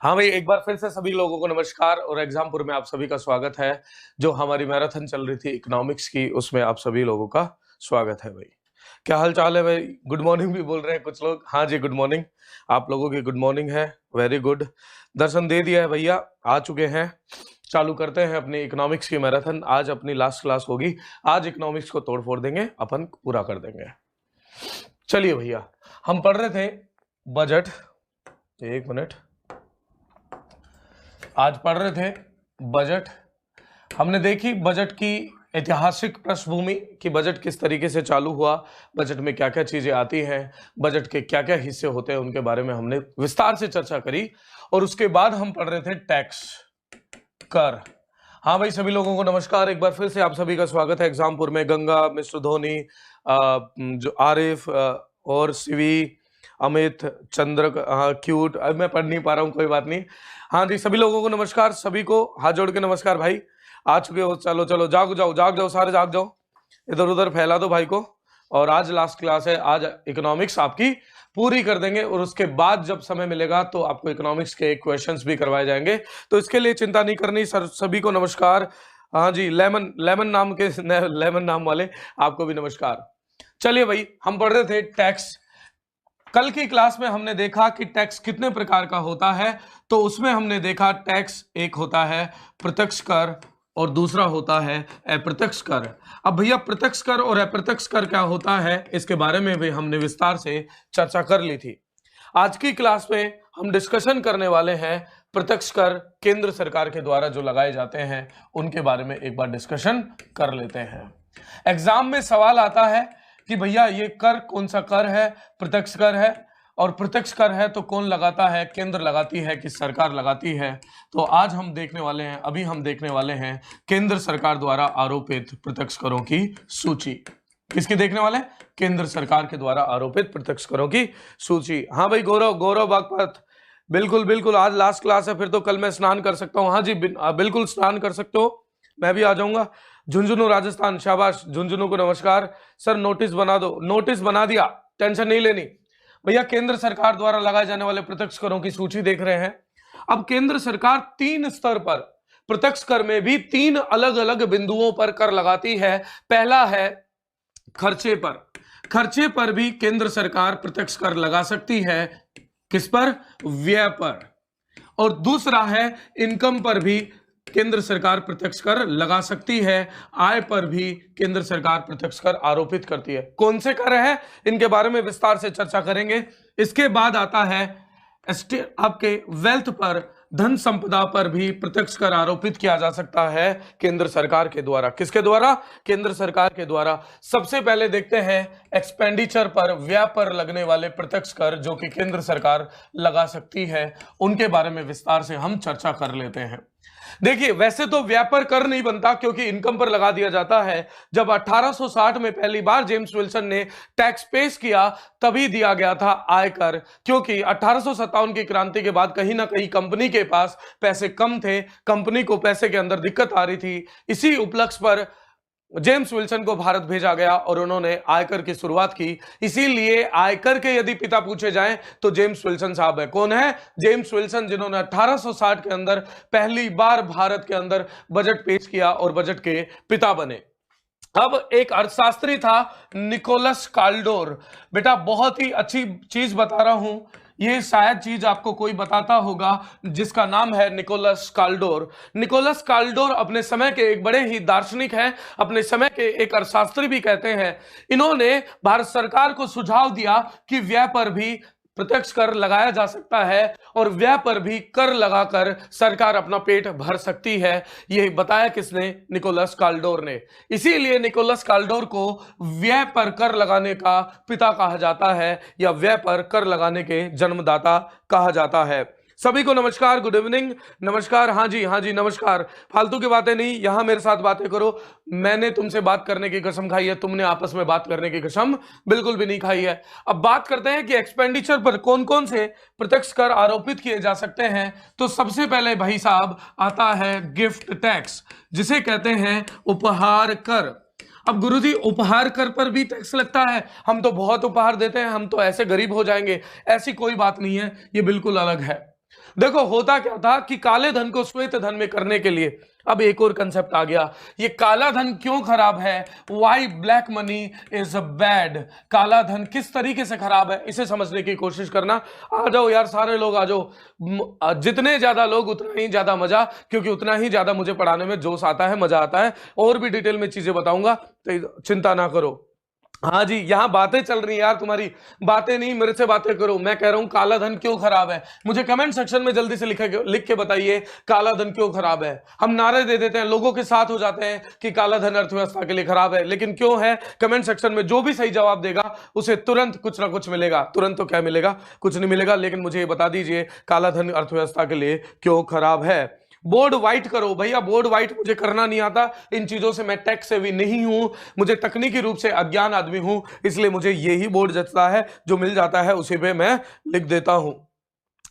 हाँ भाई, एक बार फिर से सभी लोगों को नमस्कार और एग्जामपुर में आप सभी का स्वागत है। जो हमारी मैराथन चल रही थी इकोनॉमिक्स की, उसमें आप सभी लोगों का स्वागत है भाई। क्या हाल चाल है भाई? गुड मॉर्निंग भी बोल रहे हैं कुछ लोग। हाँ जी, गुड मॉर्निंग। आप लोगों की गुड मॉर्निंग है, वेरी गुड। दर्शन दे दिया है भैया, आ चुके हैं। चालू करते हैं अपनी इकोनॉमिक्स की मैराथन। आज अपनी लास्ट क्लास होगी। आज इकोनॉमिक्स को तोड़ फोड़ देंगे, अपन पूरा कर देंगे। चलिए भैया, हम पढ़ रहे थे बजट। एक मिनट, आज पढ़ रहे थे बजट। हमने देखी बजट की ऐतिहासिक पृष्ठभूमि कि बजट किस तरीके से चालू हुआ, बजट में क्या क्या चीजें आती हैं, बजट के क्या क्या हिस्से होते हैं, उनके बारे में हमने विस्तार से चर्चा करी। और उसके बाद हम पढ़ रहे थे टैक्स, कर। हाँ भाई, सभी लोगों को नमस्कार। एक बार फिर से आप सभी का स्वागत है एग्जामपुर में। गंगा, मिस्टर धोनी, जो आरिफ और सीवी, अमित, चंद्र, क्यूट। अब मैं पढ़ नहीं पा रहा हूँ, कोई बात नहीं। हाँ जी, सभी लोगों को नमस्कार, सभी को हाथ जोड़ के नमस्कार भाई। आ चुके हो? चलो चलो, जाग जाओ, जाग जाओ, सारे जाग जाओ। इधर उधर फैला दो भाई को। और आज लास्ट क्लास है, आज इकोनॉमिक्स आपकी पूरी कर देंगे। और उसके बाद जब समय मिलेगा तो आपको इकोनॉमिक्स के क्वेश्चंस भी करवाए जाएंगे, तो इसके लिए चिंता नहीं करनी। सर सभी को नमस्कार। हाँ जी, लेमन लेमन नाम के लेमन नाम वाले आपको भी नमस्कार। चलिए भाई, हम पढ़ रहे थे टैक्स। कल की क्लास में हमने देखा कि टैक्स कितने प्रकार का होता है। तो उसमें हमने देखा टैक्स एक होता है प्रत्यक्ष कर और दूसरा होता है अप्रत्यक्ष कर। अब भैया, प्रत्यक्ष कर और अप्रत्यक्ष कर क्या होता है, इसके बारे में भी हमने विस्तार से चर्चा कर ली थी। आज की क्लास में हम डिस्कशन करने वाले हैं प्रत्यक्ष कर केंद्र सरकार के द्वारा जो लगाए जाते हैं, उनके बारे में एक बार डिस्कशन कर लेते हैं। एग्जाम में सवाल आता है कि भैया ये कर कौन सा कर है? प्रत्यक्ष कर है। और प्रत्यक्ष कर है तो कौन लगाता है? केंद्र लगाती है कि सरकार लगाती है? तो आज हम देखने वाले हैं, अभी हम देखने वाले हैं केंद्र सरकार द्वारा आरोपित प्रत्यक्ष करों की सूची। किसकी देखने वाले हैं? केंद्र सरकार के द्वारा आरोपित प्रत्यक्ष करों की सूची। हाँ भाई, गौरव गौरव बागपत, बिल्कुल बिल्कुल। आज लास्ट क्लास है, फिर तो कल मैं स्नान कर सकता हूँ। हाँ जी, बिल्कुल स्नान कर सकते हो, मैं भी आ जाऊंगा। झुंझुनू राजस्थान, शाबाश झुंझुनू को नमस्कार। सर नोटिस बना दो। नोटिस बना दिया, टेंशन नहीं लेनी भैया। केंद्र सरकार द्वारा लगाए जाने वाले प्रत्यक्ष करों की सूची देख रहे हैं। अब केंद्र सरकार 3 स्तर पर प्रत्यक्ष कर में भी 3 अलग अलग बिंदुओं पर कर लगाती है। पहला है खर्चे पर। खर्चे पर भी केंद्र सरकार प्रत्यक्ष कर लगा सकती है। किस पर? व्यय पर। और दूसरा है इनकम पर भी केंद्र सरकार प्रत्यक्ष कर लगा सकती है। आय पर भी केंद्र सरकार प्रत्यक्ष कर आरोपित करती है। कौन से कर है, इनके बारे में विस्तार से चर्चा करेंगे। इसके बाद आता है आपके वेल्थ पर, धन संपदा पर भी प्रत्यक्ष कर आरोपित किया जा सकता है केंद्र सरकार के द्वारा। किसके द्वारा? केंद्र सरकार के द्वारा। सबसे पहले देखते हैं एक्सपेंडिचर पर, व्यय पर लगने वाले प्रत्यक्ष कर जो कि केंद्र सरकार लगा सकती है, उनके बारे में विस्तार से हम चर्चा कर लेते हैं। देखिए, वैसे तो व्यय पर कर नहीं बनता क्योंकि इनकम पर लगा दिया जाता है। जब 1860 में पहली बार जेम्स विल्सन ने टैक्स पेश किया, तभी दिया गया था आयकर, क्योंकि 1857 की क्रांति के बाद कहीं ना कहीं कंपनी के पास पैसे कम थे, कंपनी को पैसे के अंदर दिक्कत आ रही थी। इसी उपलक्ष्य पर जेम्स विल्सन को भारत भेजा गया और उन्होंने आयकर की शुरुआत की। इसीलिए आयकर के यदि पिता पूछे जाएं तो जेम्स विल्सन साहब है। कौन है? जेम्स विल्सन, जिन्होंने 1860 के अंदर पहली बार भारत के अंदर बजट पेश किया और बजट के पिता बने। अब एक अर्थशास्त्री था निकोलस काल्डोर। बेटा, बहुत ही अच्छी चीज बता रहा हूं, ये शायद चीज आपको कोई बताता होगा, जिसका नाम है निकोलस काल्डोर। निकोलस काल्डोर अपने समय के एक बड़े ही दार्शनिक हैं, अपने समय के एक अर्थशास्त्री भी कहते हैं। इन्होंने भारत सरकार को सुझाव दिया कि व्यय पर भी प्रत्यक्ष कर लगाया जा सकता है और व्यय पर भी कर लगाकर सरकार अपना पेट भर सकती है। यह बताया किसने? निकोलस काल्डोर ने। इसीलिए निकोलस काल्डोर को व्यय पर कर लगाने का पिता कहा जाता है, या व्यय पर कर लगाने के जन्मदाता कहा जाता है। सभी को नमस्कार, गुड इवनिंग, नमस्कार। हाँ जी नमस्कार। फालतू की बातें नहीं, यहां मेरे साथ बातें करो। मैंने तुमसे बात करने की कसम खाई है, तुमने आपस में बात करने की कसम बिल्कुल भी नहीं खाई है। अब बात करते हैं कि एक्सपेंडिचर पर कौन कौन से प्रत्यक्ष कर आरोपित किए जा सकते हैं। तो सबसे पहले भाई साहब आता है गिफ्ट टैक्स, जिसे कहते हैं उपहार कर। अब गुरुजी, उपहार कर पर भी टैक्स लगता है? हम तो बहुत उपहार देते हैं, हम तो ऐसे गरीब हो जाएंगे। ऐसी कोई बात नहीं है, ये बिल्कुल अलग है। देखो होता क्या था कि काले धन को श्वेत धन में करने के लिए अब एक और कंसेप्ट आ गया। ये काला धन क्यों खराब है, why black money is bad, काला धन किस तरीके से खराब है, इसे समझने की कोशिश करना। आ जाओ यार सारे लोग आ जाओ, जितने ज्यादा लोग उतना ही ज्यादा मजा, क्योंकि उतना ही ज्यादा मुझे पढ़ाने में जोश आता है, मजा आता है, और भी डिटेल में चीजें बताऊंगा, तो चिंता ना करो। हाँ जी, यहां बातें चल रही हैं यार, तुम्हारी बातें नहीं, मेरे से बातें करो। मैं कह रहा हूं काला धन क्यों खराब है, मुझे कमेंट सेक्शन में जल्दी से लिख के बताइए काला धन क्यों खराब है। हम नारे दे देते हैं, लोगों के साथ हो जाते हैं कि काला धन अर्थव्यवस्था के लिए खराब है, लेकिन क्यों है, कमेंट सेक्शन में जो भी सही जवाब देगा उसे तुरंत कुछ ना कुछ मिलेगा। तुरंत तो क्या मिलेगा, कुछ नहीं मिलेगा, लेकिन मुझे ये बता दीजिए काला धन अर्थव्यवस्था के लिए क्यों खराब है। बोर्ड व्हाइट करो भैया, बोर्ड व्हाइट मुझे करना नहीं आता, इन चीजों से मैं टेक से भी नहीं हूं, मुझे तकनीकी रूप से अज्ञान आदमी हूं, इसलिए मुझे यही बोर्ड जचता है, जो मिल जाता है उसी पे मैं लिख देता हूं।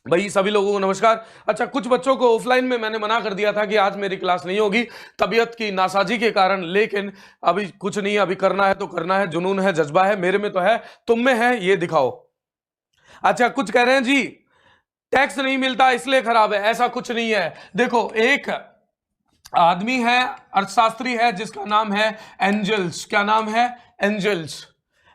भाई सभी लोगों को नमस्कार। अच्छा, कुछ बच्चों को ऑफलाइन में मैंने मना कर दिया था कि आज मेरी क्लास नहीं होगी तबीयत की नासाजी के कारण, लेकिन अभी कुछ नहीं, अभी करना है तो करना है, जुनून है, जज्बा है, मेरे में तो है, तुम में है, ये दिखाओ। अच्छा, कुछ कह रहे हैं जी टैक्स नहीं मिलता इसलिए खराब है, ऐसा कुछ नहीं है। देखो एक आदमी है, अर्थशास्त्री है, जिसका नाम है एंजल्स। क्या नाम है, एंजल्स।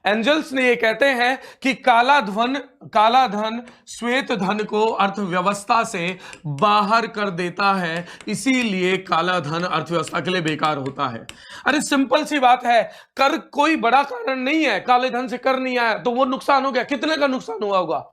एंजल्स ने ये कहते हैं कि काला धन श्वेत धन को अर्थव्यवस्था से बाहर कर देता है, इसीलिए काला धन अर्थव्यवस्था के लिए बेकार होता है। अरे सिंपल सी बात है, कर कोई बड़ा कारण नहीं है, काले धन से कर नहीं आया तो वो नुकसान हो गया, कितने का नुकसान हुआ होगा,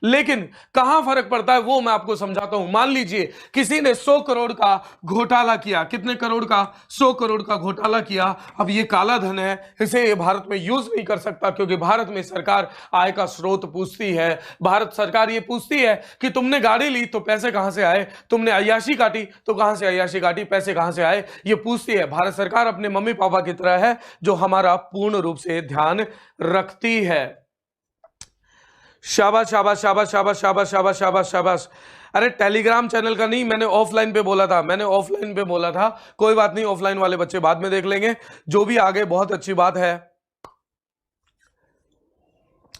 लेकिन कहां फर्क पड़ता है वो मैं आपको समझाता हूं। मान लीजिए किसी ने 100 करोड़ का घोटाला किया, कितने करोड़ का, 100 करोड़ का घोटाला किया। अब ये काला धन है, इसे ये भारत में यूज नहीं कर सकता, क्योंकि भारत में सरकार आय का स्रोत पूछती है। भारत सरकार ये पूछती है कि तुमने गाड़ी ली तो पैसे कहां से आए, तुमने अय्याशी काटी तो कहां से अय्याशी काटी, पैसे कहां से आए, ये पूछती है। भारत सरकार अपने मम्मी पापा की तरह है, जो हमारा पूर्ण रूप से ध्यान रखती है। शाबाश शाबाश शाबाश शाबाश शाबाश शाबाश शाबाश शाबाश। अरे टेलीग्राम चैनल का नहीं, मैंने ऑफलाइन पे बोला था, मैंने ऑफलाइन पे बोला था। कोई बात नहीं, ऑफलाइन वाले बच्चे बाद में देख लेंगे, जो भी आगे बहुत अच्छी बात है।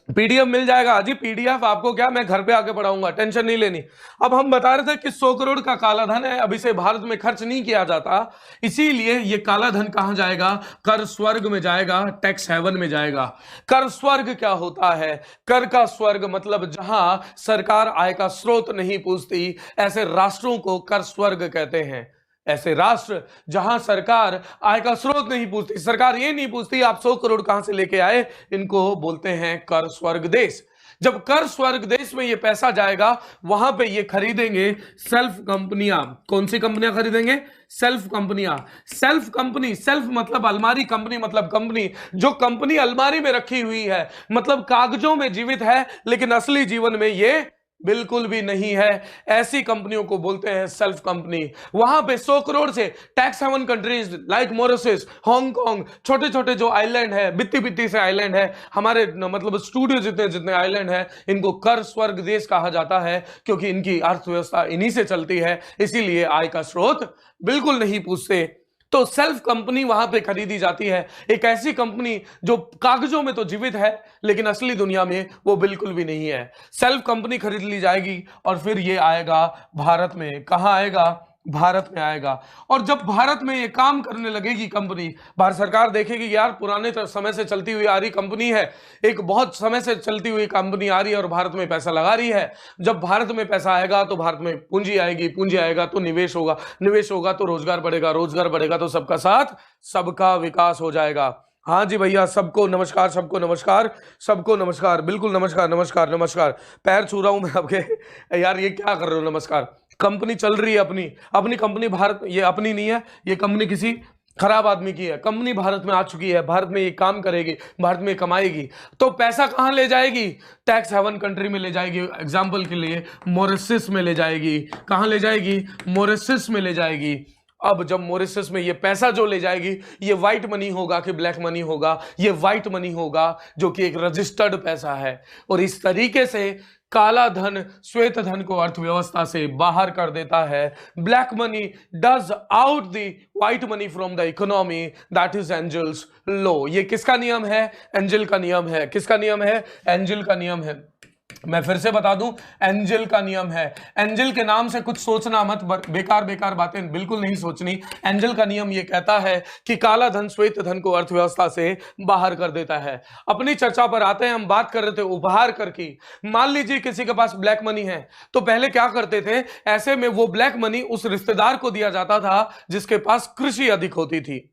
पीडीएफ मिल जाएगा जी, पीडीएफ आपको क्या, मैं घर पे आके पढ़ाऊंगा, टेंशन नहीं लेनी। अब हम बता रहे थे कि 100 करोड़ का काला धन है, अब इसे भारत में खर्च नहीं किया जाता, इसीलिए ये काला धन कहां जाएगा, कर स्वर्ग में जाएगा, टैक्स हेवन में जाएगा। कर स्वर्ग क्या होता है, कर का स्वर्ग मतलब जहां सरकार आय का स्रोत नहीं पूछती, ऐसे राष्ट्रों को कर स्वर्ग कहते हैं। ऐसे राष्ट्र जहां सरकार आय का स्रोत नहीं पूछती, सरकार ये नहीं पूछती आप 100 करोड़ कहां से लेके आए, इनको बोलते हैं कर स्वर्ग देश। जब कर स्वर्ग देश में ये पैसा जाएगा, वहां पे ये खरीदेंगे सेल्फ कंपनियां। कौन सी कंपनियां खरीदेंगे, सेल्फ कंपनियां। सेल्फ कंपनी, सेल्फ मतलब अलमारी, कंपनी मतलब कंपनी। जो कंपनी अलमारी में रखी हुई है, मतलब कागजों में जीवित है, लेकिन असली जीवन में ये बिल्कुल भी नहीं है, ऐसी कंपनियों को बोलते हैं सेल्फ कंपनी। वहां पे 100 करोड़ से tax haven countries like Mauritius, Hong Kong, छोटे छोटे जो आइलैंड है, बित्ती बित्ती से आइलैंड है, हमारे मतलब स्टूडियो जितने जितने आइलैंड है, इनको कर स्वर्ग देश कहा जाता है, क्योंकि इनकी अर्थव्यवस्था इन्हीं से चलती है, इसीलिए आय का स्रोत बिल्कुल नहीं पूछते। तो सेल्फ कंपनी वहां पे खरीदी जाती है, एक ऐसी कंपनी जो कागजों में तो जीवित है, लेकिन असली दुनिया में वो बिल्कुल भी नहीं है। सेल्फ कंपनी खरीद ली जाएगी और फिर ये आएगा भारत में। कहां आएगा, भारत में आएगा। और जब भारत में ये काम करने लगेगी कंपनी, भारत सरकार देखेगी यार पुराने समय से चलती हुई आ रही कंपनी है, एक बहुत समय से चलती हुई कंपनी आ रही है और भारत में पैसा लगा रही है। जब भारत में पैसा आएगा तो भारत में पूंजी आएगी, पूंजी आएगा तो निवेश होगा, निवेश होगा तो रोजगार बढ़ेगा, रोजगार बढ़ेगा तो सबका साथ सबका विकास हो जाएगा। हाँ जी भैया, सबको नमस्कार, सबको नमस्कार, सबको नमस्कार, बिल्कुल नमस्कार नमस्कार नमस्कार। पैर छू रहा हूं मैं आपके, यार ये क्या कर रहे हो, नमस्कार। कंपनी चल रही है अपनी अपनी कंपनी, भारत ये अपनी नहीं है, ये कंपनी किसी खराब आदमी की है। कंपनी भारत में आ चुकी है, भारत में ये काम करेगी, भारत में कमाएगी, तो पैसा कहां ले जाएगी, टैक्स हेवन कंट्री में ले जाएगी। एग्जांपल के लिए मॉरिशस में ले जाएगी। कहां ले जाएगी, मॉरिशस में ले जाएगी। अब जब मॉरिशस में ये पैसा जो ले जाएगी, ये व्हाइट मनी होगा कि ब्लैक मनी होगा, ये व्हाइट मनी होगा, जो कि एक रजिस्टर्ड पैसा है। और इस तरीके से काला धन श्वेत धन को अर्थव्यवस्था से बाहर कर देता है। Black money does out the white money from the economy, that is angels law. ये किसका नियम है, एंजल का नियम है। किसका नियम है, एंजल का नियम है। मैं फिर से बता दूं, एंजल का नियम है। एंजल के नाम से कुछ सोचना मत, बेकार बेकार बातें बिल्कुल नहीं सोचनी। एंजल का नियम ये कहता है कि काला धन श्वेत धन को अर्थव्यवस्था से बाहर कर देता है। अपनी चर्चा पर आते हैं। हम बात कर रहे थे उपहार कर की। मान लीजिए किसी के पास ब्लैक मनी है, तो पहले क्या करते थे, ऐसे में वो ब्लैक मनी उस रिश्तेदार को दिया जाता था जिसके पास कृषि अधिक होती थी,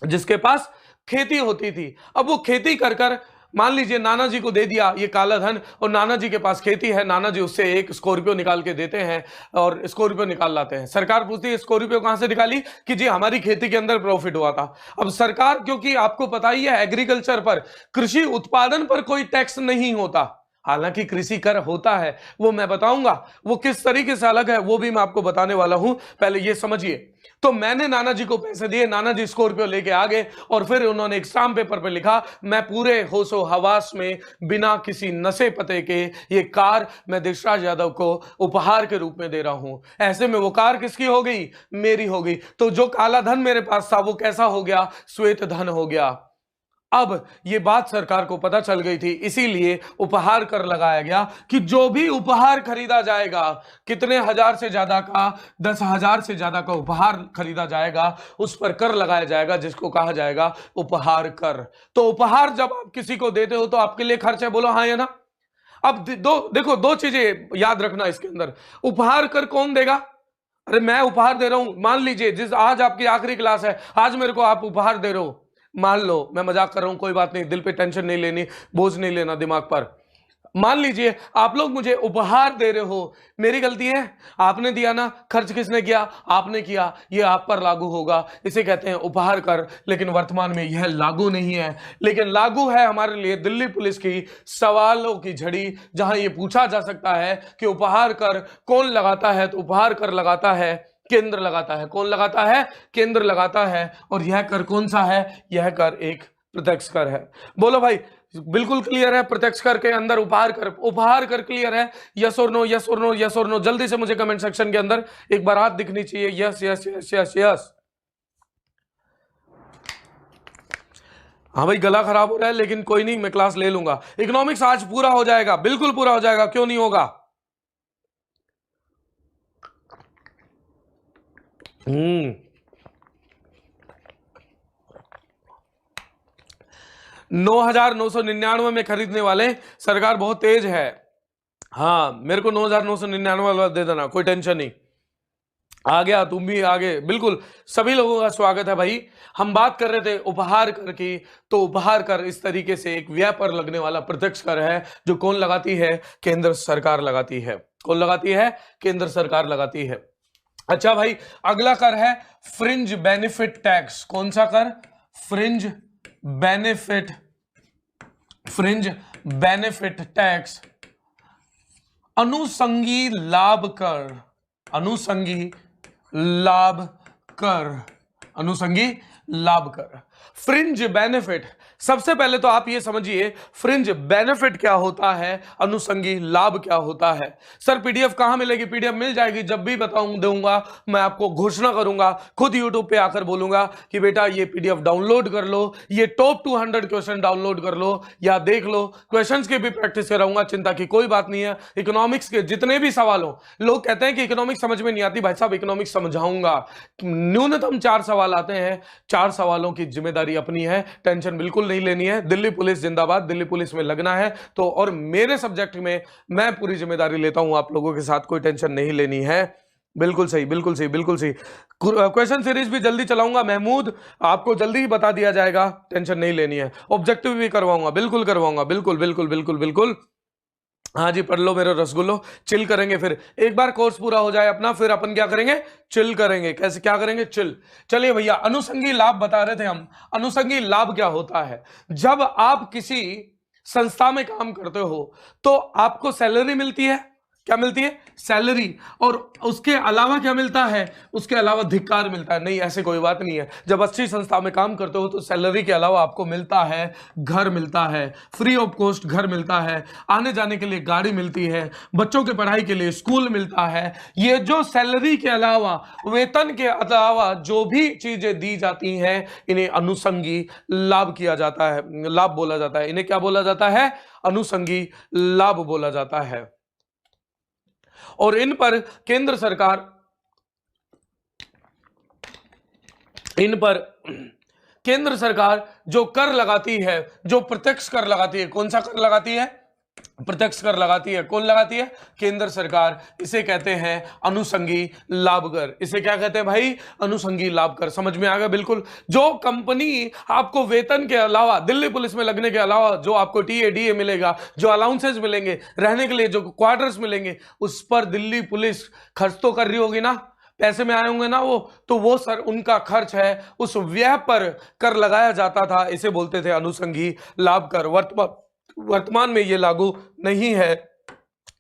जिसके पास खेती होती थी। अब वो खेती कर कर मान लीजिए नाना जी को दे दिया ये काला धन, और नाना जी के पास खेती है, नाना जी उससे एक स्कॉर्पियो निकाल के देते हैं और स्कॉर्पियो निकाल लाते हैं। सरकार पूछती है स्कॉर्पियो कहां से निकाली, कि जी हमारी खेती के अंदर प्रॉफिट हुआ था। अब सरकार, क्योंकि आपको पता ही है एग्रीकल्चर पर, कृषि उत्पादन पर कोई टैक्स नहीं होता, हालांकि कृषि कर होता है, वो मैं बताऊंगा वो किस तरीके से अलग है, वो भी मैं आपको बताने वाला हूं, पहले ये समझिए। तो मैंने नाना जी को पैसे दिए, नाना जी स्कॉर्पियो लेके आ गए, और फिर उन्होंने एक स्टाम्प पेपर पे लिखा, मैं पूरे होशो हवास में बिना किसी नशे पते के ये कार मैं देशराज यादव को उपहार के रूप में दे रहा हूं। ऐसे में वो कार किसकी हो गई, मेरी हो गई। तो जो काला धन मेरे पास था वो कैसा हो गया, श्वेत धन हो गया। अब ये बात सरकार को पता चल गई थी, इसीलिए उपहार कर लगाया गया कि जो भी उपहार खरीदा जाएगा, कितने हजार से ज्यादा का, 10,000 से ज्यादा का उपहार खरीदा जाएगा, उस पर कर लगाया जाएगा, जिसको कहा जाएगा उपहार कर। तो उपहार जब आप किसी को देते हो तो आपके लिए खर्च है, बोलो हाँ या ना। अब देखो दो चीजें याद रखना इसके अंदर। उपहार कर कौन देगा, अरे मैं उपहार दे रहा हूं। मान लीजिए जिस आज आपकी आखिरी क्लास है, आज मेरे को आप उपहार दे रहे हो, मान लो मैं मजाक कर रहा हूं, कोई बात नहीं, दिल पे टेंशन नहीं लेनी, बोझ नहीं लेना दिमाग पर। मान लीजिए आप लोग मुझे उपहार दे रहे हो, मेरी गलती है, आपने दिया ना, खर्च किसने किया, आपने किया, ये आप पर लागू होगा, इसे कहते हैं उपहार कर। लेकिन वर्तमान में यह लागू नहीं है, लेकिन लागू है हमारे लिए दिल्ली पुलिस की सवालों की झड़ी, जहां यह पूछा जा सकता है कि उपहार कर कौन लगाता है। तो उपहार कर लगाता है केंद्र, लगाता है। कौन लगाता है, केंद्र लगाता है। और यह कर कौन सा है, यह कर एक प्रत्यक्ष कर है। बोलो भाई, बिल्कुल क्लियर है प्रत्यक्ष कर के अंदर उपहार कर, उपहार कर क्लियर है, यस और नो, यस और नो, यस और नो। जल्दी से मुझे कमेंट सेक्शन के अंदर एक बार हाथ दिखनी चाहिए, yes yes yes yes yes. हाँ भाई गला खराब हो रहा है, लेकिन कोई नहीं, मैं क्लास ले लूंगा। इकोनॉमिक्स आज पूरा हो जाएगा, बिल्कुल पूरा हो जाएगा, क्यों नहीं होगा। 9,999 में खरीदने वाले, सरकार बहुत तेज है। हाँ मेरे को 9,999 वाला दे देना, कोई टेंशन नहीं। आ गया, तुम भी आगे, बिल्कुल सभी लोगों का स्वागत है भाई। हम बात कर रहे थे उपहार कर की। तो उपहार कर इस तरीके से एक व्यय पर लगने वाला प्रत्यक्ष कर है, जो कौन लगाती है, केंद्र सरकार लगाती है। कौन लगाती है, केंद्र सरकार लगाती है। अच्छा भाई, अगला कर है फ्रिंज बेनिफिट टैक्स। कौन सा कर, fringe benefit, fringe benefit tax. अनुषंगी लाभ कर, अनुषंगी लाभ कर, अनुषंगी लाभ कर। फ्रिंज बेनिफिट, सबसे पहले तो आप ये समझिए फ्रिंज बेनिफिट क्या होता है, अनुषंगी लाभ क्या होता है। सर पीडीएफ कहां मिलेगी, पीडीएफ मिल जाएगी, जब भी बताऊं दूंगा, मैं आपको घोषणा करूंगा, खुद यूट्यूब पे आकर बोलूंगा कि बेटा ये पीडीएफ डाउनलोड कर लो, ये टॉप 200 क्वेश्चन डाउनलोड कर लो या देख लो। क्वेश्चंस की भी प्रैक्टिस कराऊंगा, चिंता की कोई बात नहीं है। इकोनॉमिक्स के जितने भी सवाल हो, लोग कहते हैं कि इकोनॉमिक्स समझ में नहीं आती, भाई साहब इकोनॉमिक्स समझाऊंगा। न्यूनतम 4 सवाल आते हैं, 4 सवालों की जिम्मेदारी अपनी है, टेंशन बिल्कुल नहीं लेनी है। दिल्ली पुलिस जिंदाबाद, दिल्ली पुलिस में लगना है तो, और मेरे सब्जेक्ट में मैं पूरी जिम्मेदारी लेता हूं आप लोगों के साथ, कोई टेंशन नहीं लेनी है। बिल्कुल सही, बिल्कुल सही, बिल्कुल सही। क्वेश्चन सीरीज भी जल्दी चलाऊंगा महमूद, आपको जल्दी ही बता दिया जाएगा, टेंशन नहीं लेनी है। ऑब्जेक्टिव भी करवाऊंगा, बिल्कुल करवाऊंगा, बिल्कुल बिल्कुल बिल्कुल बिल्कुल। हाँ जी पढ़ लो मेरे रसगुल्लो, चिल करेंगे फिर एक बार कोर्स पूरा हो जाए अपना, फिर अपन क्या करेंगे, चिल करेंगे। कैसे क्या करेंगे, चिल। चलिए भैया, अनुषंगी लाभ बता रहे थे हम। अनुषंगी लाभ क्या होता है, जब आप किसी संस्था में काम करते हो तो आपको सैलरी मिलती है, क्या मिलती है? सैलरी। और उसके अलावा क्या मिलता है? उसके अलावा धिक्कार मिलता है। नहीं, ऐसे कोई बात नहीं है। जब अच्छी संस्था में काम करते हो तो सैलरी के अलावा आपको मिलता है घर मिलता है, फ्री ऑफ कॉस्ट घर मिलता है, आने जाने के लिए गाड़ी मिलती है, बच्चों की पढ़ाई के लिए स्कूल मिलता है। ये जो सैलरी के अलावा, वेतन के अलावा जो भी चीजें दी जाती हैं, इन्हें अनुषंगी लाभ किया जाता है, लाभ बोला जाता है। इन्हें क्या बोला जाता है? अनुषंगी लाभ बोला जाता है। और इन पर केंद्र सरकार, इन पर केंद्र सरकार जो कर लगाती है, जो प्रत्यक्ष कर लगाती है, कौन सा कर लगाती है? प्रत्यक्ष कर लगाती है। कौन लगाती है? केंद्र सरकार। इसे कहते हैं अनुषंगी लाभ कर। इसे क्या कहते हैं भाई? अनुषंगी लाभ कर। समझ में आ गया? बिल्कुल। जो कंपनी आपको वेतन के अलावा, दिल्ली पुलिस में लगने के अलावा जो आपको टीए मिलेगा, जो अलाउंसेस मिलेंगे, रहने के लिए जो क्वार्टर्स मिलेंगे, उस पर दिल्ली पुलिस खर्च तो कर रही होगी ना, पैसे में आए होंगे ना वो, तो वो सर उनका खर्च है, उस व्यय पर कर लगाया जाता था। इसे बोलते थे अनुषंगी लाभ कर। वर्तमान में ये लागू नहीं है।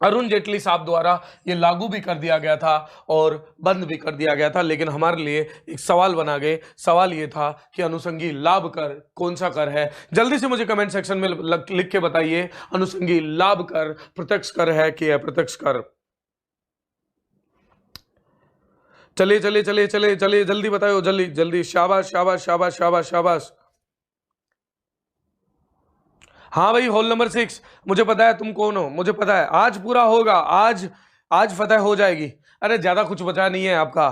अरुण जेटली साहब द्वारा ये लागू भी कर दिया गया था और बंद भी कर दिया गया था, लेकिन हमारे लिए एक सवाल बना गए। सवाल ये था कि अनुषंगी लाभ कर कौन सा कर है? जल्दी से मुझे कमेंट सेक्शन में लिख के बताइए, अनुषंगी लाभ कर प्रत्यक्ष कर है कि अप्रत्यक्ष कर? चलिए चलिए चलिए चलिए चलिए, जल्दी बताओ, जल्दी जल्दी। शाबाश शाबाश शाबाश शाबाश शाबाश। हाँ भाई, होल नंबर 6। मुझे पता है तुम कौन हो, मुझे पता है। आज पूरा होगा, आज फतह हो जाएगी। अरे ज्यादा कुछ बचा नहीं है आपका,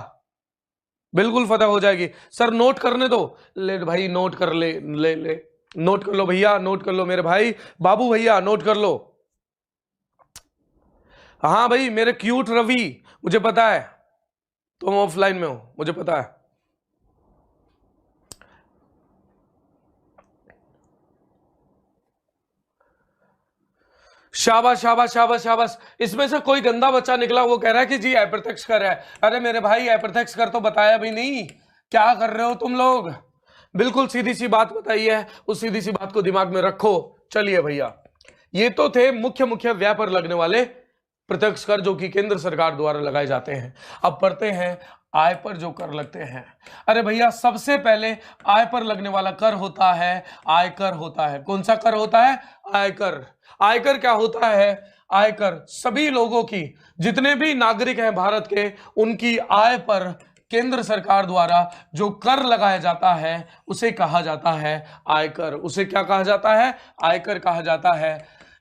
बिल्कुल फतह हो जाएगी। सर नोट करने दो। ले भाई नोट कर ले, ले ले नोट कर लो भैया, नोट कर लो मेरे भाई, बाबू भैया नोट कर लो। हाँ भाई मेरे क्यूट रवि, मुझे पता है तुम ऑफलाइन में हो, मुझे पता है। शाबाश शाबाश शाबाश शाबाश। इसमें से कोई गंदा बच्चा निकला, वो कह रहा है कि जी अप्रत्यक्ष कर है। अरे मेरे भाई, अप्रत्यक्ष कर तो बताया भी नहीं, क्या कर रहे हो तुम लोग? बिल्कुल सीधी सी बात बताई है, उस सीधी सी बात को दिमाग में रखो। चलिए भैया, ये तो थे मुख्य मुख्य व्यय पर लगने वाले प्रत्यक्ष कर जो कि केंद्र सरकार द्वारा लगाए जाते हैं। अब पढ़ते हैं आय पर जो कर लगते हैं। अरे भैया, सबसे पहले आय पर लगने वाला कर होता है आयकर होता है। कौन सा कर होता है? आयकर। आयकर क्या होता है? आयकर सभी लोगों की, जितने भी नागरिक हैं भारत के, उनकी आय पर केंद्र सरकार द्वारा जो कर लगाया जाता है उसे कहा जाता है आयकर। उसे क्या कहा जाता है? आयकर कहा जाता है।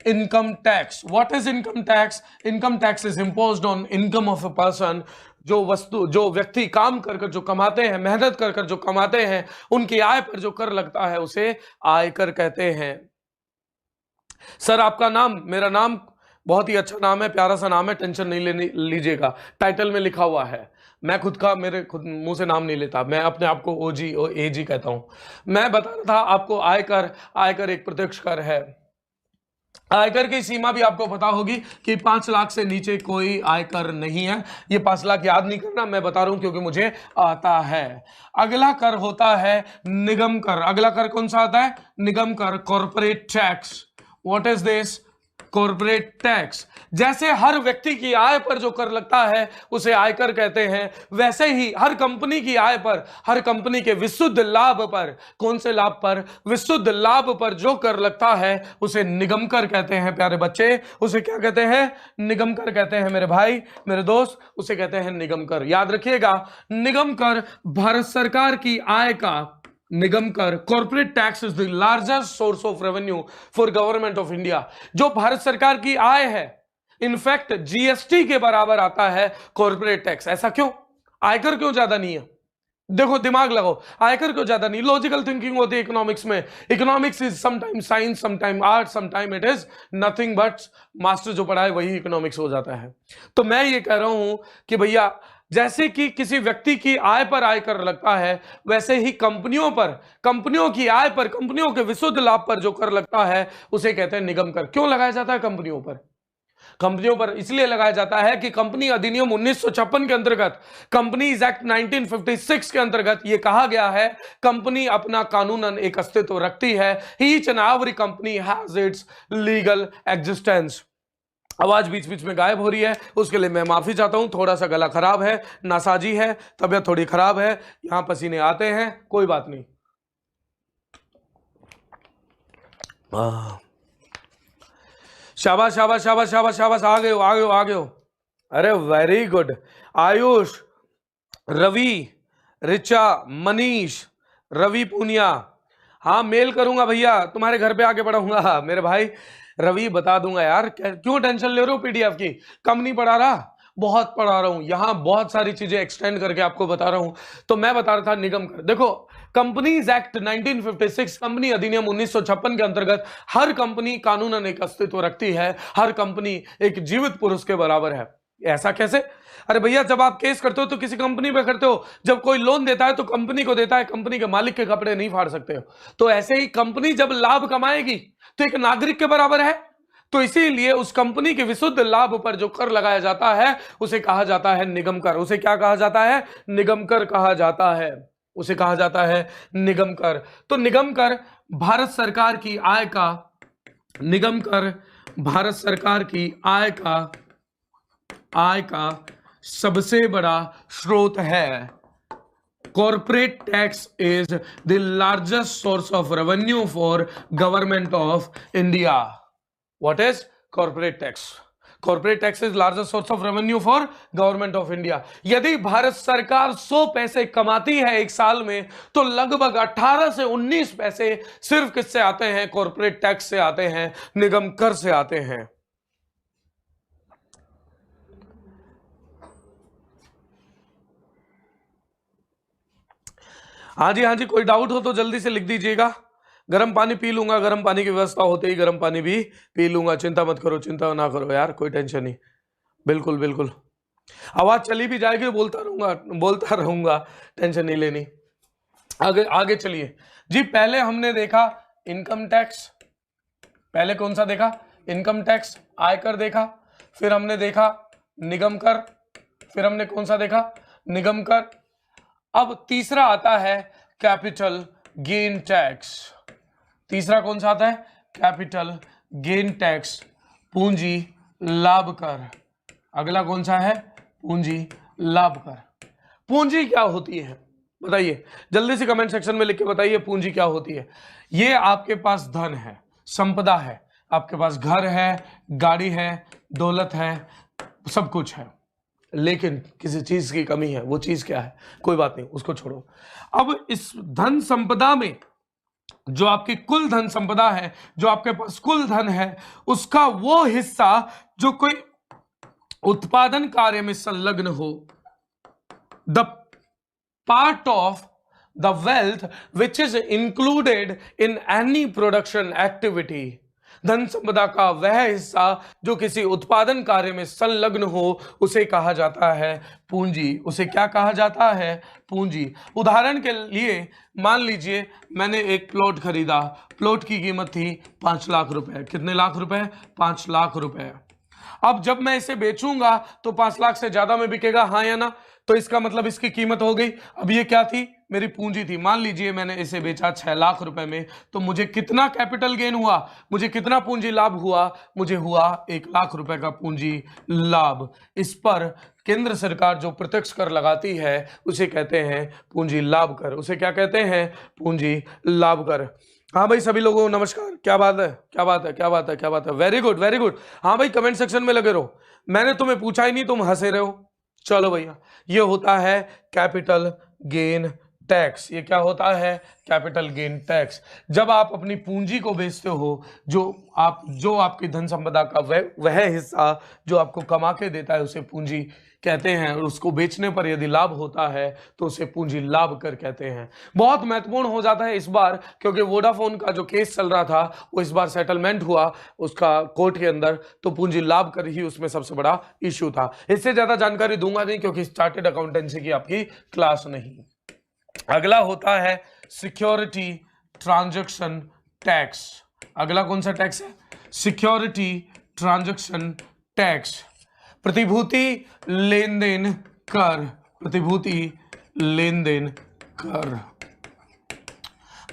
Income tax. What is income tax? Income tax is imposed on income of a person. जो व्यक्ति काम कर कर जो कमाते हैं, मेहनत कर कर जो कमाते हैं, उनकी आय पर जो कर लगता है उसे आयकर कहते हैं। सर आपका नाम, मेरा नाम बहुत ही अच्छा नाम है, प्यारा सा नाम है, टेंशन नहीं लेनी लीजिएगा, टाइटल में लिखा हुआ है। मैं मेरे खुद मुंह से नाम नहीं लेता, मैं अपने आप को ओजी और एजी कहता हूं। मैं बता रहा था आपको आयकर एक प्रत्यक्ष कर है। आयकर की सीमा भी आपको पता होगी कि 5 लाख से नीचे कोई आयकर नहीं है। ये 5 लाख याद नहीं करना, मैं बता रहा हूं क्योंकि मुझे आता है। अगला कर होता है निगम कर। अगला कर कौन सा आता है? निगम कर, corporate tax. What is this? Corporate tax. जैसे हर व्यक्ति की आय पर जो कर लगता है उसे आयकर कहते हैं, वैसे ही हर कंपनी की आय पर, हर कंपनी के विशुद्ध लाभ पर, कौन से लाभ पर? विशुद्ध लाभ पर जो कर लगता है उसे निगम कर कहते हैं। प्यारे बच्चे, उसे क्या कहते हैं? निगम कर कहते हैं। मेरे भाई, मेरे दोस्त, उसे कहते हैं निगम कर। याद रखिएगा, निगम कर भारत सरकार की आय का, निगम कर, corporate tax is the largest source of revenue for government of India. जो भारत सरकार की आय है, इनफैक्ट जीएसटी के बराबर आता है कॉर्पोरेट टैक्स। ऐसा क्यों? आयकर क्यों ज्यादा नहीं है? देखो, दिमाग लगाओ, आयकर क्यों ज्यादा नहीं? लॉजिकल थिंकिंग होती है इकोनॉमिक्स में। Economics is sometime science, sometime art, sometime it is nothing but master जो पढ़ाए वही इकोनॉमिक्स हो जाता है। तो मैं ये कह रहा हूं कि भैया, जैसे कि किसी व्यक्ति की आय पर आयकर लगता है, वैसे ही कंपनियों पर, कंपनियों की आय पर, कंपनियों के विशुद्ध लाभ पर जो कर लगता है उसे कहते हैं निगम कर। क्यों लगाया जाता है कंपनियों पर? कंपनियों पर इसलिए लगाया जाता है कि कंपनी अधिनियम 1956 के अंतर्गत, कंपनीज एक्ट 1956 के अंतर्गत यह कहा गया है, कंपनी अपना कानूनन एक अस्तित्व रखती है। Each and every company has its legal existence. आवाज बीच बीच में गायब हो रही है, उसके लिए मैं माफी चाहता हूं। थोड़ा सा गला खराब है, नासाजी है, तबीयत थोड़ी खराब है, यहां पसीने आते हैं, कोई बात नहीं। शाबाश शाबाश शाबाश शाबाश शाबाश, आ गए हो आ गए हो आ गए हो। अरे वेरी गुड। आयुष, रवि, रिचा, मनीष, रवि पूनिया, हाँ मेल करूंगा भैया, तुम्हारे घर पे आके पढ़ाऊंगा मेरे भाई। रवि बता दूंगा यार, क्यों टेंशन ले रहे हो पीडीएफ की? कम नहीं पढ़ा रहा, बहुत पढ़ा रहा हूं, यहां बहुत सारी चीजें एक्सटेंड करके आपको बता रहा हूं। तो मैं बता रहा था निगम कर, देखो कंपनीज एक्ट 1956, कंपनी अधिनियम 1956 के अंतर्गत हर कंपनी कानूनन एक अस्तित्व रखती है, हर कंपनी एक जीवित पुरुष के बराबर है। ऐसा कैसे? अरे भैया जब आप केस करते हो तो किसी कंपनी पे करते हो, जब कोई लोन देता है तो कंपनी को देता है, कंपनी के मालिक के कपड़े नहीं फाड़ सकते हो। तो ऐसे ही कंपनी जब लाभ कमाएगी तो एक नागरिक के बराबर है। तो इसीलिए उस कंपनी के विशुद्ध लाभ पर जो कर लगाया जाता है उसे कहा जाता है निगम कर। उसे क्या कहा जाता है? निगम कर कहा जाता है। उसे कहा जाता है निगम कर। तो निगम कर भारत सरकार की आय का, निगम कर भारत सरकार की आय का सबसे बड़ा स्रोत है। Corporate tax is the largest source of revenue for government of India. What is corporate tax? Corporate tax is largest source of revenue for government of India. यदि भारत सरकार 100 पैसे कमाती है एक साल में, तो लगभग 18 से 19 पैसे सिर्फ किससे आते हैं? कॉर्पोरेट टैक्स से आते हैं, निगम कर से आते हैं। हाँ जी, कोई डाउट हो तो जल्दी से लिख दीजिएगा। गर्म पानी पी लूंगा, गर्म पानी की व्यवस्था होते ही गर्म पानी भी पी लूंगा, चिंता मत करो, चिंता ना करो यार, कोई टेंशन नहीं। बिल्कुल बिल्कुल, आवाज चली भी जाएगी तो बोलता रहूंगा, टेंशन नहीं लेनी। आगे आगे चलिए जी। पहले हमने देखा इनकम टैक्स, पहले कौन सा देखा? इनकम टैक्स, आयकर देखा, फिर हमने देखा निगम कर, फिर हमने कौन सा देखा? निगम कर। अब तीसरा आता है कैपिटल गेन टैक्स। तीसरा कौन सा आता है? कैपिटल गेन टैक्स, पूंजी लाभ कर। अगला कौन सा है? पूंजी लाभ कर। पूंजी क्या होती है बताइए, जल्दी से कमेंट सेक्शन में लिख के बताइए पूंजी क्या होती है। ये आपके पास धन है, संपदा है, आपके पास घर है, गाड़ी है, दौलत है, सब कुछ है, लेकिन किसी चीज की कमी है। वो चीज क्या है? कोई बात नहीं, उसको छोड़ो। अब इस धन संपदा में जो आपकी कुल धन संपदा है, जो आपके पास कुल धन है, उसका वो हिस्सा जो कोई उत्पादन कार्य में संलग्न हो, the part of the wealth which is included in any production activity. धन संपदा का वह हिस्सा जो किसी उत्पादन कार्य में संलग्न हो, उसे कहा जाता है पूंजी। उसे क्या कहा जाता है? पूंजी। उदाहरण के लिए मान लीजिए मैंने एक प्लॉट खरीदा, प्लॉट की कीमत थी 5 लाख रुपए। कितने लाख रुपए? 5 लाख रुपए। अब जब मैं इसे बेचूंगा तो 5 लाख से ज्यादा में बिकेगा, हाँ या ना? तो इसका मतलब इसकी कीमत हो गई। अब ये क्या थी? मेरी पूंजी थी। मान लीजिए मैंने इसे बेचा 6 लाख रुपए में, तो मुझे कितना कैपिटल गेन हुआ? मुझे कितना पूंजी लाभ हुआ? मुझे हुआ 1 लाख रुपए का पूंजी लाभ। इस पर केंद्र सरकार जो प्रत्यक्ष कर लगाती है उसे कहते हैं पूंजी लाभ कर। उसे क्या कहते हैं? पूंजी लाभ कर। हाँ भाई, सभी लोगों को नमस्कार। क्या बात है, क्या बात है, क्या बात है, क्या बात है। Very good very good. हाँ भाई, कमेंट सेक्शन में लगे रहो। मैंने तुम्हें पूछा ही नहीं, तुम हंसे रहे हो। चलो भैया, ये होता है कैपिटल गेन टैक्स। ये क्या होता है? Capital gain tax. जब आप अपनी पूंजी को बेचते हो, जो आपकी धन संपदा का वह हिस्सा जो आपको कमा के देता है, उसे पूंजी कहते हैं। और उसको बेचने पर यदि लाभ होता है तो उसे पूंजी लाभ कर कहते हैं। बहुत महत्वपूर्ण हो जाता है इस बार, क्योंकि वोडाफोन का जो केस चल रहा था वो इस बार सेटलमेंट हुआ उसका कोर्ट के अंदर, तो पूंजी लाभ कर ही उसमें सबसे बड़ा इश्यू था। इससे ज्यादा जानकारी दूंगा नहीं, क्योंकि चार्टेड अकाउंटेंसी की आपकी क्लास नहीं। अगला होता है सिक्योरिटी ट्रांजैक्शन टैक्स। अगला कौन सा टैक्स है? Security transaction tax. प्रतिभूति लेन देन कर। प्रतिभूति लेन देन कर।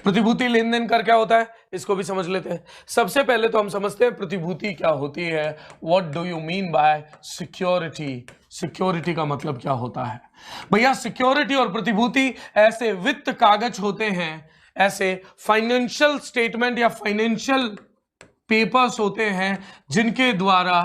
प्रतिभूति लेन देन कर क्या होता है? इसको भी समझ लेते हैं। सबसे पहले तो हम समझते हैं प्रतिभूति क्या होती है। What do you mean by security? Security का मतलब क्या होता है भैया? सिक्योरिटी और प्रतिभूति ऐसे वित्त कागज होते हैं, ऐसे फाइनेंशियल स्टेटमेंट या फाइनेंशियल पेपर्स होते हैं जिनके द्वारा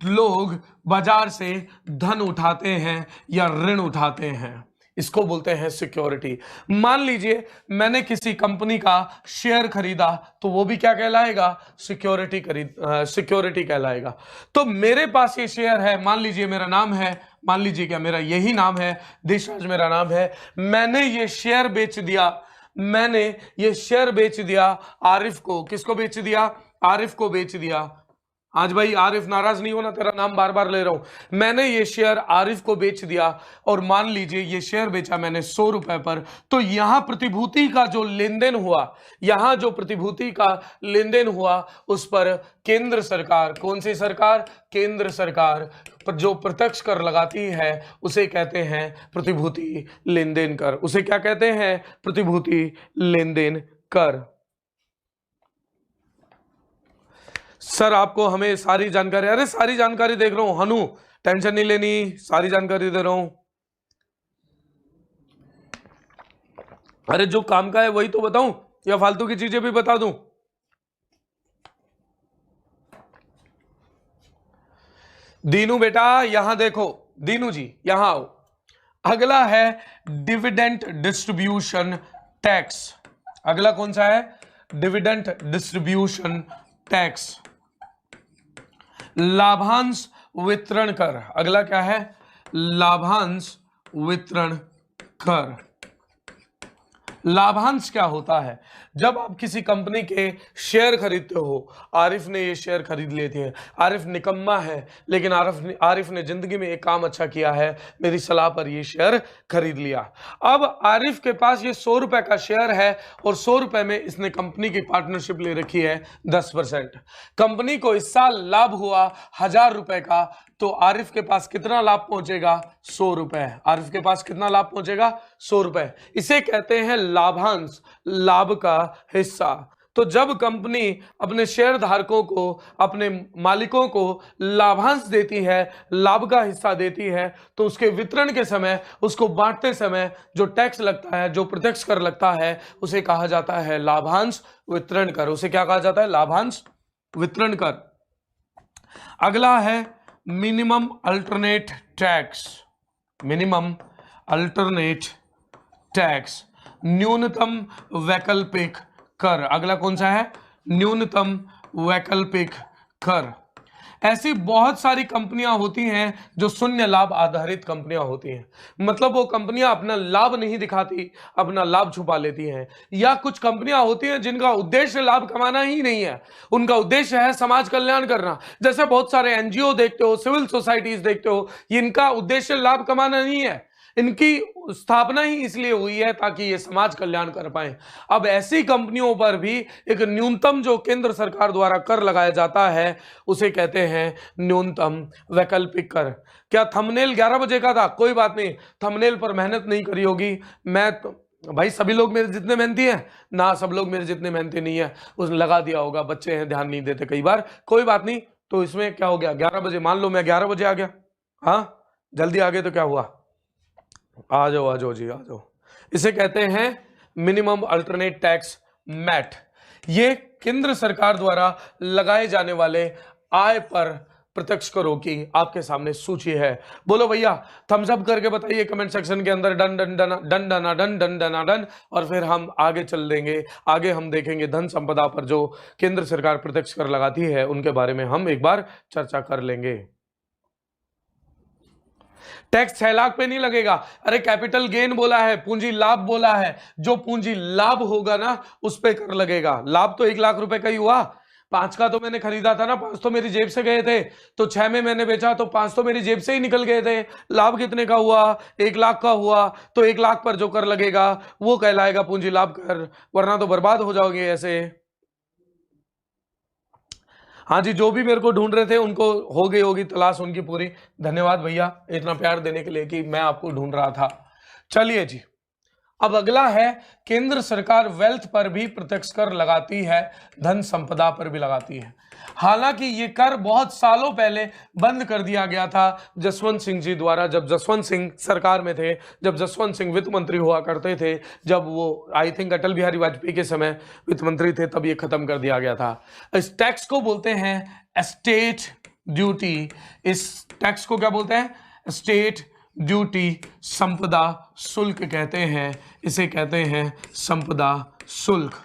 लोग बाजार से धन उठाते हैं या ऋण उठाते हैं, इसको बोलते हैं सिक्योरिटी। मान लीजिए मैंने किसी कंपनी का शेयर खरीदा तो वो भी क्या कहलाएगा? सिक्योरिटी कहलाएगा। तो मेरे पास ये शेयर है, मान लीजिए मेरा नाम है, मान लीजिए क्या मेरा यही नाम है, देशराज मेरा नाम है, मैंने ये शेयर बेच दिया, मैंने ये शेयर बेच दिया आरिफ को। किसको बेच दिया? आरिफ को बेच दिया। आज भाई आरिफ नाराज नहीं होना, तेरा नाम बार बार ले रहा हूं। मैंने ये शेयर आरिफ को बेच दिया और मान लीजिए ये शेयर बेचा मैंने 100 रुपए पर। तो यहां प्रतिभूति का जो लेन देन हुआ, यहां जो प्रतिभूति का लेन देन हुआ उस पर केंद्र सरकार, कौन सी सरकार? केंद्र सरकार पर जो प्रत्यक्ष कर लगाती है उसे कहते हैं प्रतिभूति लेन देन कर। उसे क्या कहते हैं? प्रतिभूति लेन देन कर। सर आपको हमें सारी जानकारी, अरे सारी जानकारी देख रहा हूं हनु, टेंशन नहीं लेनी, सारी जानकारी दे रहा हूं। अरे जो काम का है वही तो बताऊं या फालतू की चीजें भी बता दूं? दीनू बेटा यहां देखो, दीनू जी यहां आओ। अगला है डिविडेंड डिस्ट्रीब्यूशन टैक्स। अगला कौन सा है? Dividend distribution tax. लाभांश वितरण कर। अगला क्या है? लाभांश वितरण कर। लाभांश क्या होता है? जब आप किसी कंपनी के शेयर खरीदते हो, आरिफ ने ये शेयर खरीद लिए थे, आरिफ निकम्मा है लेकिन आरिफ ने जिंदगी में एक काम अच्छा किया है, मेरी सलाह पर ये शेयर खरीद लिया। अब आरिफ के पास ये 100 रुपए का शेयर है और 100 रुपए में इसने कंपनी की पार्टनरशिप ले रखी है 10%। कंपनी को इस साल लाभ हुआ 1000 रुपए का, तो आरिफ के पास कितना लाभ पहुंचेगा? 100 रुपए। आरिफ के पास कितना लाभ पहुंचेगा? 100 रुपए। इसे कहते हैं लाभांश, लाभ का हिस्सा। तो जब कंपनी अपने शेयर धारकों को, अपने मालिकों को लाभांश देती है, लाभ का हिस्सा देती है, तो उसके वितरण के समय, उसको बांटते समय जो टैक्स लगता है, जो प्रत्यक्ष कर लगता है, उसे कहा जाता है लाभांश वितरण कर। उसे क्या कहा जाता है? लाभांश वितरण कर। अगला है minimum alternate tax. Minimum alternate tax, न्यूनतम वैकल्पिक कर। अगला कौन सा है? न्यूनतम वैकल्पिक कर। ऐसी बहुत सारी कंपनियां होती हैं जो शून्य लाभ आधारित कंपनियां होती हैं, मतलब वो कंपनियां अपना लाभ नहीं दिखाती, अपना लाभ छुपा लेती हैं। या कुछ कंपनियां होती हैं जिनका उद्देश्य लाभ कमाना ही नहीं है, उनका उद्देश्य है समाज कल्याण करना। जैसे बहुत सारे एनजीओ देखते हो, सिविल सोसाइटीज देखते हो, इनका उद्देश्य लाभ कमाना नहीं है, इनकी स्थापना ही इसलिए हुई है ताकि ये समाज कल्याण कर पाए। अब ऐसी कंपनियों पर भी एक न्यूनतम जो केंद्र सरकार द्वारा कर लगाया जाता है उसे कहते हैं न्यूनतम वैकल्पिक कर। क्या थंबनेल 11 बजे का था? कोई बात नहीं, थंबनेल पर मेहनत नहीं करी होगी। मैं तो भाई सभी लोग मेरे जितने मेहनती हैं ना, सब लोग मेरे जितने मेहनती नहीं है, उसने लगा दिया होगा, बच्चे हैं ध्यान नहीं देते कई बार, कोई बात नहीं। तो इसमें क्या हो गया? 11 बजे, मान लो मैं 11 बजे आ गया, हाँ जल्दी आ गए तो क्या हुआ? आ जाओ आ जाओ जी आ जाओ। इसे कहते हैं मिनिमम अल्टरनेट टैक्स, मैट। ये केंद्र सरकार द्वारा लगाए जाने वाले आय पर प्रत्यक्ष करों की आपके सामने सूची है। बोलो भैया, थम्स अप करके बताइए कमेंट सेक्शन के अंदर डन डन डन डन डना डन डन डना डन। और फिर हम आगे चल देंगे, आगे हम देखेंगे धन संपदा पर जो केंद्र सरकार प्रत्यक्ष कर लगाती है उनके बारे में हम एक बार चर्चा कर लेंगे। टैक्स 6 लाख पे नहीं लगेगा। अरे कैपिटल गेन बोला है, पूंजी लाभ बोला है, जो पूंजी लाभ होगा ना उस पे कर लगेगा। लाभ तो 1 लाख रुपए का ही हुआ, 5 का तो मैंने खरीदा था ना, 5 तो मेरी जेब से गए थे, तो 6 में मैंने बेचा तो 5 तो मेरी जेब से ही निकल गए थे। लाभ कितने का हुआ? 1 लाख का हुआ, तो 1 लाख पर जो कर लगेगा वो कहलाएगा पूंजी लाभ कर, वरना तो बर्बाद हो जाओगे ऐसे। हाँ जी, जो भी मेरे को ढूंढ रहे थे उनको हो गई होगी तलाश उनकी पूरी। धन्यवाद भैया इतना प्यार देने के लिए कि मैं आपको ढूंढ रहा था। चलिए जी, अब अगला है, केंद्र सरकार वेल्थ पर भी प्रत्यक्ष कर लगाती है, धन संपदा पर भी लगाती है। हालांकि ये कर बहुत सालों पहले बंद कर दिया गया था जसवंत सिंह जी द्वारा, जब जसवंत सिंह सरकार में थे, जब जसवंत सिंह वित्त मंत्री हुआ करते थे, जब वो आई थिंक अटल बिहारी वाजपेयी के समय वित्त मंत्री थे, तब ये खत्म कर दिया गया था। इस टैक्स को बोलते हैं एस्टेट ड्यूटी। इस टैक्स को क्या बोलते हैं? एस्टेट ड्यूटी, संपदा शुल्क कहते हैं, इसे कहते हैं संपदा शुल्क।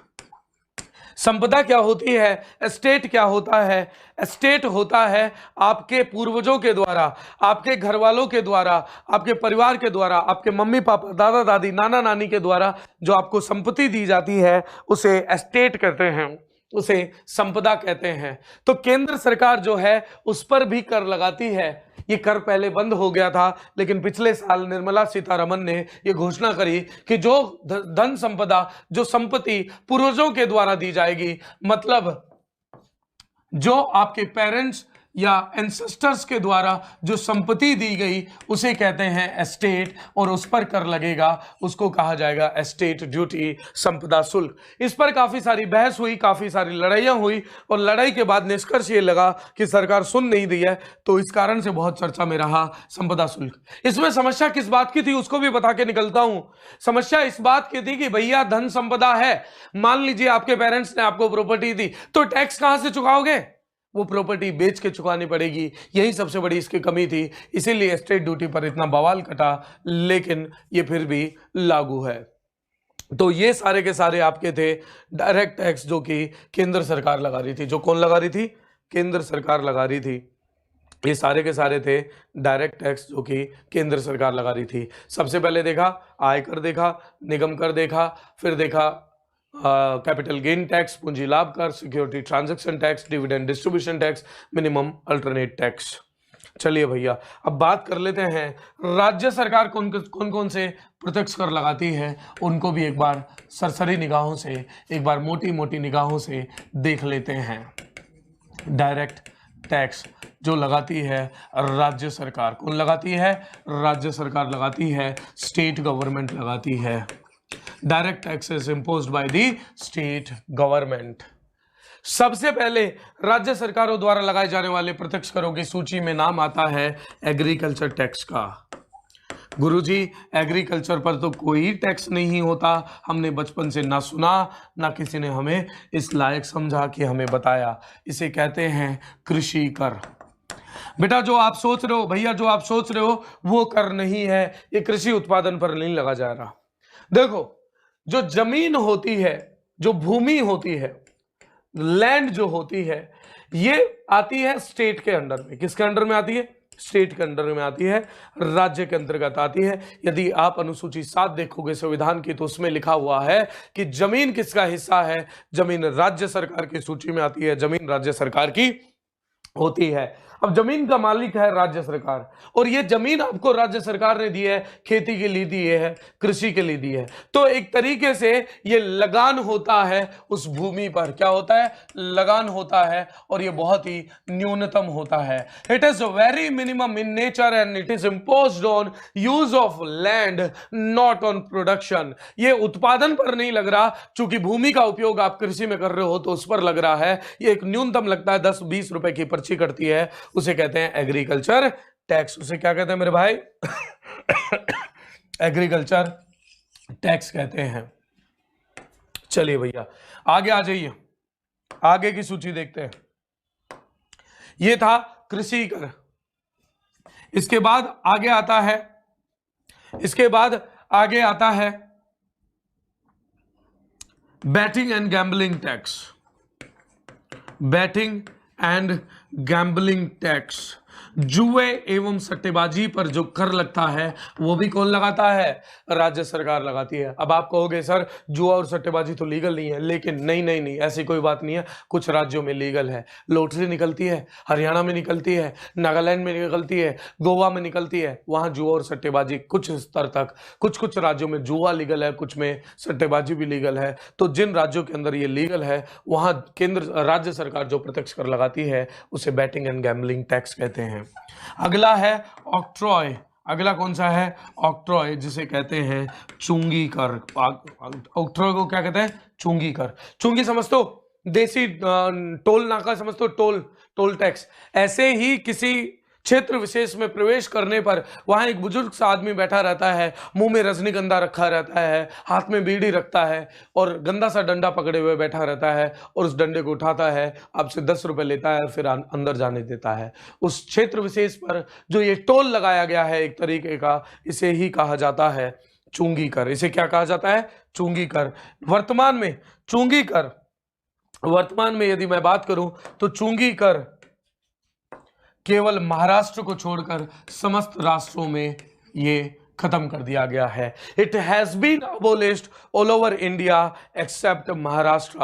संपदा क्या होती है? एस्टेट क्या होता है? एस्टेट होता है आपके पूर्वजों के द्वारा, आपके घर वालों के द्वारा, आपके परिवार के द्वारा, आपके मम्मी पापा, दादा दादी, नाना नानी के द्वारा जो आपको संपत्ति दी जाती है, उसे एस्टेट कहते हैं, उसे संपदा कहते हैं। तो केंद्र सरकार जो है उस पर भी कर लगाती है। ये कर पहले बंद हो गया था, लेकिन पिछले साल निर्मला सीतारमन ने ये घोषणा करी कि जो धन संपदा, जो संपत्ति पूर्वजों के द्वारा दी जाएगी, मतलब जो आपके पेरेंट्स या एंसेस्टर्स के द्वारा जो संपत्ति दी गई, उसे कहते हैं एस्टेट, और उस पर कर लगेगा, उसको कहा जाएगा एस्टेट ड्यूटी, संपदा शुल्क। इस पर काफी सारी बहस हुई, काफी सारी लड़ाइयां हुई, और लड़ाई के बाद निष्कर्ष ये लगा कि सरकार सुन नहीं रही है, तो इस कारण से बहुत चर्चा में रहा संपदा शुल्क। इसमें समस्या किस बात की थी उसको भी बता के निकलता हूं। समस्या इस बात की थी कि भैया धन संपदा है, मान लीजिए आपके पेरेंट्स ने आपको प्रॉपर्टी दी, तो टैक्स कहां से चुकाओगे? वो प्रॉपर्टी बेच के चुकानी पड़ेगी। यही सबसे बड़ी इसकी कमी थी, इसीलिए एस्टेट ड्यूटी पर इतना बवाल कटा, लेकिन ये फिर भी लागू है। तो ये सारे के सारे आपके थे डायरेक्ट टैक्स जो कि केंद्र सरकार लगा रही थी। जो कौन लगा रही थी? केंद्र सरकार लगा रही थी। ये सारे के सारे थे डायरेक्ट टैक्स जो कि केंद्र सरकार लगा रही थी। सबसे पहले देखा आयकर, देखा निगम कर, देखा फिर देखा कैपिटल गेन टैक्स, पूंजी लाभ कर, security transaction tax, dividend distribution tax, minimum alternate tax. चलिए भैया अब बात कर लेते हैं राज्य सरकार कौन कौन से प्रत्यक्ष कर लगाती है, उनको भी एक बार सरसरी निगाहों से, एक बार मोटी मोटी निगाहों से देख लेते हैं। डायरेक्ट टैक्स जो लगाती है राज्य सरकार, कौन लगाती है? राज्य सरकार लगाती है, स्टेट गवर्नमेंट लगाती है। Direct taxes imposed by the state government. सबसे पहले राज्य सरकारों द्वारा लगाए जाने वाले प्रत्यक्ष करों की सूची में नाम आता है एग्रीकल्चर टैक्स का। गुरुजी एग्रीकल्चर पर तो कोई टैक्स नहीं होता, हमने बचपन से ना सुना, ना किसी ने हमें इस लायक समझा कि हमें बताया। इसे कहते हैं कृषि कर। बेटा जो आप सोच रहे हो, भैया जो आप सोच रहे हो वो कर नहीं है, ये कृषि उत्पादन पर नहीं लगा जा रहा। देखो जो जमीन होती है, जो भूमि होती है, लैंड जो होती है, ये आती है स्टेट के अंडर में। किसके अंडर में आती है? स्टेट के अंडर में आती है, राज्य के अंतर्गत आती है। यदि आप अनुसूची 7 देखोगे संविधान की, तो उसमें लिखा हुआ है कि जमीन किसका हिस्सा है? जमीन राज्य सरकार की सूची में आती है, जमीन राज्य सरकार की होती है। अब जमीन का मालिक है राज्य सरकार, और ये जमीन आपको राज्य सरकार ने दी है, खेती के लिए दी है, कृषि के लिए दी है। तो एक तरीके से ये लगान होता है उस भूमि पर। क्या होता है? लगान होता है, और ये बहुत ही न्यूनतम होता है। It is very minimum in nature and it is imposed on use of land, not on production. ये उत्पादन पर नहीं लग रहा, चूंकि भूमि का उपयोग आप कृषि में कर रहे हो तो उस पर लग रहा है। ये एक न्यूनतम लगता है, 10-20 रुपए की पर्ची कटती है, उसे कहते हैं एग्रीकल्चर टैक्स। उसे क्या कहते हैं मेरे भाई? एग्रीकल्चर टैक्स कहते हैं। चलिए भैया आगे आ जाइए, आगे की सूची देखते हैं। ये था कृषि कर। इसके बाद आगे आता है, इसके बाद आगे आता है batting and gambling tax. Batting and gambling tax, जुए एवं सट्टेबाजी पर जो कर लगता है वो भी कौन लगाता है? राज्य सरकार लगाती है। अब आप कहोगे सर जुआ और सट्टेबाजी तो लीगल नहीं है, लेकिन नहीं नहीं नहीं, ऐसी कोई बात नहीं है। कुछ राज्यों में लीगल है, लॉटरी निकलती है, हरियाणा में निकलती है, नागालैंड में निकलती है, गोवा में निकलती है, वहां जुआ और सट्टेबाजी कुछ स्तर तक, कुछ कुछ राज्यों में जुआ लीगल है, कुछ में सट्टेबाजी भी लीगल है। तो जिन राज्यों के अंदर ये लीगल है, वहां केंद्र राज्य सरकार जो प्रत्यक्ष कर लगाती है उसे बैटिंग एंड गैम्बलिंग टैक्स कहते हैं। अगला है ऑक्ट्रॉय। अगला कौन सा है? ऑक्ट्रॉय, जिसे कहते हैं चुंगी कर। ऑक्ट्रॉय को क्या कहते हैं? चुंगी कर। चुंगी समझते हो? देसी टोल नाका समझते हो? Toll tax. ऐसे ही किसी क्षेत्र विशेष में प्रवेश करने पर वहां एक बुजुर्ग सा आदमी बैठा रहता है, मुंह में रजनीगंधा रखा रहता है, हाथ में बीड़ी रखता है और गंदा सा डंडा पकड़े हुए बैठा रहता है और उस डंडे को उठाता है, आपसे 10 रुपए लेता है, फिर अंदर जाने देता है। उस क्षेत्र विशेष पर जो ये टोल लगाया गया है एक तरीके का, इसे ही कहा जाता है चुंगी कर। इसे क्या कहा जाता है? चुंगी कर। वर्तमान में चुंगी कर, वर्तमान में यदि मैं बात करूं तो चुंगी कर केवल महाराष्ट्र को छोड़कर समस्त राष्ट्रों में ये खत्म कर दिया गया है। It has been abolished all over India except Maharashtra.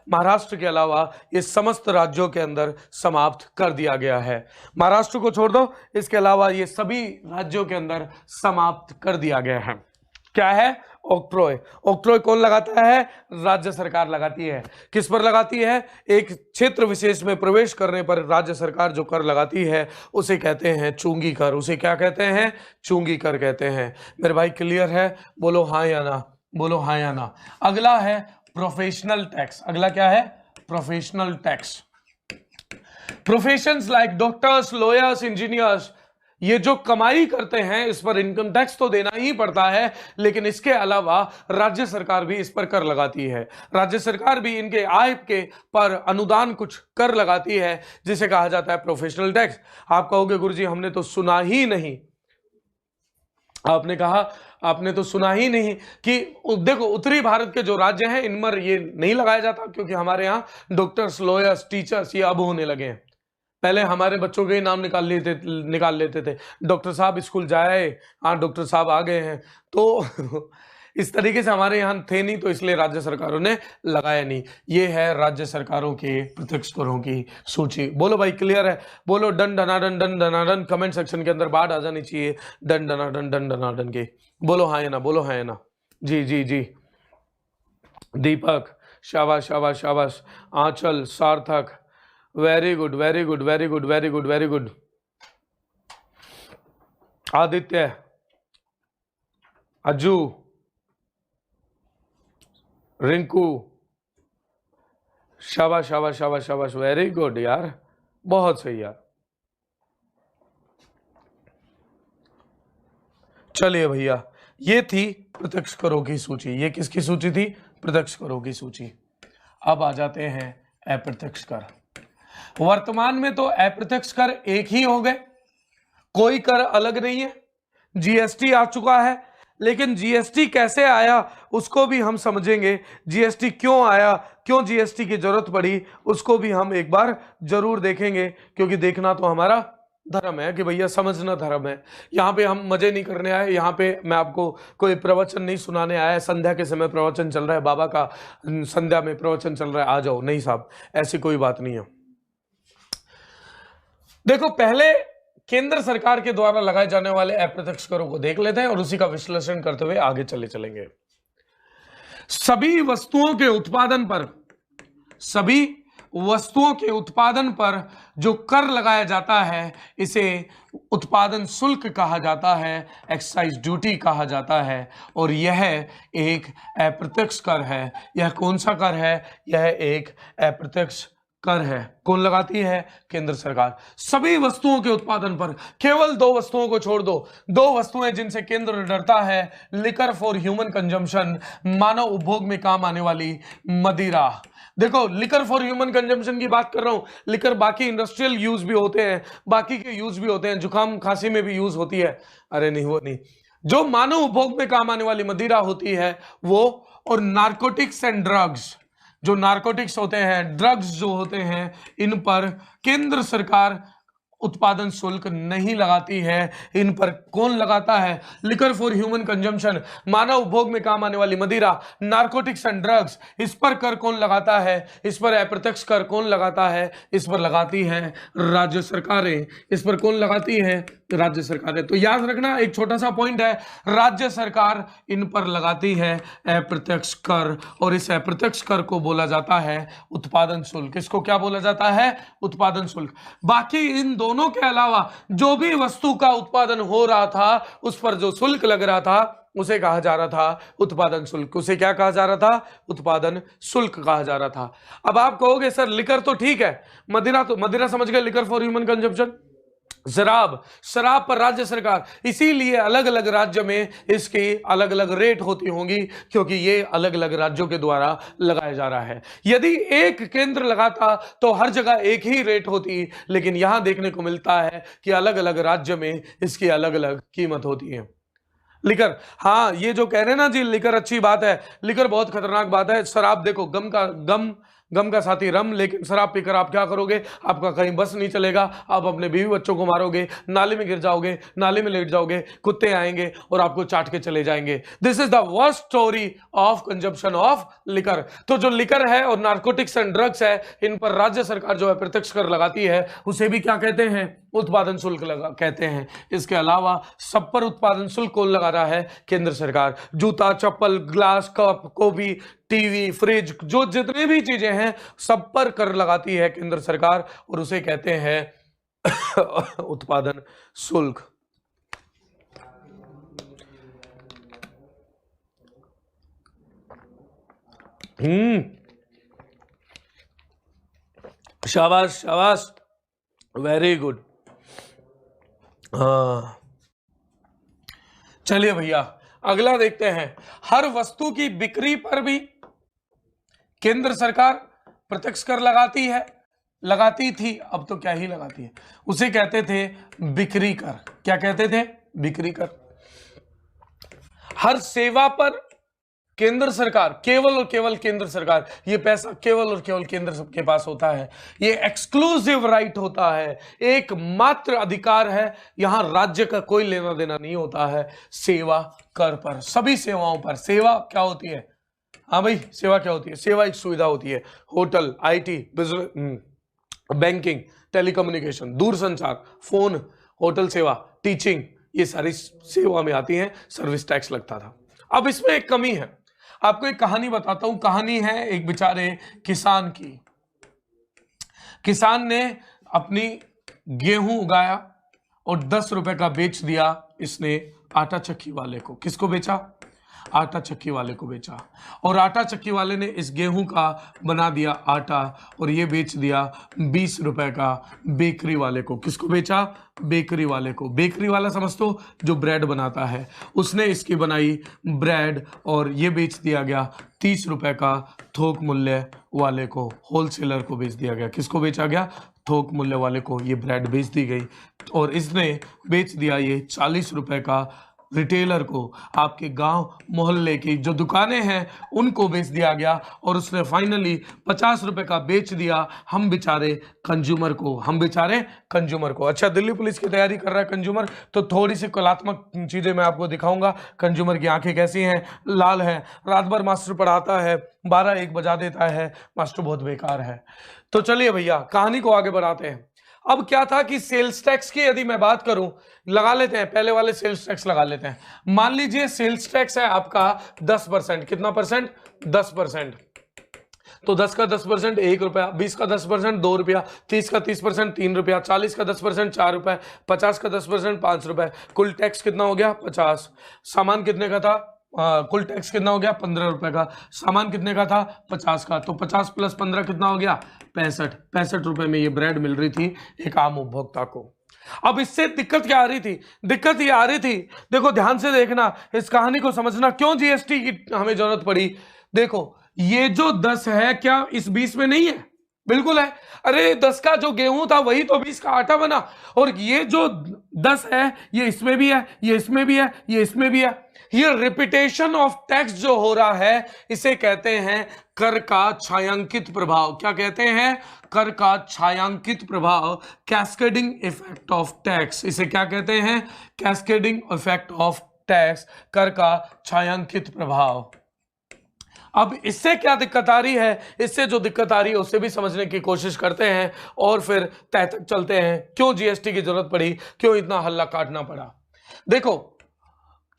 Maharashtra के अलावा ये समस्त राज्यों के अंदर समाप्त कर दिया गया है। महाराष्ट्र को छोड़ दो, इसके अलावा ये सभी राज्यों के अंदर समाप्त कर दिया गया है। क्या है? ऑक्ट्रॉय। ऑक्ट्रॉय कौन लगाता है? राज्य सरकार लगाती है। किस पर लगाती है? एक क्षेत्र विशेष में प्रवेश करने पर राज्य सरकार जो कर लगाती है उसे कहते हैं चुंगी कर। उसे क्या कहते हैं? चुंगी कर कहते हैं। मेरे भाई क्लियर है? बोलो हाँ या ना, बोलो हाँ या ना। अगला है प्रोफेशनल टैक्स। अगला क्या है? Professional tax. Professions like doctors, lawyers, engineers, ये जो कमाई करते हैं इस पर इनकम टैक्स तो देना ही पड़ता है, लेकिन इसके अलावा राज्य सरकार भी इस पर कर लगाती है। राज्य सरकार भी इनके आय के पर अनुदान कुछ कर लगाती है, जिसे कहा जाता है प्रोफेशनल टैक्स। आप कहोगे गुरुजी हमने तो सुना ही नहीं। आपने कहा आपने तो सुना ही नहीं कि देखो उत्तरी भारत के जो राज्य हैं इन पर ये नहीं लगाया जाता, क्योंकि हमारे यहाँ डॉक्टर्स, लॉयर्स, टीचर्स ये अब होने लगे हैं। पहले हमारे बच्चों के ही नाम निकाल लेते थे। डॉक्टर साहब स्कूल जाए, हाँ डॉक्टर साहब आ गए हैं, तो इस तरीके से हमारे यहाँ थे नहीं, तो इसलिए राज्य सरकारों ने लगाया नहीं। ये है राज्य सरकारों के प्रत्यक्ष करों की सूची। बोलो भाई क्लियर है? बोलो डन डनाडन, डन डनाडन। कमेंट सेक्शन के अंदर बाढ़ आ जानी चाहिए डन डनाडन, डन डनाडन के। बोलो हाँ या ना, बोलो हाँ या ना। जी जी जी। दीपक शाबाश शाबाश शाबाश। आंचल, सार्थक, very good very good very good very good very good. Aditya, Ajju, Rinku, शाबाश शाबाश शाबाश शाबाश, वेरी गुड यार, बहुत सही यार। चलिए भैया, ये थी प्रत्यक्ष करों की सूची। ये किसकी सूची थी? प्रत्यक्ष करों की सूची। अब आ जाते हैं अप्रत्यक्ष कर। वर्तमान में तो अप्रत्यक्ष कर एक ही हो गए, कोई कर अलग नहीं है। जीएसटी आ चुका है, लेकिन जीएसटी कैसे आया उसको भी हम समझेंगे। जीएसटी क्यों आया, क्यों जीएसटी की जरूरत पड़ी, उसको भी हम एक बार जरूर देखेंगे, क्योंकि देखना तो हमारा धर्म है कि भैया समझना धर्म है। यहाँ पे हम मजे नहीं करने आए, यहाँ पे मैं आपको कोई प्रवचन नहीं सुनाने आया। संध्या के समय प्रवचन चल रहा है, बाबा का संध्या में प्रवचन चल रहा है, आ जाओ। नहीं साहब, ऐसी कोई बात नहीं है। देखो, पहले केंद्र सरकार के द्वारा लगाए जाने वाले अप्रत्यक्ष करों को देख लेते हैं और उसी का विश्लेषण करते हुए आगे चलेंगे। सभी वस्तुओं के उत्पादन पर जो कर लगाया जाता है इसे उत्पादन शुल्क कहा जाता है, एक्साइज ड्यूटी कहा जाता है, और यह एक अप्रत्यक्ष कर है। यह कौन सा कर है? यह एक अप्रत्यक्ष कर है। कौन लगाती है? केंद्र सरकार। सभी वस्तुओं के उत्पादन पर, केवल दो वस्तुओं को छोड़ दो, दो वस्तुएं जिनसे केंद्र डरता है, लिकर फॉर ह्यूमन कंजम्पशन, मानव उपभोग में काम आने वाली मदिरा। देखो, लिकर फॉर ह्यूमन कंजम्पशन की बात कर रहा हूं, लिकर बाकी इंडस्ट्रियल यूज भी होते हैं, बाकी के यूज भी होते हैं, जुकाम खांसी में भी यूज होती है। अरे नहीं, वो नहीं, जो मानव उपभोग में काम आने वाली मदिरा होती है वो, और नार्कोटिक्स एंड ड्रग्स, जो नार्कोटिक्स होते हैं, ड्रग्स जो होते हैं, इन पर केंद्र सरकार उत्पादन शुल्क नहीं लगाती है। इन पर कौन लगाता है? लिकर फॉर ह्यूमन कंजम्पशन, मानव उपभोग में काम आने वाली मदिरा, नार्कोटिक्स एंड ड्रग्स, इस पर कर कौन लगाता है? इस पर अप्रत्यक्ष कर कौन लगाता है? इस पर लगाती है राज्य सरकारें। इस पर कौन लगाती है? राज्य सरकारें। तो याद रखना, एक छोटा सा पॉइंट है, राज्य सरकार इन पर लगाती है अप्रत्यक्ष कर, और इस अप्रत्यक्ष कर को बोला जाता है उत्पादन शुल्क। इसको क्या बोला जाता है? उत्पादन शुल्क। बाकी इन दोनों दोनों के अलावा जो भी वस्तु का उत्पादन हो रहा था उस पर जो शुल्क लग रहा था उसे कहा जा रहा था उत्पादन शुल्क। उसे क्या कहा जा रहा था? उत्पादन शुल्क कहा जा रहा था। अब आप कहोगे सर लिकर तो ठीक है, मदिरा समझ गए, लिकर फॉर ह्यूमन कंजप्शन, शराब पर राज्य सरकार, इसीलिए अलग अलग राज्य में इसकी अलग अलग रेट होती होंगी क्योंकि ये अलग अलग राज्यों के द्वारा लगाया जा रहा है। यदि एक केंद्र लगाता तो हर जगह एक ही रेट होती, लेकिन यहां देखने को मिलता है कि अलग अलग राज्य में इसकी अलग अलग कीमत होती है। लिकर, हाँ ये जो कह रहे हैं ना जी लिकर अच्छी बात है, लिकर बहुत खतरनाक बात है। शराब देखो, गम का साथी रम, लेकिन शराब पीकर आप क्या करोगे? आपका कहीं बस नहीं चलेगा, आप अपने बीवी बच्चों को मारोगे, नाली में गिर जाओगे, नाली में लेट जाओगे, कुत्ते आएंगे और आपको चाट के चले जाएंगे। This is the worst story of consumption of liquor. तो जो लिकर है और नार्कोटिक्स एंड ड्रग्स है, इन पर राज्य सरकार जो है प्रत्यक्ष कर लगाती है, उसे भी क्या कहते हैं? उत्पादन शुल्क कहते हैं। इसके अलावा सब पर उत्पादन शुल्क कौन लगा रहा है? केंद्र सरकार। जूता, चप्पल, glass, cup, coffee, TV, fridge, जो जितने भी चीजें हैं सब पर कर लगाती है केंद्र सरकार और उसे कहते हैं उत्पादन शुल्क। शाबाश शाबाश, वेरी गुड। चलिए भैया अगला देखते हैं। हर वस्तु की बिक्री पर भी केंद्र सरकार प्रत्यक्ष कर लगाती है, लगाती थी, अब तो क्या ही लगाती है, उसे कहते थे बिक्री कर। क्या कहते थे? बिक्री कर। हर सेवा पर केंद्र सरकार, केवल और केवल केंद्र सरकार, ये पैसा केवल और केवल केंद्र के पास होता है, ये एक्सक्लूसिव राइट होता है, एकमात्र अधिकार है, यहां राज्य का कोई लेना देना नहीं होता है। सेवा कर पर, सभी सेवाओं पर। सेवा क्या होती है? हाँ भाई, सेवा क्या होती है? सेवा एक सुविधा होती है। Hotel, IT, business, banking, telecommunication, दूरसंचार, फोन, होटल सेवा, टीचिंग, ये सारी सेवा में आती हैं, सर्विस टैक्स लगता था। अब इसमें एक कमी है, आपको एक कहानी बताता हूं। कहानी है एक बेचारे किसान की। किसान ने अपनी गेहूं उगाया और 10 रुपए का बेच दिया इसने आटा चक्की वाले को। किसको बेचा? आटा चक्की वाले को बेचा। और आटा चक्की वाले ने इस गेहूं का बना दिया आटा और ये बेच दिया 20 रुपए का बेकरी वाले को। किसको बेचा? बेकरी वाले को। बेकरी वाला समझ तो जो ब्रेड बनाता है, उसने इसकी बनाई ब्रेड और ये बेच दिया गया 30 रुपए का थोक मूल्य वाले को, होलसेलर को बेच दिया गया। किसको बेचा गया? थोक मूल्य वाले को ये ब्रेड बेच दी गई और इसने बेच दिया ये 40 रुपए का रिटेलर को। आपके गांव मोहल्ले की जो दुकानें हैं उनको बेच दिया गया और उसने फाइनली 50 रुपए का बेच दिया हम बेचारे कंज्यूमर को। हम बेचारे कंज्यूमर को। अच्छा, दिल्ली पुलिस की तैयारी कर रहा है कंज्यूमर, तो थोड़ी सी कलात्मक चीजें मैं आपको दिखाऊंगा। कंज्यूमर की आंखें कैसी हैं? लाल है। रात भर मास्टर पढ़ाता है, 12-1 बजा देता है, मास्टर बहुत बेकार है। तो चलिए भैया कहानी को आगे बढ़ाते हैं। अब क्या था कि सेल्स टैक्स की यदि मैं बात करूं, लगा लेते हैं पहले वाले सेल्स टैक्स लगा लेते हैं। मान लीजिए सेल्स टैक्स है आपका 10%। कितना परसेंट? 10%। तो 10 का 10% 1 रुपया, 20 का 10% 2 रुपया, 30 का 30% 3 रुपया, 40 का 10% 4 रुपए, 50 का 10% 5 रुपए। कुल टैक्स कितना हो गया? 50। सामान कितने का था? कुल टैक्स कितना हो गया? 15 रुपए का। सामान कितने का था? 50 का। तो 50 + 15 कितना हो गया? 65 रुपए में ये ब्रेड मिल रही थी एक आम उपभोक्ता को। अब इससे दिक्कत क्या आ रही थी? दिक्कत ये आ रही थी, देखो ध्यान से देखना, इस कहानी को समझना, क्यों जीएसटी की हमें जरूरत पड़ी। देखो ये जो 10 है क्या इस 20 में नहीं है? बिल्कुल है। अरे 10 का जो गेहूं था वही तो 20 का आटा बना। और ये जो 10 है ये इसमें भी है, ये इसमें भी है, ये इसमें भी है। ये रिपीटेशन ऑफ टैक्स जो हो रहा है इसे कहते हैं कर का छायांकित प्रभाव। क्या कहते हैं? कर का छायांकित प्रभाव, कैस्केडिंग इफेक्ट ऑफ टैक्स। इसे क्या कहते हैं? कैस्केडिंग इफेक्ट ऑफ टैक्स, कर का छायांकित प्रभाव। अब इससे क्या दिक्कत आ रही है? इससे जो दिक्कत आ रही है उसे भी समझने की कोशिश करते हैं और फिर तय तक चलते हैं क्यों जीएसटी की जरूरत पड़ी, क्यों इतना हल्ला काटना पड़ा। देखो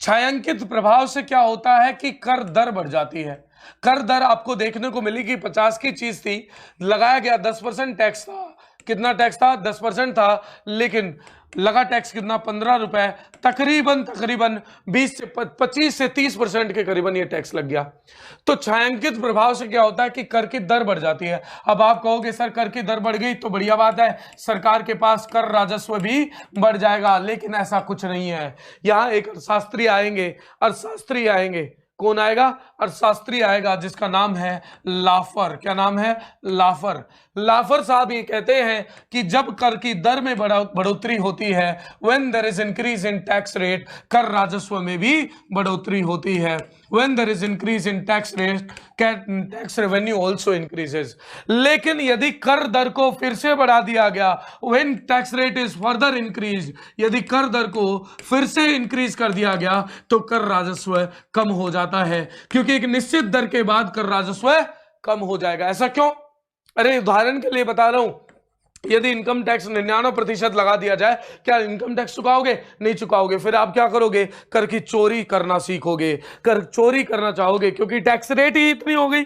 छायांकित प्रभाव से क्या होता है कि कर दर बढ़ जाती है। कर दर आपको देखने को मिली कि 50 की चीज थी, लगाया गया 10% टैक्स था, कितना टैक्स था? 10% था, लेकिन लगा टैक्स कितना? 15 रुपए। तकरीबन 20 से 25 से 30% के करीबन ये टैक्स लग गया। तो छायांकित प्रभाव से क्या होता है कि कर की दर बढ़ जाती है। अब आप कहोगे सर कर की दर बढ़ गई तो बढ़िया बात है, सरकार के पास कर राजस्व भी बढ़ जाएगा, लेकिन ऐसा कुछ नहीं है। यहां एक अर्थशास्त्री आएंगे, अर्थशास्त्री आएंगे, कौन आएगा? अर्थशास्त्री आएगा, जिसका नाम है लाफर। क्या नाम है? लाफर। लाफर साहब ये कहते हैं कि जब कर की दर में बढ़ोतरी होती है, when there is increase in tax rate, कर राजस्व में भी बढ़ोतरी होती है। When there is increase in tax rate, tax revenue also increases. लेकिन यदि कर दर को फिर से बढ़ा दिया गया, when tax rate is further increase, यदि कर दर को फिर से इंक्रीज कर दिया गया तो कर राजस्व कम हो जाता है, क्योंकि एक निश्चित दर के बाद कर राजस्व कम हो जाएगा। ऐसा क्यों? अरे उदाहरण के लिए बता रहा हूं, यदि इनकम टैक्स 99% लगा दिया जाए, क्या इनकम टैक्स चुकाओगे? नहीं चुकाओगे। फिर आप क्या करोगे? कर की चोरी करना सीखोगे, कर चोरी करना चाहोगे, क्योंकि टैक्स रेट ही इतनी हो गई।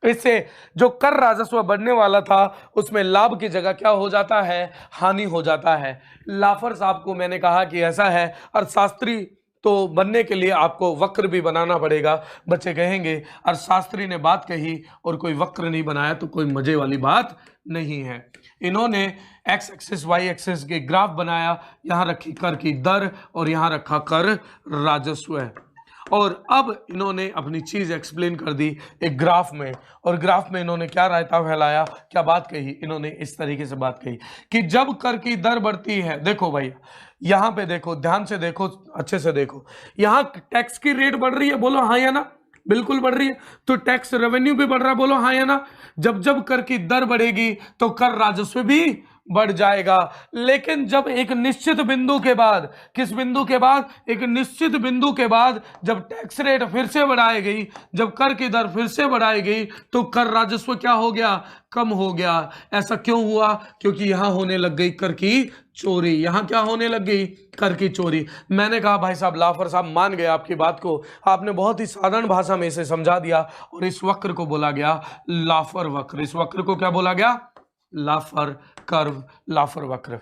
इससे जो कर राजस्व बढ़ने वाला था उसमें लाभ की जगह क्या हो जाता है? हानि हो जाता है। लाफर साहब को मैंने कहा कि ऐसा है, अर्थशास्त्री तो बनने के लिए आपको वक्र भी बनाना पड़ेगा। बच्चे कहेंगे अर्थशास्त्री ने बात कही और कोई वक्र नहीं बनाया तो कोई मजे वाली बात नहीं है। इन्होंने एक्स एक्सिस वाई एक्सिस के ग्राफ बनाया, यहां रखी कर की दर और यहां रखा कर राजस्व, और अब इन्होंने अपनी चीज एक्सप्लेन कर दी एक ग्राफ में, और ग्राफ में इन्होंने क्या रायता फैलाया, क्या बात कही? इन्होंने इस तरीके से बात कही कि जब कर की दर बढ़ती है, देखो भाई यहां पे देखो, ध्यान से देखो, अच्छे से देखो, यहां टैक्स की रेट बढ़ रही है, बोलो हाँ या ना? बिल्कुल बढ़ रही है। तो टैक्स रेवेन्यू भी बढ़ रहा है, बोलो हाँ या ना? जब जब कर की दर बढ़ेगी तो कर राजस्व भी बढ़ जाएगा। लेकिन जब एक निश्चित बिंदु के बाद, किस बिंदु के बाद? एक निश्चित बिंदु के बाद जब टैक्स रेट फिर से बढ़ाई गई, जब कर की दर फिर से बढ़ाई गई, तो कर राजस्व क्या हो गया? कम हो गया। ऐसा क्यों हुआ? क्योंकि यहां होने लग गई कर की चोरी। यहां क्या होने लग गई? कर की चोरी। मैंने कहा भाई साहब, लाफर साहब मान गए आपकी बात को, आपने बहुत ही साधारण भाषा में इसे समझा दिया, और इस वक्र को बोला गया लाफर वक्र। इस वक्र को क्या बोला गया? लाफर कर्व, लाफर वक्र।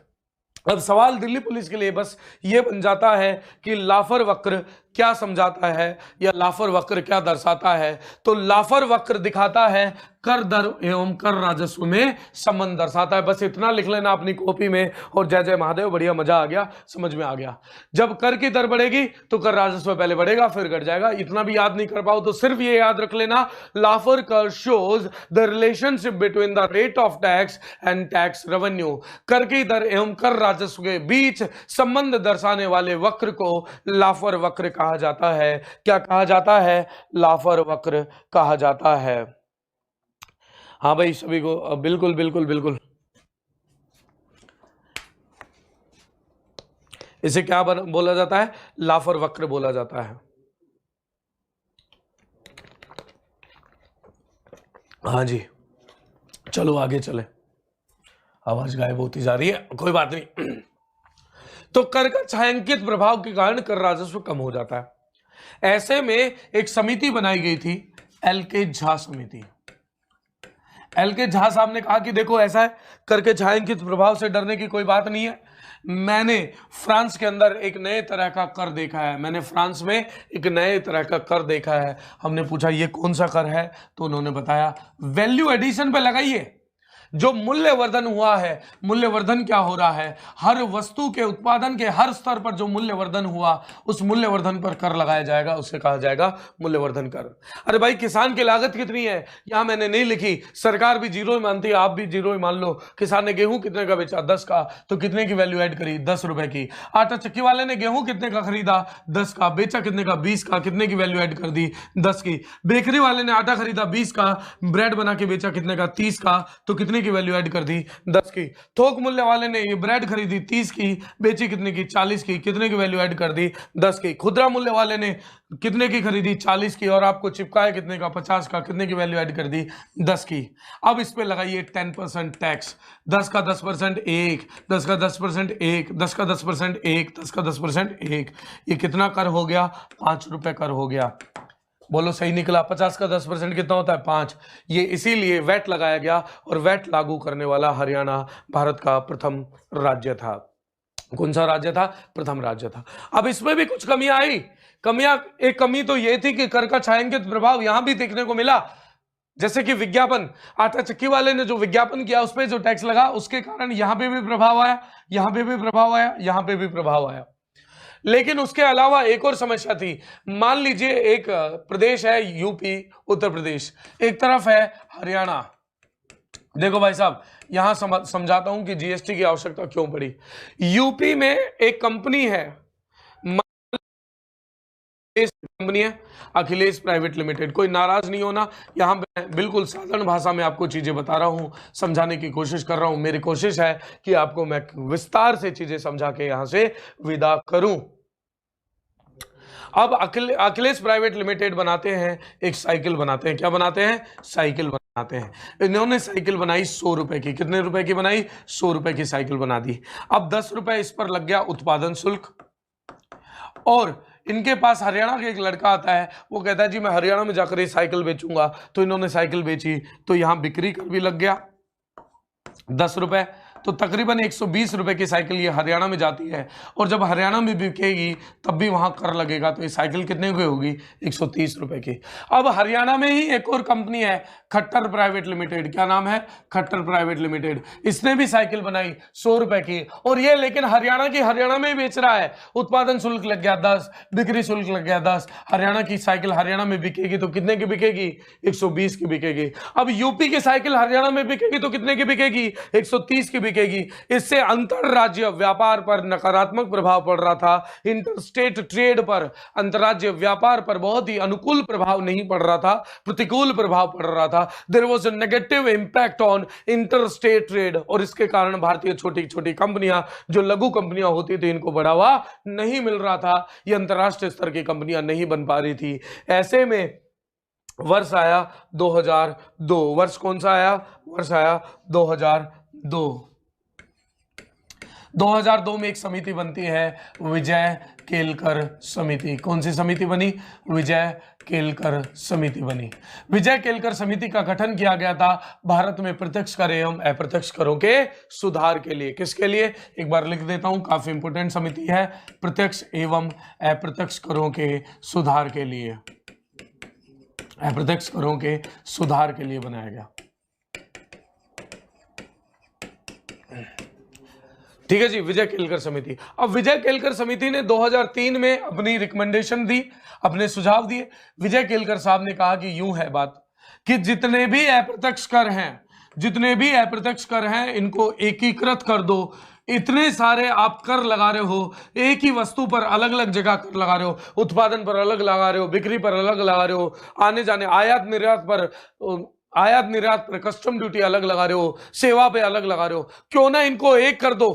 अब सवाल दिल्ली पुलिस के लिए बस ये बन जाता है कि लाफर वक्र क्या समझाता है या लाफर वक्र क्या दर्शाता है। तो लाफर वक्र दिखाता है कर दर एवं कर राजस्व में संबंध दर्शाता है। बस इतना लिख लेना अपनी कॉपी में, और जय जय महादेव, बढ़िया, मजा आ गया, समझ में आ गया। जब कर की दर बढ़ेगी तो कर राजस्व पहले बढ़ेगा फिर घट जाएगा। इतना भी याद नहीं कर पाओ तो सिर्फ ये याद रख लेना, Laffer curve shows the relationship between the rate of tax and tax revenue. कर की दर एवं कर राजस्व के बीच संबंध दर्शाने वाले वक्र को लाफर वक्र कहा जाता है। क्या कहा जाता है? लाफर वक्र कहा जाता है। हाँ भाई, सभी को बिल्कुल बिल्कुल बिल्कुल। इसे क्या बोला जाता है? लाफर वक्र बोला जाता है। हाँ जी, चलो आगे चले। आवाज गायब होती जा रही है, कोई बात नहीं। तो कर का छायांकित प्रभाव के कारण कर राजस्व कम हो जाता है। ऐसे में एक समिति बनाई गई थी, एल के झा समिति। एल के झा साहब ने कहा कि देखो ऐसा है, कर के छायांकित प्रभाव से डरने की कोई बात नहीं है। मैंने फ्रांस के अंदर एक नए तरह का कर देखा है, मैंने फ्रांस में एक नए तरह का कर देखा है। हमने पूछा ये कौन सा कर है, तो उन्होंने बताया वैल्यू एडिशन पे लगाइए। जो मूल्यवर्धन हुआ है, मूल्यवर्धन क्या हो रहा है? हर वस्तु के उत्पादन के हर स्तर पर जो मूल्यवर्धन हुआ, उस मूल्यवर्धन पर कर लगाया जाएगा, उसे कहा जाएगा मूल्यवर्धन कर। अरे भाई, किसान की लागत कितनी है यहां मैंने नहीं लिखी, सरकार भी जीरो ही मानती है, आप भी जीरो ही मान लो। किसान ने गेहूं कितने का बेचा? 10 का, तो कितने की वैल्यू ऐड करी? 10 रुपए की। आटा चक्की वाले ने गेहूं कितने का खरीदा? 10 का। बेचा कितने का? 20 का। कितने की वैल्यू ऐड कर दी? 10 की। बेकरी वाले ने आटा खरीदा 20 का, ब्रेड बना के बेचा कितने का? 30 का, तो कितने की वैल्यू ऐड कर दी? 10 की। थोक मूल्य वाले ने ये ब्रेड खरीदी 30 की, बेची कितने की? 40 की, कितने की वैल्यू ऐड कर दी? 10 की। खुदरा मूल्य वाले ने कितने की खरीदी? 40 की, और आपको चिपकाया कितने का? 50 का, कितने की वैल्यू ऐड कर दी? 10 की। अब इस पे लगाइए 10% टैक्स। 10 का 10% 1, 10 का 10% 1, 10 का 10% 1, 10 का 10% 1, ये कितना कर हो गया? 5 रुपए कर हो गया। बोलो सही निकला। 50 का 10% कितना होता है? 5। ये इसीलिए वैट लगाया गया और वैट लागू करने वाला हरियाणा भारत का प्रथम राज्य था। कौन सा राज्य था? प्रथम राज्य था। अब इसमें भी कुछ कमियां आई। एक कमी तो ये थी कि कर का छायांकित प्रभाव यहां भी देखने को मिला। जैसे कि विज्ञापन, आटा चक्की वाले ने जो विज्ञापन किया उस पर जो टैक्स लगा, उसके कारण यहां पे भी प्रभाव आया, यहां पे भी प्रभाव आया, यहां पे भी प्रभाव आया। लेकिन उसके अलावा एक और समस्या थी। मान लीजिए एक प्रदेश है यूपी, उत्तर प्रदेश, एक तरफ है हरियाणा। देखो भाई साहब, यहां समझाता हूं कि जीएसटी की आवश्यकता क्यों पड़ी। यूपी में एक कंपनी है, कंपनी है अखिलेश प्राइवेट लिमिटेड। कोई नाराज नहीं होना, यहां पे बिल्कुल साधारण भाषा में आपको चीजें बता रहा हूं, समझाने की कोशिश कर रहा हूं। मेरी कोशिश है कि आपको मैं विस्तार से चीजें समझा के यहां से विदा करूं। अब अखिलेश प्राइवेट लिमिटेड बनाते हैं, एक साइकिल बनाते हैं। क्या बनाते हैं? साइकिल बनाते हैं। इन्होंने साइकिल बनाई 100 रुपए की। कितने रुपए की बनाई? 100 रुपए की साइकिल बना दी। अब 10 रुपए इस पर लग गया उत्पादन शुल्क। और इनके पास हरियाणा का एक लड़का आता है, वो कहता है जी मैं हरियाणा में जाकर ये साइकिल बेचूंगा। तो इन्होंने साइकिल बेची, तो यहां बिक्री कर भी लग गया 10 रुपए। तो तकरीबन 120 रुपए की साइकिल ये हरियाणा में जाती है, और जब हरियाणा में बिकेगी तब भी वहां कर लगेगा। तो ये साइकिल कितने की होगी? 130 रुपए की। अब हरियाणा में ही एक और कंपनी है, खट्टर प्राइवेट लिमिटेड। क्या नाम है? Khattar private limited. इसने भी साइकिल बनाई 100 रुपए की, और ये लेकिन हरियाणा में बेच रहा है। उत्पादन शुल्क लग गया 10, बिक्री शुल्क लग गया 10। हरियाणा की साइकिल हरियाणा में बिकेगी तो कितने की बिकेगी? 120 की बिकेगी। अब यूपी की साइकिल हरियाणा में बिकेगी तो कितने की बिकेगी? 130 की बिकेगी। इससे अंतरराज्य व्यापार पर नकारात्मक प्रभाव पड़ रहा था। इंटरस्टेट ट्रेड पर, अंतरराज्य व्यापार पर बहुत ही अनुकूल प्रभाव नहीं पड़ रहा था, प्रतिकूल प्रभाव पड़ रहा था। There was a negative impact on interstate trade, और इसके कारण भारतीय छोटी छोटी कंपनियां, जो लघु कंपनियां होती थी, इनको बढ़ावा नहीं मिल रहा था। ये अंतरराष्ट्रीय स्तर की कंपनियां नहीं बन पा रही थी। ऐसे में वर्ष आया 2002। वर्ष कौन सा आया? वर्ष आया 2002। 2002 में एक समिति बनती है, विजय केलकर समिति। कौन सी समिति बनी? विजय केलकर समिति बनी। विजय केलकर समिति का गठन किया गया था भारत में प्रत्यक्ष कर एवं अप्रत्यक्ष करों के सुधार के लिए। किसके लिए? एक बार लिख देता हूं, काफी इंपोर्टेंट समिति है। प्रत्यक्ष एवं अप्रत्यक्ष करों के सुधार के लिए, अप्रत्यक्ष करों के सुधार के लिए बनाया गया। ठीक है जी, विजय केलकर समिति। अब विजय केलकर समिति ने 2003 में अपनी रिकमेंडेशन दी, अपने सुझाव दिए। विजय केलकर साहब ने कहा कि यूं है बात कि जितने भी अप्रत्यक्ष कर हैं इनको एकीकृत कर दो। इतने सारे आप कर लगा रहे हो, एक ही वस्तु पर अलग अलग जगह कर लगा रहे हो, उत्पादन पर अलग लगा रहे हो, बिक्री पर अलग लगा रहे हो, आने जाने आयात निर्यात पर कस्टम ड्यूटी अलग लगा रहे हो, सेवा पे अलग लगा रहे हो। क्यों ना इनको एक कर दो,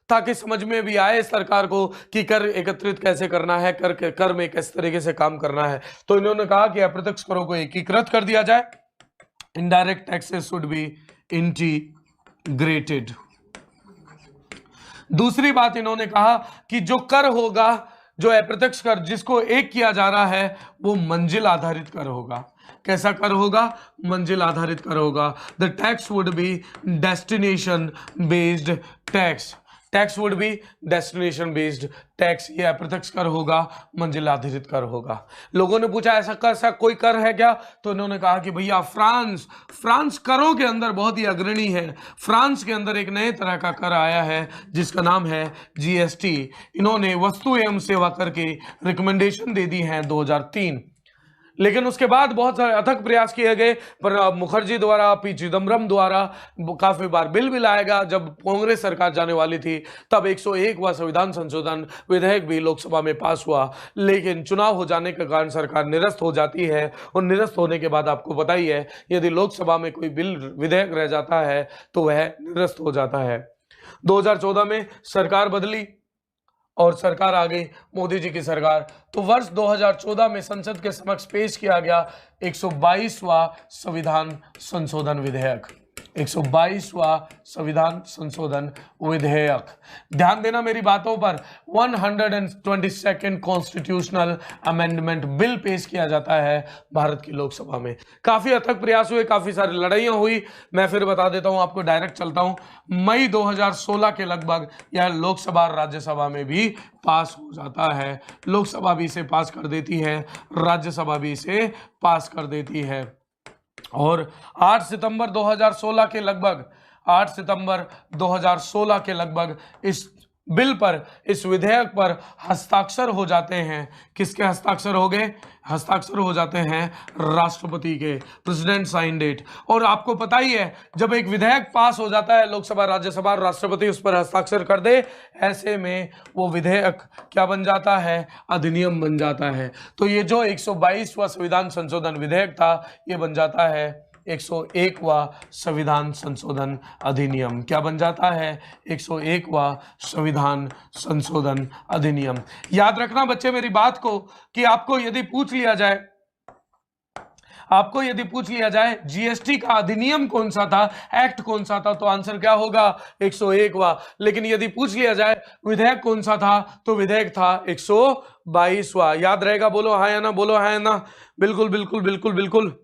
ताकि समझ में भी आए सरकार को कि कर एकत्रित कैसे करना है, कर में किस तरीके से काम करना है। तो इन्होंने कहा कि अप्रत्यक्ष करों को एकीकृत कर दिया जाए। Indirect taxes should be integrated. दूसरी बात इन्होंने कहा कि जो कर होगा, जो अप्रत्यक्ष कर जिसको एक किया जा रहा है, वो मंजिल आधारित कर होगा। कैसा कर होगा? मंजिल आधारित कर होगा। The tax would be destination based tax. Tax would be destination based tax. ये अप्रत्यक्ष कर होगा, मंजिल आधारित कर होगा। लोगों ने पूछा ऐसा कोई कर है क्या? तो इन्होंने कहा कि भैया फ्रांस करों के अंदर बहुत ही अग्रणी है। फ्रांस के अंदर एक नए तरह का कर आया है जिसका नाम है जीएसटी। इन्होंने वस्तु एवं सेवा कर के रिकमेंडेशन दे दी है 2003। लेकिन उसके बाद बहुत सारे अथक प्रयास किए गए, प्रणब मुखर्जी द्वारा, पी चिदम्बरम द्वारा काफी बार बिल भी लाया गया। जब कांग्रेस सरकार जाने वाली थी तब 101वां संविधान संशोधन विधेयक भी लोकसभा में पास हुआ, लेकिन चुनाव हो जाने के कारण सरकार निरस्त हो जाती है। और निरस्त होने के बाद आपको पता ही है, यदि लोकसभा में कोई बिल विधेयक रह जाता है तो वह निरस्त हो जाता है। 2014 में सरकार बदली और सरकार आ गई मोदी जी की सरकार। तो वर्ष 2014 में संसद के समक्ष पेश किया गया 122वां संविधान संशोधन विधेयक। 122वां संविधान संशोधन विधेयक। ध्यान देना मेरी बातों पर। 122nd कॉन्स्टिट्यूशनल अमेंडमेंट बिल पेश किया जाता है भारत की लोकसभा में। काफी अथक प्रयास हुए, काफी सारी लड़ाइयां हुई। मैं फिर बता देता हूं आपको, डायरेक्ट चलता हूं। मई 2016 के लगभग यह लोकसभा और राज्यसभा में भी पास हो जाता है। लोकसभा भी इसे पास कर देती है, राज्यसभा भी इसे पास कर देती है। और 8 सितंबर 2016 के लगभग 8 सितंबर 2016 के लगभग इस बिल पर, इस विधेयक पर हस्ताक्षर हो जाते हैं। किसके हस्ताक्षर हो गए? हस्ताक्षर हो जाते हैं राष्ट्रपति के। President sign date. और आपको पता ही है, जब एक विधेयक पास हो जाता है, लोकसभा, राज्यसभा, राष्ट्रपति उस पर हस्ताक्षर कर दे, ऐसे में वो विधेयक क्या बन जाता है? अधिनियम बन जाता है। तो ये जो 122वां संविधान संशोधन विधेयक था, ये बन जाता है 101वां संविधान संशोधन अधिनियम। क्या बन जाता है? 101वां संविधान संशोधन अधिनियम। याद रखना बच्चे मेरी बात को, कि आपको यदि पूछ लिया जाए जीएसटी का अधिनियम कौन सा था, एक्ट कौन सा था, तो आंसर क्या होगा? 101वां। लेकिन यदि पूछ लिया जाए विधेयक कौन सा था, तो विधेयक था 122वां। याद रहेगा? बोलो हाँ या ना, बोलो हाँ या ना। बिल्कुल बिल्कुल बिल्कुल बिल्कुल।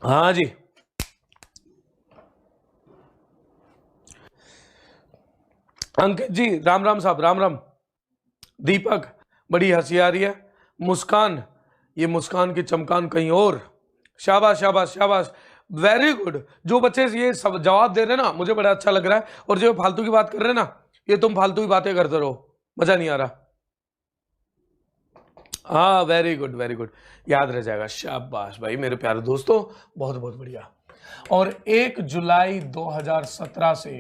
हाँ जी, अंकित जी राम राम साहब, राम राम। दीपक, बड़ी हंसी आ रही है। मुस्कान, ये मुस्कान की चमकान कहीं और। शाबाश शाबाश शाबाश, वेरी गुड। जो बच्चे ये सब जवाब दे रहे हैं ना, मुझे बड़ा अच्छा लग रहा है। और जो फालतू की बात कर रहे हैं ना, ये तुम फालतू की बातें करते रहो, मजा नहीं आ रहा। हाँ, वेरी गुड वेरी गुड, याद रह जाएगा। शाबाश भाई मेरे प्यारे दोस्तों, बहुत बहुत बढ़िया। और 1 जुलाई 2017 से,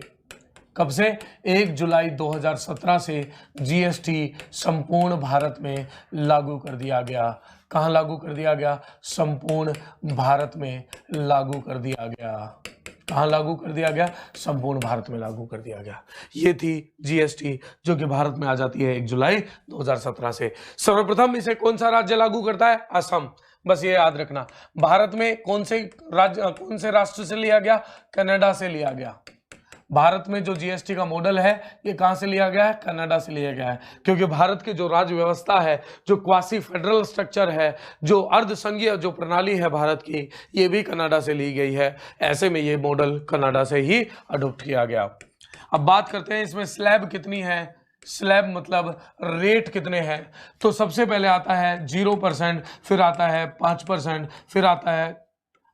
कब से? 1 जुलाई 2017 से जीएसटी संपूर्ण भारत में लागू कर दिया गया। कहाँ लागू कर दिया गया? संपूर्ण भारत में लागू कर दिया गया। कहाँ लागू कर दिया गया? संपूर्ण भारत में लागू कर दिया गया। ये थी जीएसटी, जो कि भारत में आ जाती है 1 जुलाई 2017 से। सर्वप्रथम इसे कौन सा राज्य लागू करता है? असम। बस ये याद रखना। भारत में कौन से राष्ट्र से लिया गया? कनाडा से लिया गया। भारत में जो जीएसटी का मॉडल है, ये कहां से लिया गया है? कनाडा से लिया गया है। क्योंकि भारत की जो राज्य व्यवस्था है, जो क्वासी फेडरल स्ट्रक्चर है, जो अर्ध संघीय जो प्रणाली है भारत की, ये भी कनाडा से ली गई है। ऐसे में ये मॉडल कनाडा से ही अडॉप्ट किया गया। अब बात करते हैं इसमें स्लैब कितनी है। स्लैब मतलब रेट कितने हैं। तो सबसे पहले आता है 0%, फिर आता है 5%, फिर आता है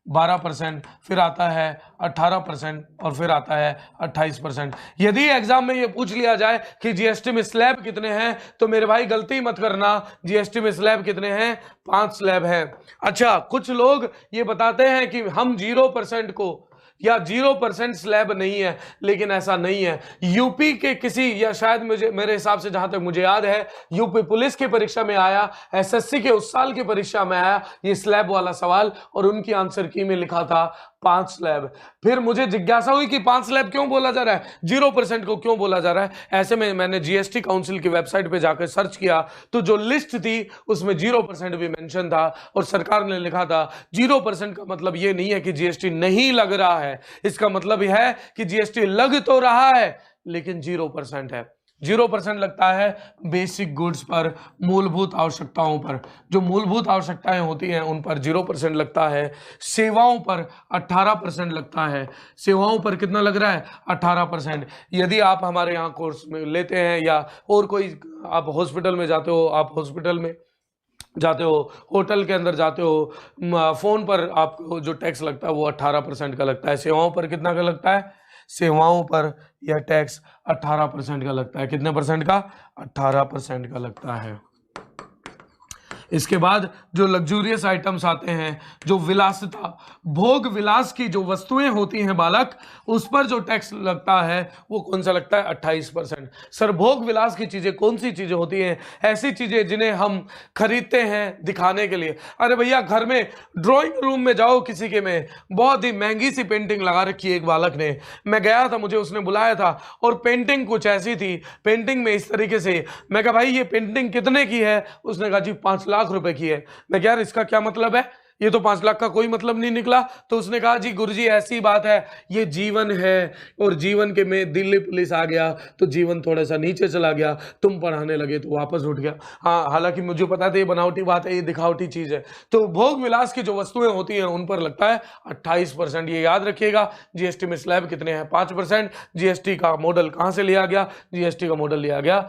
12%, फिर आता है 18% और फिर आता है 28%। यदि एग्जाम में ये पूछ लिया जाए कि जीएसटी में स्लैब कितने हैं, तो मेरे भाई गलती मत करना। जीएसटी में स्लैब कितने हैं? 5 स्लैब हैं। अच्छा, कुछ लोग ये बताते हैं कि हम 0% को या 0% स्लैब नहीं है, लेकिन ऐसा नहीं है। यूपी के किसी, या शायद मेरे हिसाब से जहां तक मुझे याद है, यूपी पुलिस की परीक्षा में आया, एसएससी के उस साल की परीक्षा में आया ये स्लैब वाला सवाल, और उनकी आंसर की में लिखा था 5 स्लैब। फिर मुझे जिज्ञासा हुई कि 5 स्लैब क्यों बोला जा रहा है, 0% को क्यों बोला जा रहा है। ऐसे में मैंने जीएसटी काउंसिल की वेबसाइट पे जाकर सर्च किया, तो जो लिस्ट थी उसमें 0% भी मेंशन था, और सरकार ने लिखा था 0% का मतलब ये नहीं है कि जीएसटी नहीं लग रहा है, इसका मतलब यह है कि जीएसटी लग तो रहा है लेकिन 0% है। 0% लगता है बेसिक गुड्स पर, मूलभूत आवश्यकताओं पर। जो मूलभूत आवश्यकताएं होती हैं उन पर 0% लगता है। सेवाओं पर 18% लगता है। सेवाओं पर कितना लग रहा है? 18%। यदि आप हमारे यहाँ कोर्स में लेते हैं, या और कोई, आप हॉस्पिटल में जाते हो, आप हॉस्पिटल में जाते हो, होटल के अंदर जाते हो, फोन पर आपको जो टैक्स लगता है वो 18% का लगता है। सेवाओं पर कितना का लगता है? सेवाओं पर यह टैक्स 18% का लगता है। कितने परसेंट का? 18% का लगता है। इसके बाद जो लग्जूरियस आइटम्स आते हैं, जो विलासिता भोग विलास की जो वस्तुएं होती हैं बालक, उस पर जो टैक्स लगता है वो कौन सा लगता है? 28%। सर भोग विलास की चीजें कौन सी चीजें होती हैं? ऐसी चीजें जिन्हें हम खरीदते हैं दिखाने के लिए। अरे भैया घर में ड्राइंग रूम में जाओ किसी के में, बहुत ही महंगी सी पेंटिंग लगा रखी है एक बालक ने, मैं गया था, मुझे उसने बुलाया था और पेंटिंग कुछ ऐसी थी, पेंटिंग में इस तरीके से, मैं कहा भाई ये पेंटिंग कितने की है? उसने कहा जी 5 लाख रुपए की है। मैं कहा यार इसका क्या मतलब है? ये तो 5 लाख का कोई मतलब नहीं निकला। तो उसने कहा जी गुरुजी ऐसी बात है, ये जीवन है और जीवन के में दिल्ली पुलिस आ गया तो जीवन थोड़ा सा नीचे चला गया, तुम पढ़ाने लगे तो वापस उठ गया। हाँ हालांकि मुझे पता था ये बनावटी बात है, ये दिखावटी चीज है। तो भोग विलास की जो वस्तुएं होती हैं उन पर लगता है 28%। ये याद रखिएगा। जीएसटी में स्लैब कितने हैं? 5%। जीएसटी का मॉडल कहां से लिया गया? जीएसटी का मॉडल लिया गया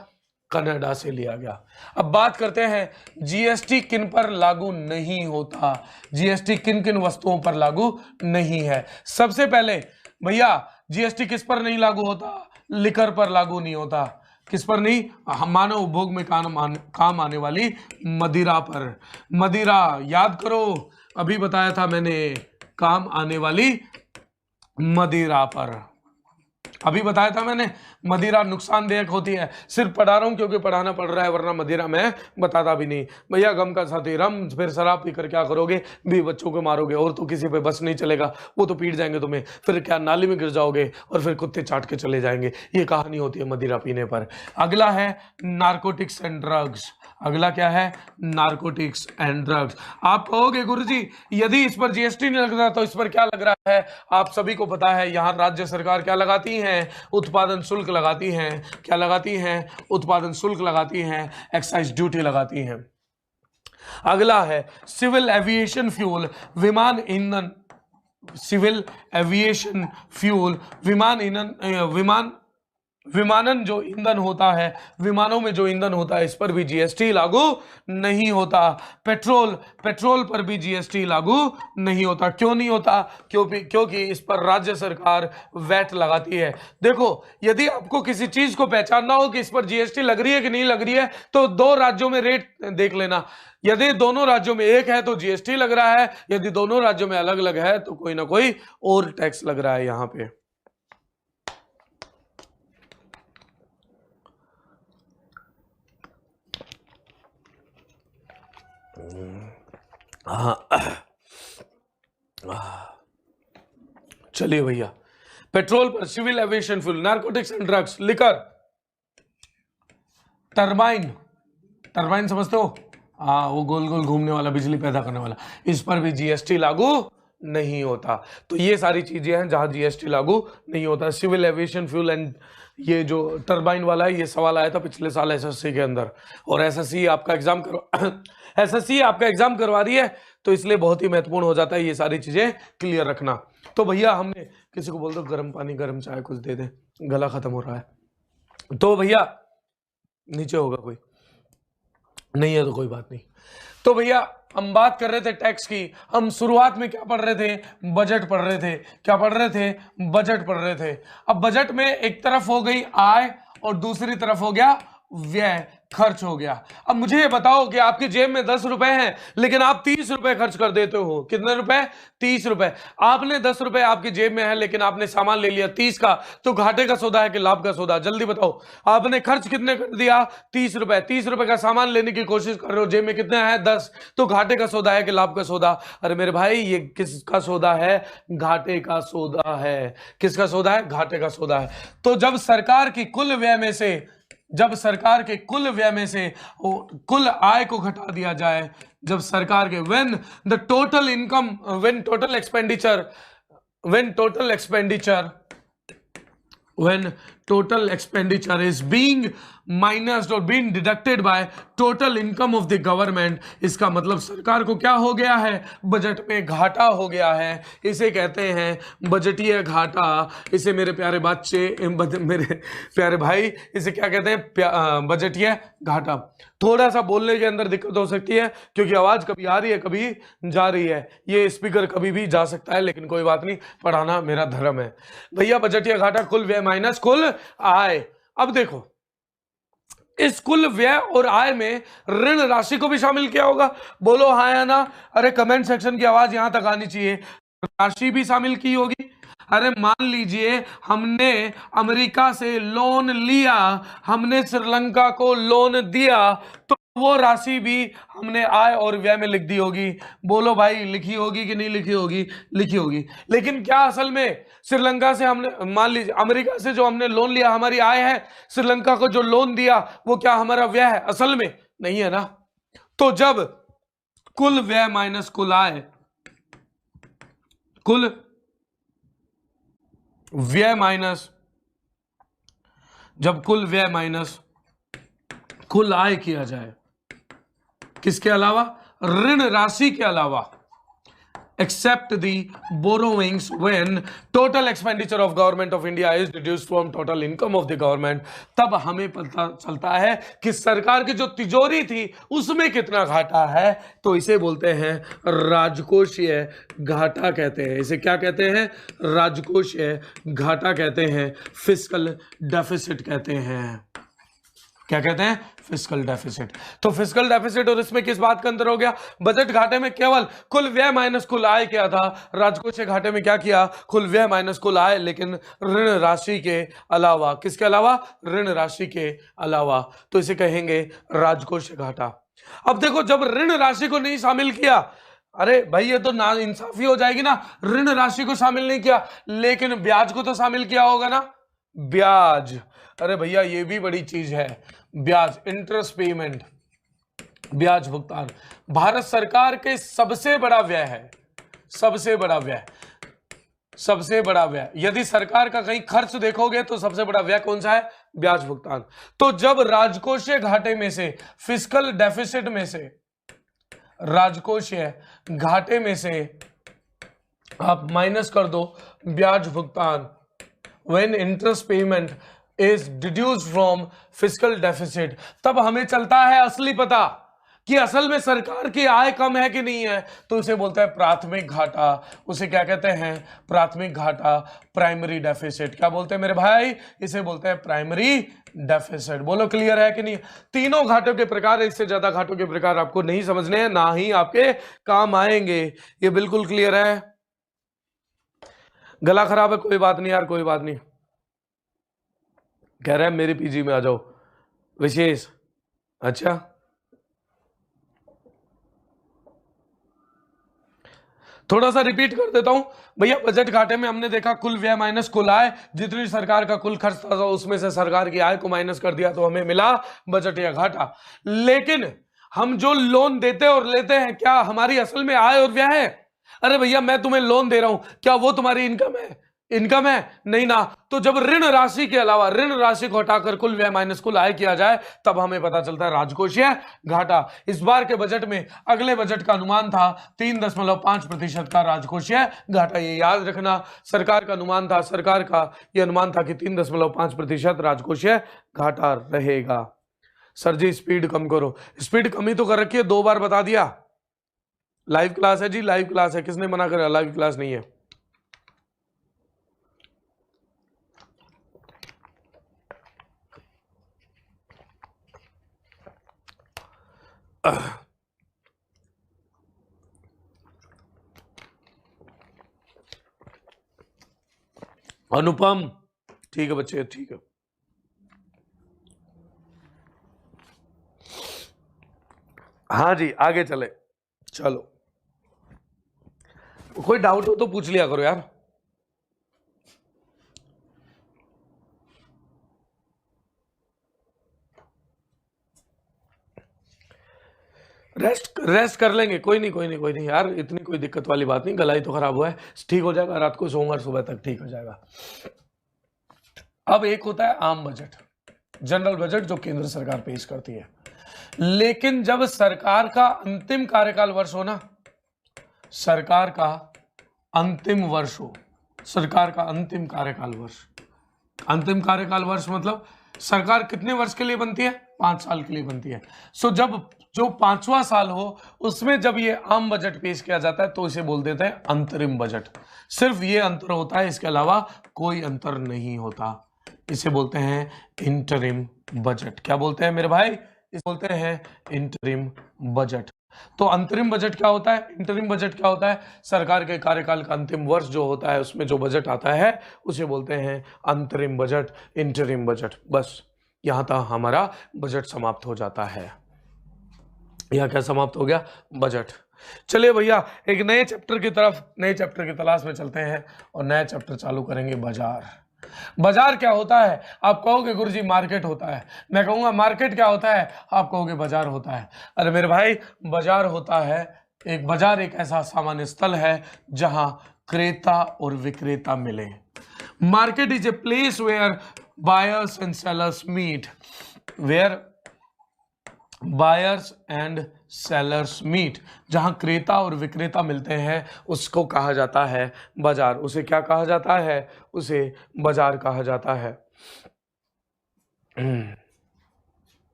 कनाडा से लिया गया। अब बात करते हैं जीएसटी किन पर लागू नहीं होता, जीएसटी किन किन वस्तुओं पर लागू नहीं है। सबसे पहले भैया जीएसटी किस पर नहीं लागू होता? लिकर पर लागू नहीं होता। किस पर नहीं? मानव उपभोग में काम आने वाली मदिरा पर। मदिरा याद करो, अभी बताया था मैंने, काम आने वाली मदिरा पर अभी बताया था मैंने। मदिरा नुकसानदेयक होती है। सिर्फ पढ़ा रहा हूं क्योंकि पढ़ाना पड़ रहा है, वरना मदिरा मैं बताता भी नहीं। भैया गम का साथी रम, फिर शराब पीकर क्या करोगे? भी बच्चों को मारोगे और तो किसी पे बस नहीं चलेगा, वो तो पीट जाएंगे तुम्हें, फिर क्या नाली में गिर जाओगे और फिर कुत्ते चाट के चले जाएंगे। ये कहानी होती है मदिरा पीने पर। अगला है नारकोटिक्स एंड ड्रग्स। अगला क्या है? Narcotics and drugs. आप कहोगे गुरुजी यदि इस पर जीएसटी नहीं लग रहा तो इस पर क्या लग रहा है? आप सभी को पता है यहां राज्य सरकार क्या लगाती है? उत्पादन शुल्क लगाती हैं। क्या लगाती हैं? उत्पादन शुल्क लगाती हैं, एक्साइज ड्यूटी लगाती हैं। अगला है सिविल एविएशन फ्यूल, विमान ईंधन। सिविल एविएशन फ्यूल, विमानन जो ईंधन होता है, विमानों में जो ईंधन होता है, इस पर भी जीएसटी लागू नहीं होता। पेट्रोल पर भी जीएसटी लागू नहीं होता। क्यों नहीं होता? क्योंकि इस पर राज्य सरकार वैट लगाती है। देखो यदि आपको किसी चीज को पहचानना हो कि इस पर जीएसटी लग रही है कि नहीं लग रही है, तो 2 राज्यों में रेट देख लेना। यदि दोनों राज्यों में एक है तो जीएसटी लग रहा है, यदि दोनों राज्यों में अलग अलग है तो कोई ना कोई और टैक्स लग रहा है यहां पे। चलिए भैया, पेट्रोल पर civil aviation fuel, narcotics and drugs, liquor, turbine समझते हो? हाँ, वो गोल गोल घूमने वाला, बिजली पैदा करने वाला, इस पर भी जीएसटी लागू नहीं होता। तो ये सारी चीजें हैं जहां जीएसटी लागू नहीं होता। सिविल एविएशन फ्यूल एंड ये जो टरबाइन वाला है, ये सवाल आया था पिछले साल एसएससी के अंदर, और एसएससी आपका एग्जाम करवा रही है, तो इसलिए बहुत ही महत्वपूर्ण हो जाता है ये सारी चीजें क्लियर रखना। तो भैया हमने किसी को बोल दो गर्म पानी गर्म चाय कुछ दे दे, गला खत्म हो रहा है। तो भैया नीचे होगा कोई नहीं है तो कोई बात नहीं। तो भैया हम बात कर रहे थे टैक्स की। हम शुरुआत में क्या पढ़ रहे थे? बजट पढ़ रहे थे। क्या पढ़ रहे थे? बजट पढ़ रहे थे। अब बजट में एक तरफ हो गई आय और दूसरी तरफ हो गया व्यय, खर्च हो गया। अब मुझे ये बताओ कि आपकी जेब में 10 रुपए हैं लेकिन आप 30 रुपए खर्च कर देते हो। कितने रुपए? 30 रुपए। आपने 10 रुपए आपकी जेब में है लेकिन आपने सामान ले लिया 30 का, तो घाटे का सौदा है कि लाभ का सौदा? जल्दी बताओ। आपने खर्च कितने कर दिया? 30 रुपए। 30 रुपए का सामान लेने की कोशिश कर रहे हो, जेब में कितने है? 10, तो घाटे का सौदा है कि लाभ का सौदा? अरे मेरे भाई ये किसका सौदा है? घाटे का सौदा है। किसका सौदा है? घाटे का सौदा है। तो जब सरकार की कुल व्यय में से कुल आय को घटा दिया जाए, जब सरकार के when total expenditure is being minused or being deducted by total income of the government, इसका मतलब सरकार को क्या हो गया है? बजट में घाटा हो गया है। इसे कहते हैं बजटीय घाटा। इसे मेरे प्यारे मेरे प्यारे भाई, इसे क्या कहते हैं? बजटीय घाटा। थोड़ा सा बोलने के अंदर दिक्कत हो सकती है क्योंकि आवाज कभी आ रही है कभी जा रही है, ये स्पीकर कभी भी जा सकता है, लेकिन कोई बात नहीं, पढ़ाना मेरा धर्म है। भैया बजटीय घाटा कुल व्यय माइनस कुल आय। अब देखो इस कुल व्यय और आय में ऋण राशि को भी शामिल किया होगा? बोलो हाँ या ना। अरे कमेंट सेक्शन की आवाज यहां तक आनी चाहिए। राशि भी शामिल की होगी। अरे मान लीजिए हमने अमेरिका से लोन लिया, हमने श्रीलंका को लोन दिया, तो वो राशि भी हमने आय और व्यय में लिख दी होगी। बोलो भाई लिखी होगी कि नहीं लिखी होगी? लिखी होगी। लेकिन क्या असल में श्रीलंका से हमने, मान लीजिए अमेरिका से जो हमने लोन लिया हमारी आय है, श्रीलंका को जो लोन दिया वो क्या हमारा व्यय है? असल में नहीं है ना। तो जब कुल व्यय माइनस कुल आय, कुल व्यय माइनस, जब कुल व्यय माइनस कुल आय किया जाए, किसके अलावा? ऋण राशि के अलावा, except the borrowings when total expenditure of government of India is reduced from total income of the government, तब हमें पता चलता है कि सरकार की जो तिजोरी थी उसमें कितना घाटा है। तो इसे बोलते हैं राजकोषीय घाटा कहते हैं। इसे क्या कहते हैं? राजकोषीय घाटा कहते हैं, फिस्कल डेफिसिट कहते हैं। क्या कहते हैं? Fiscal deficit. तो फिस्कल डेफिसिट और इसमें किस बात का अंतर हो गया? बजट घाटे में केवल कुल व्यय माइनस कुल आय किया था, राजकोषीय घाटे में क्या किया? कुल व्यय माइनस कुल आय, लेकिन ऋण राशि के अलावा। किसके अलावा? ऋण राशि के अलावा। तो इसे कहेंगे राजकोषीय घाटा। अब देखो, जब ऋण राशि को नहीं शामिल किया, अरे भाई ये तो ना इंसाफी हो जाएगी ना, ऋण राशि को शामिल नहीं किया लेकिन ब्याज को तो शामिल किया होगा ना। ब्याज, अरे भैया ये भी बड़ी चीज है, ब्याज, इंटरेस्ट पेमेंट, ब्याज भुगतान भारत सरकार के सबसे बड़ा व्यय है। सबसे बड़ा व्यय, सबसे बड़ा व्यय। यदि सरकार का कहीं खर्च देखोगे तो सबसे बड़ा व्यय कौन सा है? ब्याज भुगतान। तो जब राजकोषीय घाटे में से, फिस्कल डेफिसिट में से, राजकोषीय घाटे में से आप माइनस कर दो ब्याज भुगतान, when interest payment is deduced from fiscal deficit, तब हमें चलता है असली पता कि असल में सरकार की आय कम है कि नहीं है। तो इसे बोलते हैं प्राथमिक घाटा। उसे क्या कहते हैं? प्राथमिक घाटा, प्राइमरी डेफिसिट। क्या बोलते हैं मेरे भाई? इसे बोलते हैं प्राइमरी डेफिसिट। बोलो क्लियर है कि नहीं? तीनों घाटों के प्रकार, इससे ज्यादा घाटों के प्रकार आपको नहीं समझने हैं, ना ही आपके काम आएंगे। ये बिल्कुल क्लियर है? गला खराब है? कोई बात नहीं यार, कोई बात नहीं। कह रहे हैं मेरे पीजी में आ जाओ विशेष। अच्छा, थोड़ा सा रिपीट कर देता हूं भैया। बजट घाटे में हमने देखा कुल व्यय माइनस कुल आय, जितनी सरकार का कुल खर्च था उसमें से सरकार की आय को माइनस कर दिया तो हमें मिला बजट या घाटा। लेकिन हम जो लोन देते और लेते हैं, क्या हमारी असल में आय और व्यय है? अरे भैया मैं तुम्हें लोन दे रहा हूं, क्या वो तुम्हारी इनकम है? इनकम है? नहीं ना। तो जब ऋण राशि के अलावा, ऋण राशि को हटाकर कुल व्यय माइनस कुल आय किया जाए, तब हमें पता चलता है राजकोषीय घाटा। इस बार के बजट में, अगले बजट का अनुमान था 3.5% का राजकोषीय घाटा। ये याद रखना, सरकार का अनुमान था, सरकार का यह अनुमान था कि 3.5% राजकोषीय घाटा रहेगा। सर जी स्पीड कम करो। स्पीड कम ही तो कर रखी है, 2 बार बता दिया। लाइव क्लास है जी, लाइव क्लास है, किसने मना करा? लाइव क्लास नहीं है। अनुपम, ठीक है बच्चे, ठीक है। हाँ जी आगे चले, चलो। कोई डाउट हो तो पूछ लिया करो यार। रेस्ट कर लेंगे, कोई नहीं कोई नहीं कोई नहीं यार, इतनी कोई दिक्कत वाली बात नहीं। गला ही तो खराब हुआ है, ठीक हो जाएगा, रात को सोऊंगा, सुबह तक ठीक हो जाएगा। अब एक होता है आम बजट, जनरल बजट, जो केंद्र सरकार पेश करती है। लेकिन जब सरकार का अंतिम कार्यकाल वर्ष हो ना, सरकार का अंतिम वर्ष हो, सरकार का अंतिम कार्यकाल वर्ष, अंतिम कार्यकाल वर्ष मतलब सरकार कितने वर्ष के लिए बनती है? 5 साल के लिए बनती है। सो जब जो 5वां साल हो उसमें जब ये आम बजट पेश किया जाता है तो इसे बोल देते हैं अंतरिम बजट। सिर्फ ये अंतर होता है, इसके अलावा कोई अंतर नहीं होता। इसे बोलते हैं इंटरिम बजट। क्या बोलते हैं मेरे भाई? इसे बोलते हैं इंटरिम बजट। तो अंतरिम बजट क्या होता है? इंटरिम बजट क्या होता है? सरकार के कार्यकाल का अंतिम वर्ष जो होता है उसमें जो बजट आता है उसे बोलते हैं अंतरिम बजट, इंटरिम बजट। बस यहां तक हमारा बजट समाप्त हो जाता है। यह क्या समाप्त हो गया? बजट। चलिए भैया एक नए चैप्टर की तरफ, नए चैप्टर की तलाश में चलते हैं और नया चैप्टर चालू करेंगे, बाजार। बाजार क्या होता है? आप कहोगे गुरुजी मार्केट होता है। मैं कहूंगा मार्केट क्या होता है? आप कहोगे बाजार होता है। अरे मेरे भाई बाजार होता है, एक बाजार एक ऐसा सामान्य स्थल है जहां क्रेता और विक्रेता मिले। Market is a place where buyers and sellers meet, where buyers and sellers meet, जहां क्रेता और विक्रेता मिलते हैं उसको कहा जाता है बाजार। उसे क्या कहा जाता है? उसे बाजार कहा जाता है।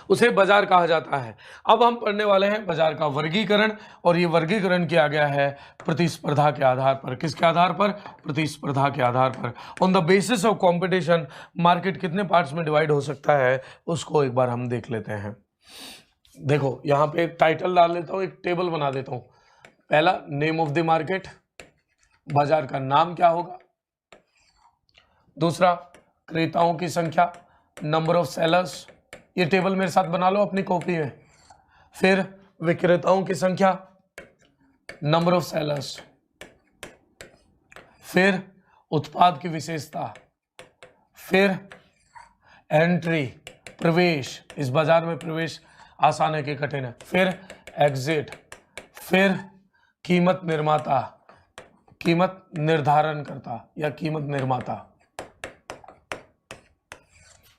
उसे बाजार कहा जाता है। अब हम पढ़ने वाले हैं बाजार का वर्गीकरण, और ये वर्गीकरण किया गया है प्रतिस्पर्धा के आधार पर। किसके आधार पर? प्रतिस्पर्धा के आधार पर। On the basis of competition market कितने पार्ट्स में डिवाइड हो सकता है उसको एक बार हम देख लेते हैं। देखो यहां पे एक टाइटल डाल लेता हूं, एक टेबल बना देता हूं। पहला नेम ऑफ द मार्केट, बाजार का नाम क्या होगा। दूसरा क्रेताओं की संख्या, नंबर ऑफ सेलर्स, ये टेबल मेरे साथ बना लो अपनी कॉपी में। फिर विक्रेताओं की संख्या, नंबर ऑफ सेलर्स, फिर उत्पाद की विशेषता, फिर एंट्री प्रवेश, इस बाजार में प्रवेश आसान है कि कठिन है, फिर एग्जिट, फिर कीमत निर्माता, कीमत निर्धारण करता या कीमत निर्माता।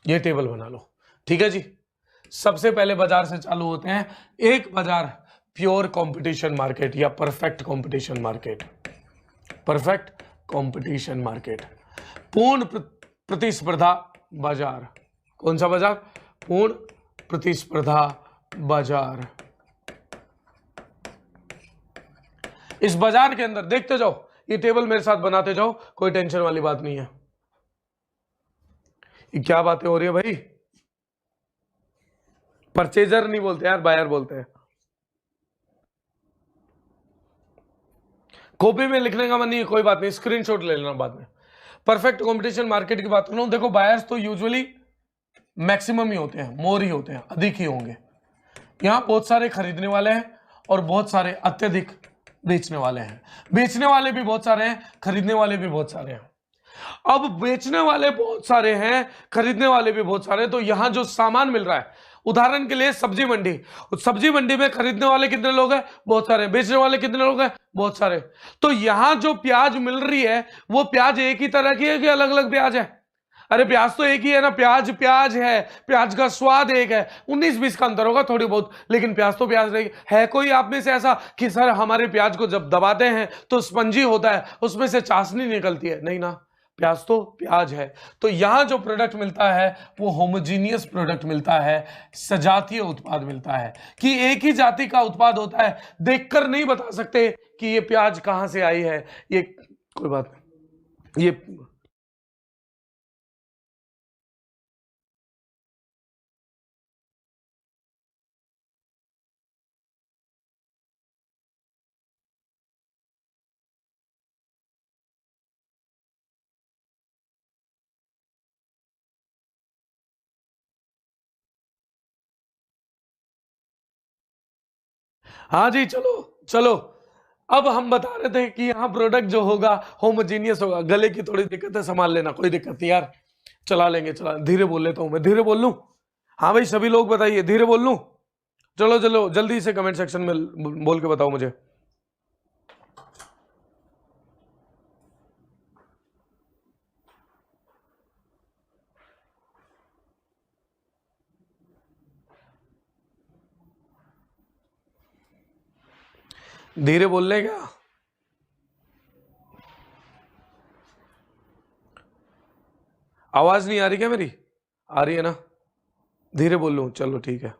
ये टेबल बना लो, ठीक है जी। सबसे पहले बाजार से चालू होते हैं। एक बाजार प्योर कंपटीशन मार्केट या perfect competition market, perfect competition market, पूर्ण प्रतिस्पर्धा बाजार। कौन सा बाजार? पूर्ण प्रतिस्पर्धा बाजार। इस बाजार के अंदर देखते जाओ, ये टेबल मेरे साथ बनाते जाओ, कोई टेंशन वाली बात नहीं है। ये क्या बातें हो रही है भाई? परचेजर नहीं बोलते यार, बायर बोलते हैं। कॉपी में लिखने का मन नहीं है, कोई बात नहीं, स्क्रीनशॉट ले लेना बाद में। परफेक्ट कंपटीशन मार्केट की बात कर रहा हूं। देखो बायर्स तो यूजुअली मैक्सिमम ही होते हैं, मोर ही होते हैं, अधिक ही होंगे। यहां बहुत सारे खरीदने वाले हैं और बहुत सारे अत्यधिक बेचने वाले हैं। बेचने वाले भी बहुत सारे हैं, खरीदने वाले भी बहुत सारे हैं। अब बेचने वाले बहुत सारे हैं, खरीदने वाले भी बहुत सारे हैं, तो यहां जो सामान मिल रहा है, उदाहरण के लिए सब्जी मंडी, सब्जी मंडी में खरीदने वाले कितने लोग हैं? बहुत सारे। बेचने वाले कितने लोग हैं? बहुत सारे। तो यहां जो प्याज मिल रही है वो प्याज एक ही तरह की है कि अलग अलग प्याज है? अरे प्याज तो एक ही है ना, प्याज प्याज है, प्याज का स्वाद एक है, 19-20 का अंतर होगा थोड़ी बहुत, लेकिन प्याज तो प्याज रहेगी। है कोई आप में से ऐसा कि सर हमारे प्याज को जब दबाते हैं तो स्पंजी होता है, उसमें से चाशनी निकलती है? नहीं ना, प्याज तो प्याज है। तो यहां जो प्रोडक्ट मिलता है वो होमोजीनियस प्रोडक्ट मिलता है, सजातीय उत्पाद मिलता है, कि एक ही जाति का उत्पाद होता है। देखकर नहीं बता सकते कि ये प्याज कहां से आई है, ये कोई बात नहीं, ये हाँ जी, चलो चलो। अब हम बता रहे थे कि यहाँ प्रोडक्ट जो होगा होमोजीनियस होगा। गले की थोड़ी दिक्कत है, संभाल लेना, कोई दिक्कत नहीं यार, चला लेंगे। चला, धीरे बोल लेता हूँ मैं, धीरे बोल लूँ? हाँ भाई सभी लोग बताइए, धीरे बोल लूँ? चलो चलो जल्दी से कमेंट सेक्शन में बोल के बताओ मुझे। धीरे बोल ले क्या? आवाज नहीं आ रही क्या मेरी? आ रही है ना? धीरे बोल लूँ? चलो ठीक है।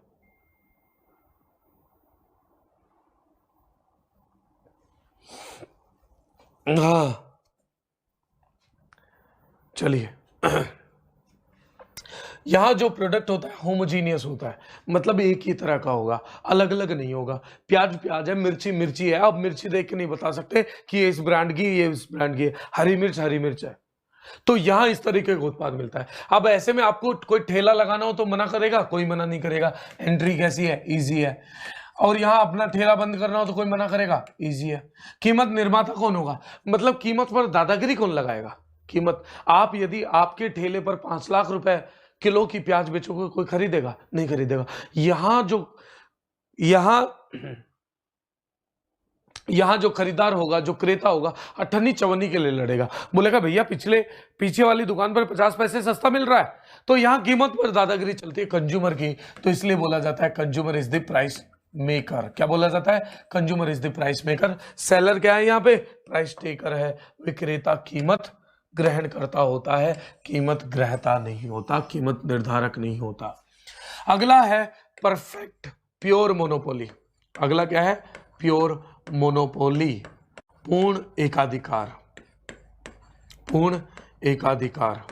हाँ चलिए। यहाँ जो प्रोडक्ट होता है होमोजीनियस होता है, मतलब एक ही तरह का होगा, अलग अलग नहीं होगा। प्याज प्याज है, मिर्ची मिर्ची है, आप मिर्ची देख के नहीं बता सकते कि ये इस ब्रांड की, ये इस ब्रांड की है। हरी मिर्च है। तो यहाँ इस तरीके का उत्पाद मिलता है। अब ऐसे में आपको कोई ठेला लगाना हो तो मना करेगा? कोई मना नहीं करेगा। एंट्री कैसी है? इजी है। और यहाँ अपना ठेला बंद करना हो तो कोई मना करेगा? इजी है। कीमत निर्माता कौन होगा? मतलब कीमत पर दादागिरी कौन लगाएगा? कीमत, आप यदि आपके ठेले पर 5 लाख रुपए किलो की प्याज बेचोगे, कोई खरीदेगा? नहीं खरीदेगा। यहाँ यहाँ जो खरीदार होगा, जो क्रेता होगा, अठन्नी चवन्नी के लिए लड़ेगा। बोलेगा भैया पीछे वाली दुकान पर 50 पैसे सस्ता मिल रहा है। तो यहाँ कीमत पर दादागिरी चलती है कंज्यूमर की। तो इसलिए बोला जाता है consumer is the price maker. क्या बोला जाता है? Consumer is the price maker. Seller क्या है? यहाँ पे प्राइस टेकर है। विक्रेता कीमत ग्रहण करता होता है, कीमत ग्रहता नहीं होता, कीमत निर्धारक नहीं होता। अगला है परफेक्ट प्योर मोनोपोली। अगला क्या है? प्योर मोनोपोली, पूर्ण एकाधिकार। पूर्ण एकाधिकार।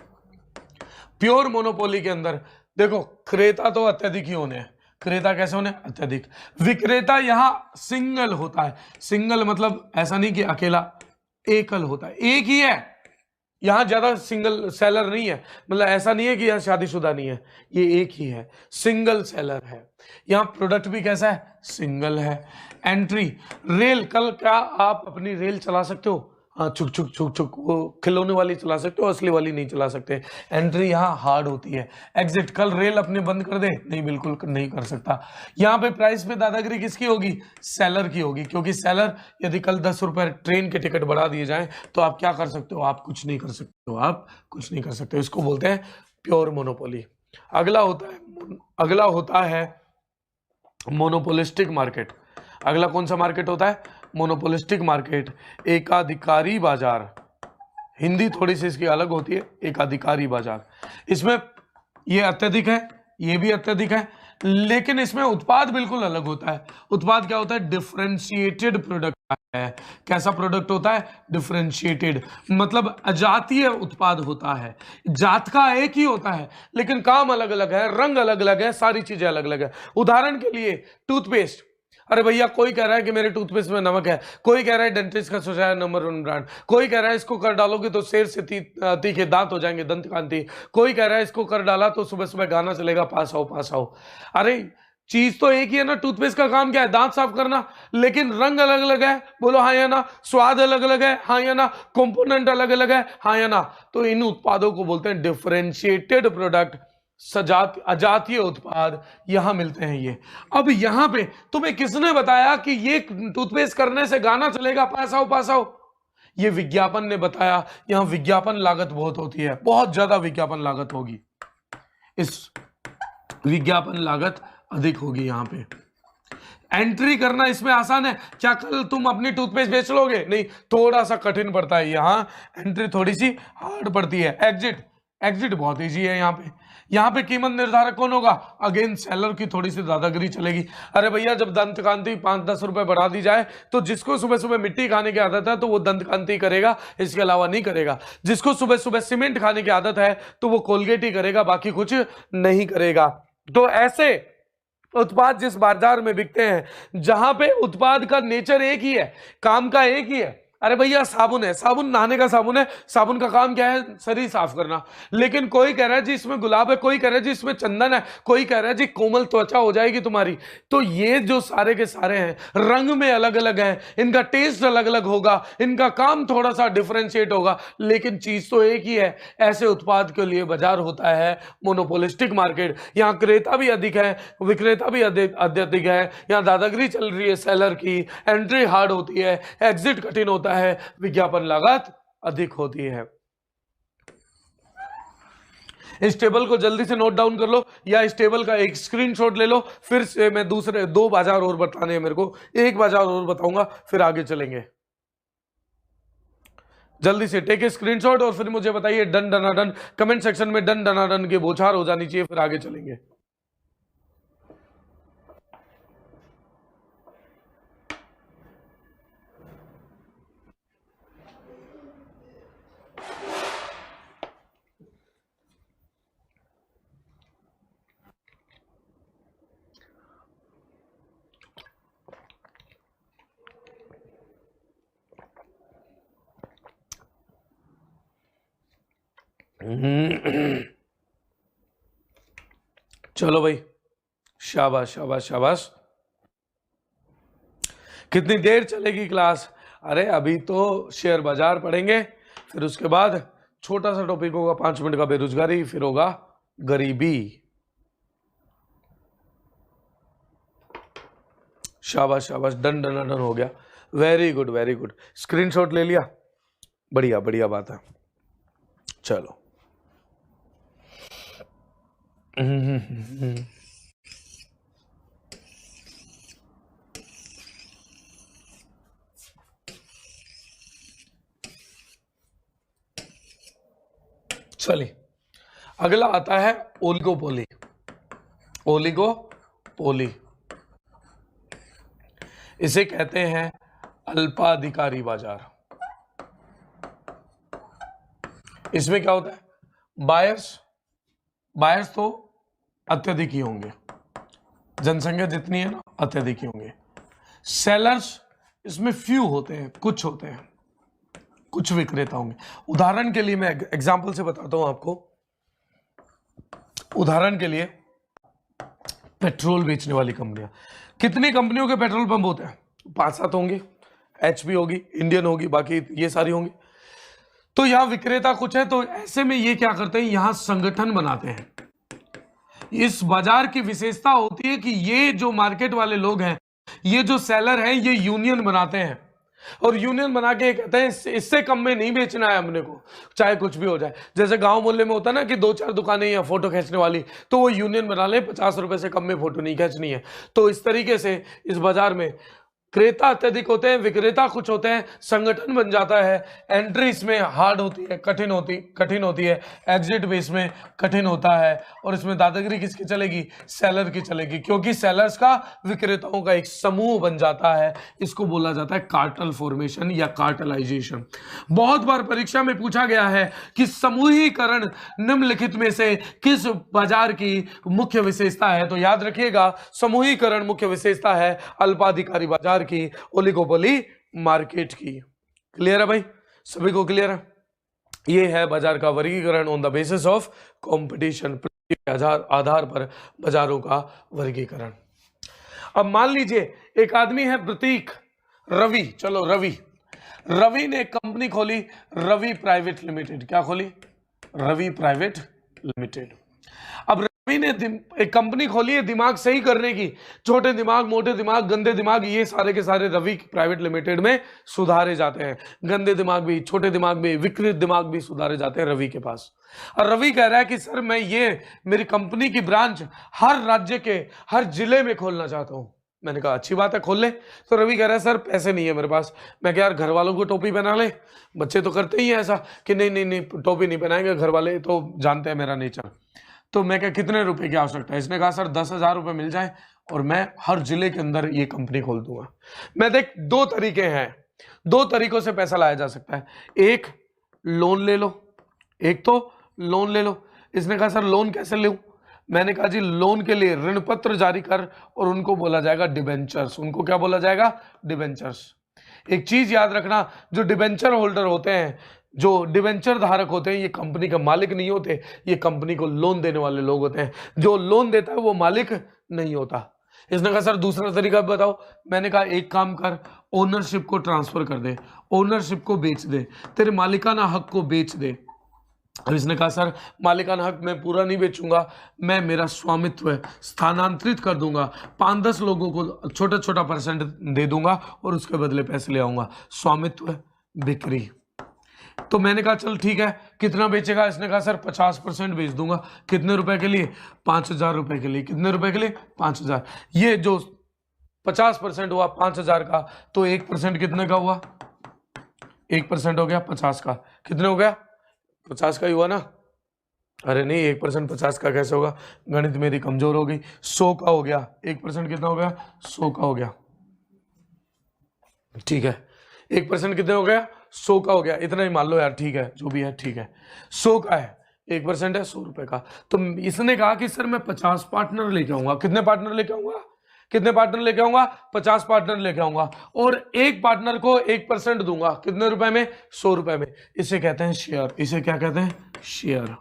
प्योर मोनोपोली के अंदर देखो, क्रेता तो अत्यधिक ही होने हैं। क्रेता कैसे होने? अत्यधिक। विक्रेता यहां सिंगल होता है। सिंगल मतलब ऐसा नहीं कि अकेला, एकल होता है, एक ही है। यहां ज्यादा सिंगल सेलर नहीं है, मतलब ऐसा नहीं है कि यहां शादीशुदा नहीं है, ये एक ही है, सिंगल सेलर है। यहां प्रोडक्ट भी कैसा है? सिंगल है। एंट्री, रेल, कल क्या आप अपनी रेल चला सकते हो? हाँ, छुक छुक छुक छुक, वो खिलौने वाली चला सकते हो, असली वाली नहीं चला सकते। एंट्री यहाँ हार्ड होती है। एग्जिट, कल रेल अपने बंद कर दे? नहीं, बिल्कुल नहीं कर सकता। यहाँ पे प्राइस पे दादागिरी किसकी होगी? सेलर की होगी, क्योंकि सेलर यदि कल 10 रुपए ट्रेन के टिकट बढ़ा दिए जाए तो आप क्या कर सकते हो? आप कुछ नहीं कर सकते हो, आप कुछ नहीं कर सकते हो। इसको बोलते हैं प्योर मोनोपोली। अगला होता है मोनोपोलिस्टिक मार्केट। अगला कौन सा मार्केट होता है? मोनोपोलिस्टिक मार्केट, एकाधिकारी बाजार। हिंदी थोड़ी सी इसकी अलग होती है, एकाधिकारी बाजार। इसमें ये अत्यधिक है, ये भी अत्यधिक है, लेकिन इसमें उत्पाद बिल्कुल अलग होता है। उत्पाद क्या होता है? डिफरेंशिएटेड प्रोडक्ट है। कैसा प्रोडक्ट होता है? डिफरेंशिएटेड, मतलब अजातीय उत्पाद होता है। जात का एक ही होता है, लेकिन काम अलग अलग है, रंग अलग अलग है, सारी चीजें अलग अलग है। उदाहरण के लिए टूथपेस्ट, अरे भैया कोई कह रहा है कि मेरे टूथपेस्ट में नमक है, कोई कह रहा है डेंटिस्ट का सोचा है नंबर 1 ब्रांड, कोई कह रहा है इसको कर डालोगे तो शेर से तीखे दांत हो जाएंगे, दंत कांति, कोई कह रहा है इसको कर डाला तो सुबह सुबह गाना चलेगा, पास आओ पास आओ। अरे चीज तो एक ही है ना, टूथपेस्ट का काम क्या है? दांत साफ करना, लेकिन रंग अलग अलग है, बोलो हाँ या ना। स्वाद अलग अलग है, हाँ या ना। कंपोनेंट अलग अलग है, हाँ या ना। तो इन उत्पादों को बोलते हैं डिफरेंशिएटेड प्रोडक्ट, अजातीय उत्पाद यहां मिलते हैं ये। अब यहां पे तुम्हें किसने बताया कि ये टूथपेस्ट करने से गाना चलेगा, पास आओ पास आओ? ये विज्ञापन ने बताया। यहां विज्ञापन लागत बहुत होती है, बहुत ज्यादा विज्ञापन लागत होगी, इस विज्ञापन लागत अधिक होगी। यहां पे एंट्री करना इसमें आसान है। क्या कल तुम अपनी टूथपेस्ट बेच लोगे? नहीं, थोड़ा सा कठिन पड़ता है। यहां एंट्री थोड़ी सी हार्ड पड़ती है। एग्जिट बहुत इजी है। यहाँ पे कीमत निर्धारक कौन होगा? अगेन सेलर की थोड़ी सी दादागिरी चलेगी। अरे भैया जब दंत कांति 5-10 रुपए बढ़ा दी जाए तो जिसको सुबह सुबह मिट्टी खाने की आदत है तो वो दंत कांति करेगा, इसके अलावा नहीं करेगा। जिसको सुबह सुबह सीमेंट खाने की आदत है तो वो कोलगेट ही करेगा, बाकी कुछ नहीं करेगा। तो ऐसे उत्पाद जिस बाजार में बिकते हैं, जहां पे उत्पाद का नेचर एक ही है, काम का एक ही है। अरे भैया साबुन है, साबुन नहाने का साबुन है, साबुन का काम क्या है? शरीर साफ करना। लेकिन कोई कह रहा है जी इसमें गुलाब है, कोई कह रहा है जी इसमें चंदन है, कोई कह रहा है जी कोमल त्वचा हो जाएगी तुम्हारी। तो ये जो सारे के सारे हैं, रंग में अलग अलग हैं, इनका टेस्ट अलग अलग होगा, इनका काम थोड़ा सा डिफरेंशिएट होगा, लेकिन चीज तो एक ही है। ऐसे उत्पाद के लिए बाजार होता है मोनोपोलिस्टिक मार्केट। यहाँ क्रेता भी अधिक है, विक्रेता भी अत्यधिक है। यहाँ दादागिरी चल रही है सेलर की, एंट्री हार्ड होती है, एग्जिट कठिन होता है, विज्ञापन लागत अधिक होती है। इस टेबल को जल्दी से नोट डाउन कर लो, या इस टेबल का एक स्क्रीनशॉट ले लो। फिर से मैं दूसरे 2 बाजार और बताने हैं मेरे को, एक बाजार और बताऊंगा, फिर आगे चलेंगे। जल्दी से टेक ए स्क्रीनशॉट और फिर मुझे बताइए डन डनाडन, कमेंट सेक्शन में डन डनाडन की बौछार हो जानी चाहिए, फिर आगे चलेंगे। चलो भाई, शाबाश शाबाश शाबाश। कितनी देर चलेगी क्लास? अरे अभी तो शेयर बाजार पढ़ेंगे, फिर उसके बाद छोटा सा टॉपिक होगा 5 मिनट का बेरोजगारी, फिर होगा गरीबी। शाबाश शाबाश, डन डन डन हो गया। Very good very good. Screenshot ले लिया? बढ़िया बढ़िया बात है। चलो चलिए, अगला आता है ओलिगोपोली। ओलिगोपोली, इसे कहते हैं अल्पाधिकारी बाजार। इसमें क्या होता है? बायर्स तो अत्यधिक ही होंगे, जनसंख्या जितनी है ना अत्यधिक ही होंगे। सेलर्स इसमें फ्यू होते हैं, कुछ होते हैं, कुछ विक्रेता होंगे। उदाहरण के लिए मैं एग्जांपल से बताता हूं आपको। उदाहरण के लिए पेट्रोल बेचने वाली कंपनियां, कितनी कंपनियों के पेट्रोल पंप होते हैं? 5-7 होंगे। एचपी होगी, इंडियन होगी, बाकी ये सारी होंगी। तो यहां विक्रेता कुछ है, तो ऐसे में ये क्या करते हैं, यहां संगठन बनाते हैं। इस बाजार की विशेषता होती है कि ये जो मार्केट वाले लोग हैं, ये जो सेलर हैं, ये यूनियन बनाते हैं और यूनियन बना के कहते हैं इससे कम में नहीं बेचना है हमने को, चाहे कुछ भी हो जाए। जैसे गांव मोहल्ले में होता है ना कि 2-4 दुकानें या फोटो खींचने वाली, तो वो यूनियन बना ले, 50 रुपए से कम में फोटो नहीं खींचनी है। तो इस तरीके से इस बाजार में क्रेता अत्यधिक होते हैं, विक्रेता कुछ होते हैं, संगठन बन जाता है। एंट्री इसमें हार्ड होती है, कठिन होती है। एग्जिट भी इसमें कठिन होता है। और इसमें दादागिरी किसकी चलेगी? सेलर की चलेगी, क्योंकि सेलर्स का विक्रेताओं का एक समूह बन जाता है। इसको बोला जाता है कार्टल फॉर्मेशन या कार्टलाइजेशन। बहुत बार परीक्षा में पूछा गया है कि समूहीकरण निम्नलिखित में से किस बाजार की मुख्य विशेषता है? तो याद रखिएगा, समूहीकरण मुख्य विशेषता है अल्पाधिकारी बाजार की, ओलिगोपोली मार्केट की। क्लियर है भाई? सभी को क्लियर है? ये है बाजार का वर्गीकरण on the basis of competition, आधार पर बाजारों का वर्गीकरण। अब मान लीजिए एक आदमी है प्रतीक, रवि। चलो रवि ने कंपनी खोली, रवि प्राइवेट लिमिटेड। क्या खोली? Ravi private limited. अब रवि ने एक कंपनी खोली है दिमाग सही करने की। छोटे दिमाग, मोटे दिमाग, गंदे दिमाग, ये सारे के सारे रवि प्राइवेट लिमिटेड में सुधारे जाते हैं। गंदे दिमाग भी, छोटे दिमाग भी, विकृत दिमाग भी सुधारे जाते हैं रवि के पास। और रवि कह रहा है कि सर मैं ये मेरी कंपनी की ब्रांच हर राज्य के हर जिले में खोलना चाहता हूं। मैंने कहा अच्छी बात है, खोल ले। तो रवि कह रहा है सर पैसे नहीं है मेरे पास। मैं क्या यार घर वालों को टोपी पहना ले? बच्चे तो करते ही है ऐसा कि नहीं नहीं नहीं टोपी नहीं पहनाएंगे, घर वाले तो जानते हैं मेरा नेचर। तो मैं क्या कितने रुपए की आवश्यकता है? इसने कहा सर 10,000 रुपए मिल जाए और मैं हर जिले के अंदर ये कंपनी खोल दूंगा। मैं देख, 2 तरीके हैं, 2 तरीकों से पैसा लाया जा सकता है। एक लोन ले लो, एक तो लोन ले लो। इसने कहा सर लोन कैसे लूं? मैंने कहा जी लोन के लिए ऋण पत्र जारी कर, और उनको बोला जाएगा डिबेंचर्स। उनको क्या बोला जाएगा? डिबेंचर्स। एक चीज याद रखना, जो डिबेंचर होल्डर होते हैं, जो डिबेंचर धारक होते हैं, ये कंपनी का मालिक नहीं होते, ये कंपनी को लोन देने वाले लोग होते हैं। जो लोन देता है वो मालिक नहीं होता। इसने कहा सर दूसरा तरीका बताओ। मैंने कहा एक काम कर, ओनरशिप को ट्रांसफर कर दे, ओनरशिप को बेच दे, तेरे मालिकाना हक को बेच दे। अब इसने कहा सर मालिकाना हक मैं पूरा नहीं बेचूंगा, मैं मेरा स्वामित्व स्थानांतरित कर दूंगा, 5-10 लोगों को छोटा छोटा परसेंट दे दूंगा और उसके बदले पैसे ले आऊंगा। स्वामित्व बिक्री। तो मैंने कहा चल ठीक है, कितना बेचेगा? इसने कहा सर 50% बेच दूंगा। कितने रुपए के लिए? 5,000 रुपए के लिए। कितने रुपए के लिए? 5,000। ये जो 50% हुआ 5,000 का, तो 1% कितने का हुआ? 1% हो गया 50 का। कितने हो गया? 50 का ही हुआ ना? अरे नहीं, 1% 50 का कैसे होगा? गणित मेरी कमजोर हो गई। 100 का हो गया। 1% कितना हो गया? 100 का हो गया। ठीक है, 1% कितने हो गया? 100 का हो गया। इतना ही मान लो यार, ठीक है जो भी है ठीक है। 100 का है, 1% है 100 रुपए का। तो इसने कहा कि सर मैं 50 पार्टनर लेके आऊंगा। कितने पार्टनर लेके आऊंगा? कितने पार्टनर लेके आऊंगा? 50 पार्टनर लेके आऊंगा और एक पार्टनर को 1% दूंगा। कितने रुपए में? 100 रुपए में। इसे कहते हैं शेयर। इसे क्या कहते हैं? शेयर।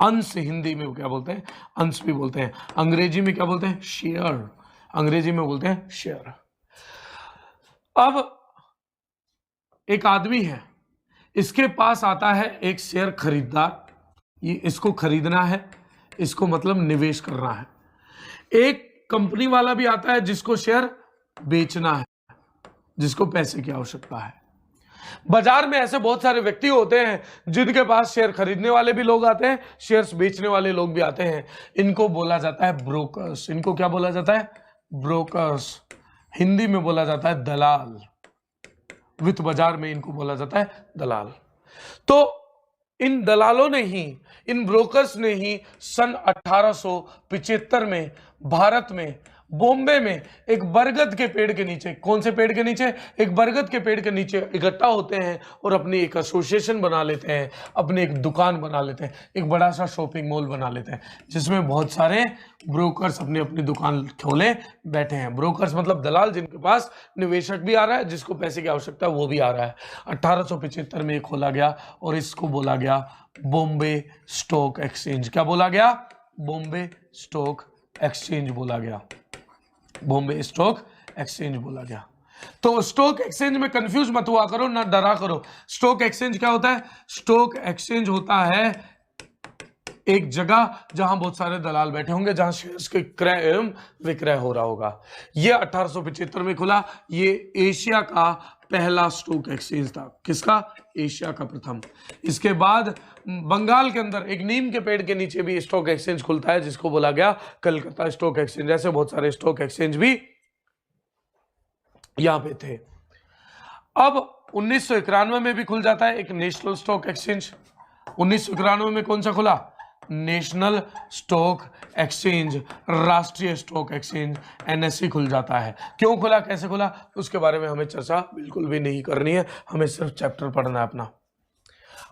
अंश हिंदी में क्या बोलते हैं? अंश भी बोलते हैं। अंग्रेजी में क्या बोलते हैं? शेयर। अंग्रेजी में बोलते हैं शेयर। अब एक आदमी है, इसके पास आता है एक शेयर खरीददार, ये इसको खरीदना है, इसको मतलब निवेश करना है। एक कंपनी वाला भी आता है जिसको शेयर बेचना है, जिसको पैसे की आवश्यकता है। बाजार में ऐसे बहुत सारे व्यक्ति होते हैं जिनके पास शेयर खरीदने वाले भी लोग आते हैं, शेयर्स बेचने वाले लोग भी आते हैं। इनको बोला जाता है ब्रोकर्स। इनको क्या बोला जाता है? ब्रोकर्स। हिंदी में बोला जाता है दलाल। वित्त बाजार में इनको बोला जाता है दलाल। तो इन दलालों ने ही, इन ब्रोकर्स ने ही सन 1875 में भारत में बॉम्बे में एक बरगद के पेड़ के नीचे, कौन से पेड़ के नीचे? एक बरगद के पेड़ के नीचे इकट्ठा होते हैं और अपनी एक एसोसिएशन बना लेते हैं, अपनी एक दुकान बना लेते हैं, एक बड़ा सा शॉपिंग मॉल बना लेते हैं जिसमें बहुत सारे ब्रोकर्स अपनी अपनी दुकान खोले बैठे हैं। ब्रोकर्स मतलब दलाल, जिनके पास निवेशक भी आ रहा है, जिसको पैसे की आवश्यकता है वो भी आ रहा है। 1875 में खोला गया और इसको बोला गया बॉम्बे स्टॉक एक्सचेंज। क्या बोला गया? बॉम्बे स्टॉक एक्सचेंज बोला गया। बॉम्बे स्टॉक एक्सचेंज बोला गया। तो स्टॉक एक्सचेंज में कंफ्यूज मत हुआ करो, ना डरा करो। स्टॉक एक्सचेंज क्या होता है? स्टॉक एक्सचेंज होता है एक जगह जहां बहुत सारे दलाल बैठे होंगे, जहां शेयर्स के क्रय एवं विक्रय हो रहा होगा। ये 1875 में खुला। ये एशिया का पहला स्टॉक एक्सचेंज था। किसका? एशिया का प्रथम। इसके बाद बंगाल के अंदर एक नीम के पेड़ के नीचे भी स्टॉक एक्सचेंज खुलता है जिसको बोला गया कलकत्ता स्टॉक एक्सचेंज। ऐसे बहुत सारे स्टॉक एक्सचेंज भी यहां पे थे। अब 1991 में भी खुल जाता है एक नेशनल स्टॉक एक्सचेंज। 1991 में कौन सा खुला? नेशनल स्टॉक एक्सचेंज, राष्ट्रीय स्टॉक एक्सचेंज, एनएससी खुल जाता है। क्यों खुला, कैसे खुला, उसके बारे में हमें चर्चा बिल्कुल भी नहीं करनी है, हमें सिर्फ चैप्टर पढ़ना है अपना।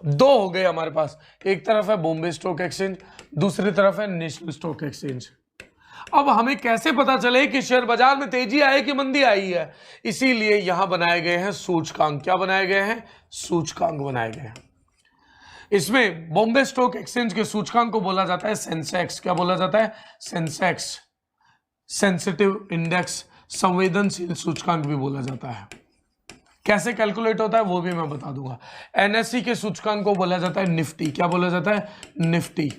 दो हो गए हमारे पास, एक तरफ है बॉम्बे स्टॉक एक्सचेंज, दूसरी तरफ है नेशनल स्टॉक एक्सचेंज। अब हमें कैसे पता चले कि शेयर बाजार में तेजी आई कि मंदी आई है? इसीलिए यहां बनाए गए हैं सूचकांक। क्या बनाए गए हैं? सूचकांक बनाए गए हैं। इसमें बॉम्बे स्टॉक एक्सचेंज के सूचकांक को बोला जाता है सेंसेक्स। क्या बोला जाता है? सेंसेक्स। सेंसिटिव इंडेक्स, संवेदनशील सूचकांक भी बोला जाता है। कैसे कैलकुलेट होता है वो भी मैं बता दूंगा। एनएससी के सूचकांक को बोला जाता है निफ्टी। क्या बोला जाता है? निफ्टी।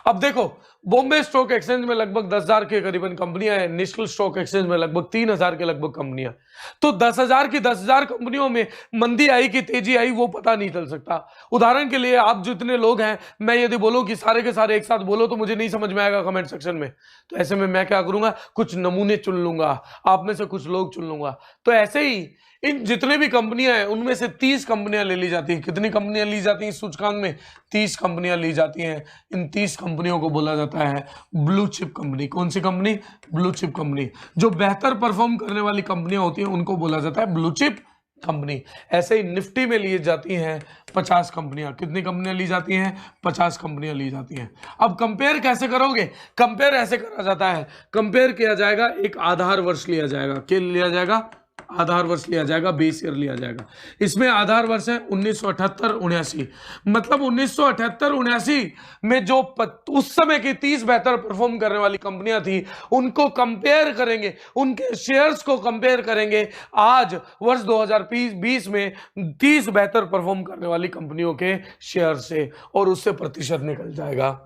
अब देखो, बॉम्बे स्टॉक एक्सचेंज में लगभग 10,000 के करीबन कंपनियां हैं, नेशनल स्टॉक एक्सचेंज में लगभग 3,000 के लगभग कंपनियां। तो 10,000 की 10,000 कंपनियों में मंदी आई कि तेजी आई वो पता नहीं चल सकता। उदाहरण के लिए आप जितने लोग हैं, मैं यदि बोलूं कि सारे के सारे एक साथ बोलो तो मुझे नहीं समझ में आएगा कमेंट सेक्शन में। तो ऐसे में मैं क्या करूंगा, कुछ नमूने चुन लूंगा, आप में से कुछ लोग चुन लूंगा। तो ऐसे ही इन जितने भी कंपनियां हैं उनमें से 30 कंपनियां ले ली जाती हैं। कितनी कंपनियां ली जाती हैं सूचकांक में? 30 कंपनियां ली जाती हैं। इन 30 कंपनियों को बोला जाता है ब्लू चिप कंपनी। कौन सी कंपनी? Blue chip company. जो बेहतर परफॉर्म करने वाली कंपनियां होती हैं उनको बोला जाता है ब्लू चिप कंपनी। ऐसे ही निफ्टी में ली जाती हैं 50 कंपनियां। कितनी कंपनियां ली जाती हैं? 50 कंपनियां ली जाती हैं। अब कंपेयर कैसे करोगे? कंपेयर ऐसे करा जाता है, कंपेयर किया जाएगा, एक आधार वर्ष लिया जाएगा। क्या लिया जाएगा? आधार वर्ष लिया जाएगा, बेस ईयर लिया जाएगा। इसमें आधार वर्ष है 1978-79। मतलब 1978-79 में जो उस समय की 30 बेहतर परफॉर्म करने वाली कंपनियां थी उनको कंपेयर करेंगे, उनके शेयर्स को कंपेयर करेंगे आज वर्ष 2020 में 30 बेहतर परफॉर्म करने वाली कंपनियों के शेयर से, और उससे प्रतिशत निकल जाएगा।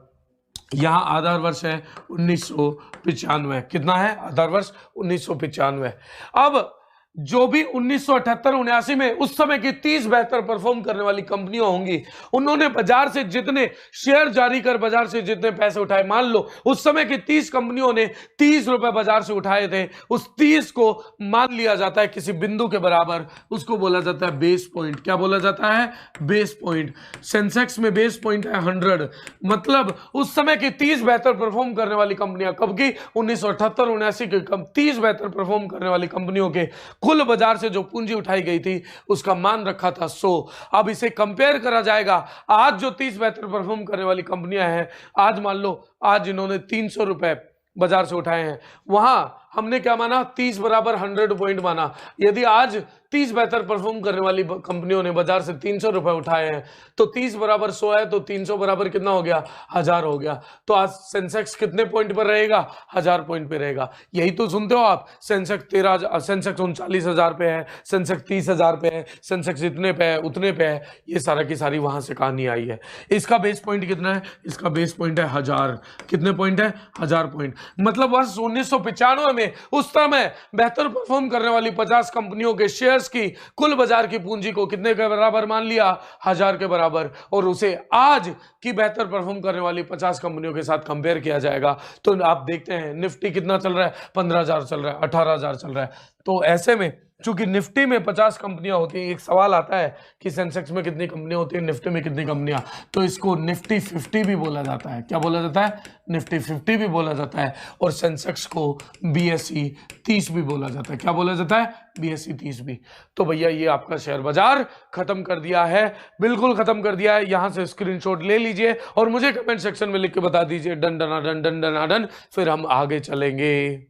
यहां आधार वर्ष है 1995। कितना है आधार वर्ष? 1995। अब जो भी 1978-79 में उस समय की 30 बेहतर परफॉर्म करने वाली कंपनियां होंगी, उन्होंने बाजार से जितने शेयर जारी कर बाजार से जितने पैसे उठाए, मान लो उस समय की 30 कंपनियों ने 30 रुपए बाजार से उठाए थे, उस 30 को मान लिया जाता है किसी बिंदु के बराबर, उसको बोला जाता है बेस पॉइंट। क्या बोला जाता है? Base point. सेंसेक्स में बेस पॉइंट है 100। मतलब उस समय की 30 बेहतर परफॉर्म करने वाली कंपनियां, कब की? 1978-79 की 30 बेहतर परफॉर्म करने वाली कंपनियों के कुल बाजार से जो पूंजी उठाई गई थी उसका मान रखा था 100। अब इसे कंपेयर करा जाएगा, आज जो 30 बेहतर परफॉर्म करने वाली कंपनियां हैं, आज मान लो आज इन्होंने 300 रुपए बाजार से उठाए हैं, वहां हमने क्या माना, 30 बराबर 100 पॉइंट माना। यदि आज 30 बेहतर परफॉर्म करने वाली कंपनियों ने बाजार से 300 रुपए उठाए हैं, तो 30 बराबर 100 है, तो 300 बराबर कितना हो गया, 1000 हो गया। तो आज सेंसेक्स कितने पॉइंट पर रहेगा, 1000 पॉइंट पे रहेगा। यही तो सुनते हो आप, सेंसेक्स 39,000 पे है, सेंसेक्स 30,000 पे है, सेंसेक्स इतने पे है, उतने पे है। ये सारा की सारी वहां से कहानी आई है। इसका बेस पॉइंट कितना है, इसका बेस पॉइंट है 1000। कितने पॉइंट है, 1000 पॉइंट। मतलब वर्ष 1995 में उस समय बेहतर परफॉर्म करने वाली 50 कंपनियों के शेयर्स की कुल बाजार की पूंजी को कितने के बराबर मान लिया, 1000 के बराबर। और उसे आज की बेहतर परफॉर्म करने वाली 50 कंपनियों के साथ कंपेयर किया जाएगा, तो आप देखते हैं निफ्टी कितना चल रहा है, 15,000 चल रहा है, 18,000 चल रहा है। तो ऐसे में चूंकि निफ्टी में 50 कंपनियां होती हैं, एक सवाल आता है कि सेंसेक्स में कितनी कंपनियां होती हैं, निफ्टी में कितनी कंपनियां, तो इसको निफ्टी 50 भी बोला जाता है। क्या बोला जाता है, निफ्टी 50 भी बोला जाता है। और सेंसेक्स को BSE 30 भी बोला जाता है। क्या बोला जाता है, BSE 30 भी। तो भैया ये आपका शेयर बाजार खत्म कर दिया है, बिल्कुल खत्म कर दिया है। यहां से स्क्रीनशॉट ले लीजिए और मुझे कमेंट सेक्शन में लिख के बता दीजिए डन डना डन डन डना डन, फिर हम आगे चलेंगे।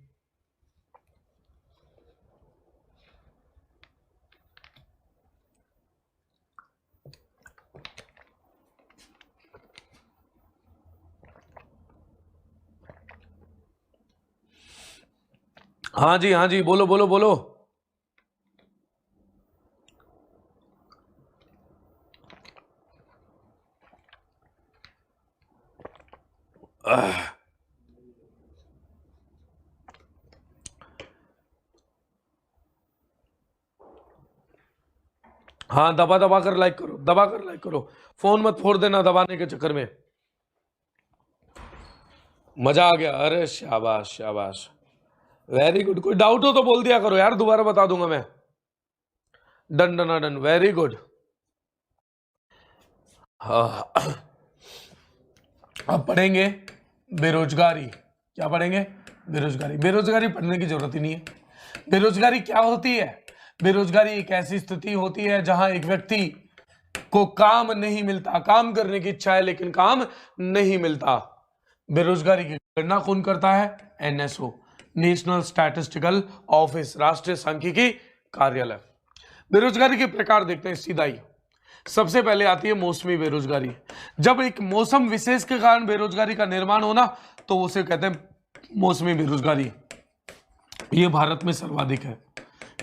हाँ जी, हाँ जी, बोलो बोलो बोलो। हाँ, दबा दबा कर लाइक करो, दबा कर लाइक करो, फोन मत फोड़ देना दबाने के चक्कर में। मजा आ गया, अरे शाबाश शाबाश, वेरी गुड। कोई डाउट हो तो बोल दिया करो यार, दोबारा बता दूंगा मैं। डन डन डन, वेरी गुड। अब पढ़ेंगे बेरोजगारी। क्या पढ़ेंगे, बेरोजगारी। बेरोजगारी पढ़ने की जरूरत ही नहीं है। बेरोजगारी क्या होती है, बेरोजगारी एक ऐसी स्थिति होती है जहां एक व्यक्ति को काम नहीं मिलता, काम करने की इच्छा है लेकिन काम नहीं मिलता। बेरोजगारी की गणना कौन करता है, NSO, नेशनल स्टैटिस्टिकल ऑफिस, राष्ट्रीय सांख्यिकी कार्यालय। बेरोजगारी के प्रकार देखते हैं सीधा ही। सबसे पहले आती है मौसमी बेरोजगारी। जब एक मौसम विशेष के कारण बेरोजगारी का निर्माण होना, तो उसे कहते हैं मौसमी बेरोजगारी। ये भारत में सर्वाधिक है,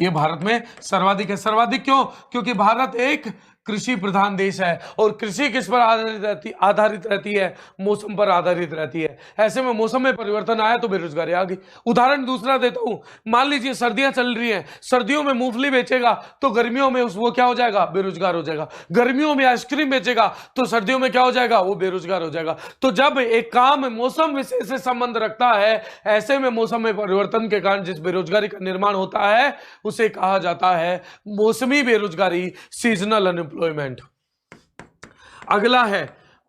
ये भारत में सर्वाधिक है। सर्वाधिक क्यों, क्योंकि भारत एक कृषि प्रधान देश है और कृषि किस पर आधारित रहती है, मौसम पर आधारित रहती है। ऐसे में मौसम में परिवर्तन आया तो बेरोजगारी आ गई। उदाहरण दूसरा देता हूं, मान लीजिए सर्दियां चल रही हैं, सर्दियों में मूंगफली बेचेगा तो गर्मियों में वो क्या हो जाएगा, बेरोजगार हो जाएगा। गर्मियों में आइसक्रीम बेचेगा तो सर्दियों में क्या हो जाएगा, वो बेरोजगार हो जाएगा। तो जब एक काम मौसम विशेष से संबंध रखता है, ऐसे में मौसम में परिवर्तन के कारण जिस बेरोजगारी का निर्माण होता है उसे कहा जाता है मौसमी बेरोजगारी, सीजनल अनएम्प्लॉयमेंट। अगला है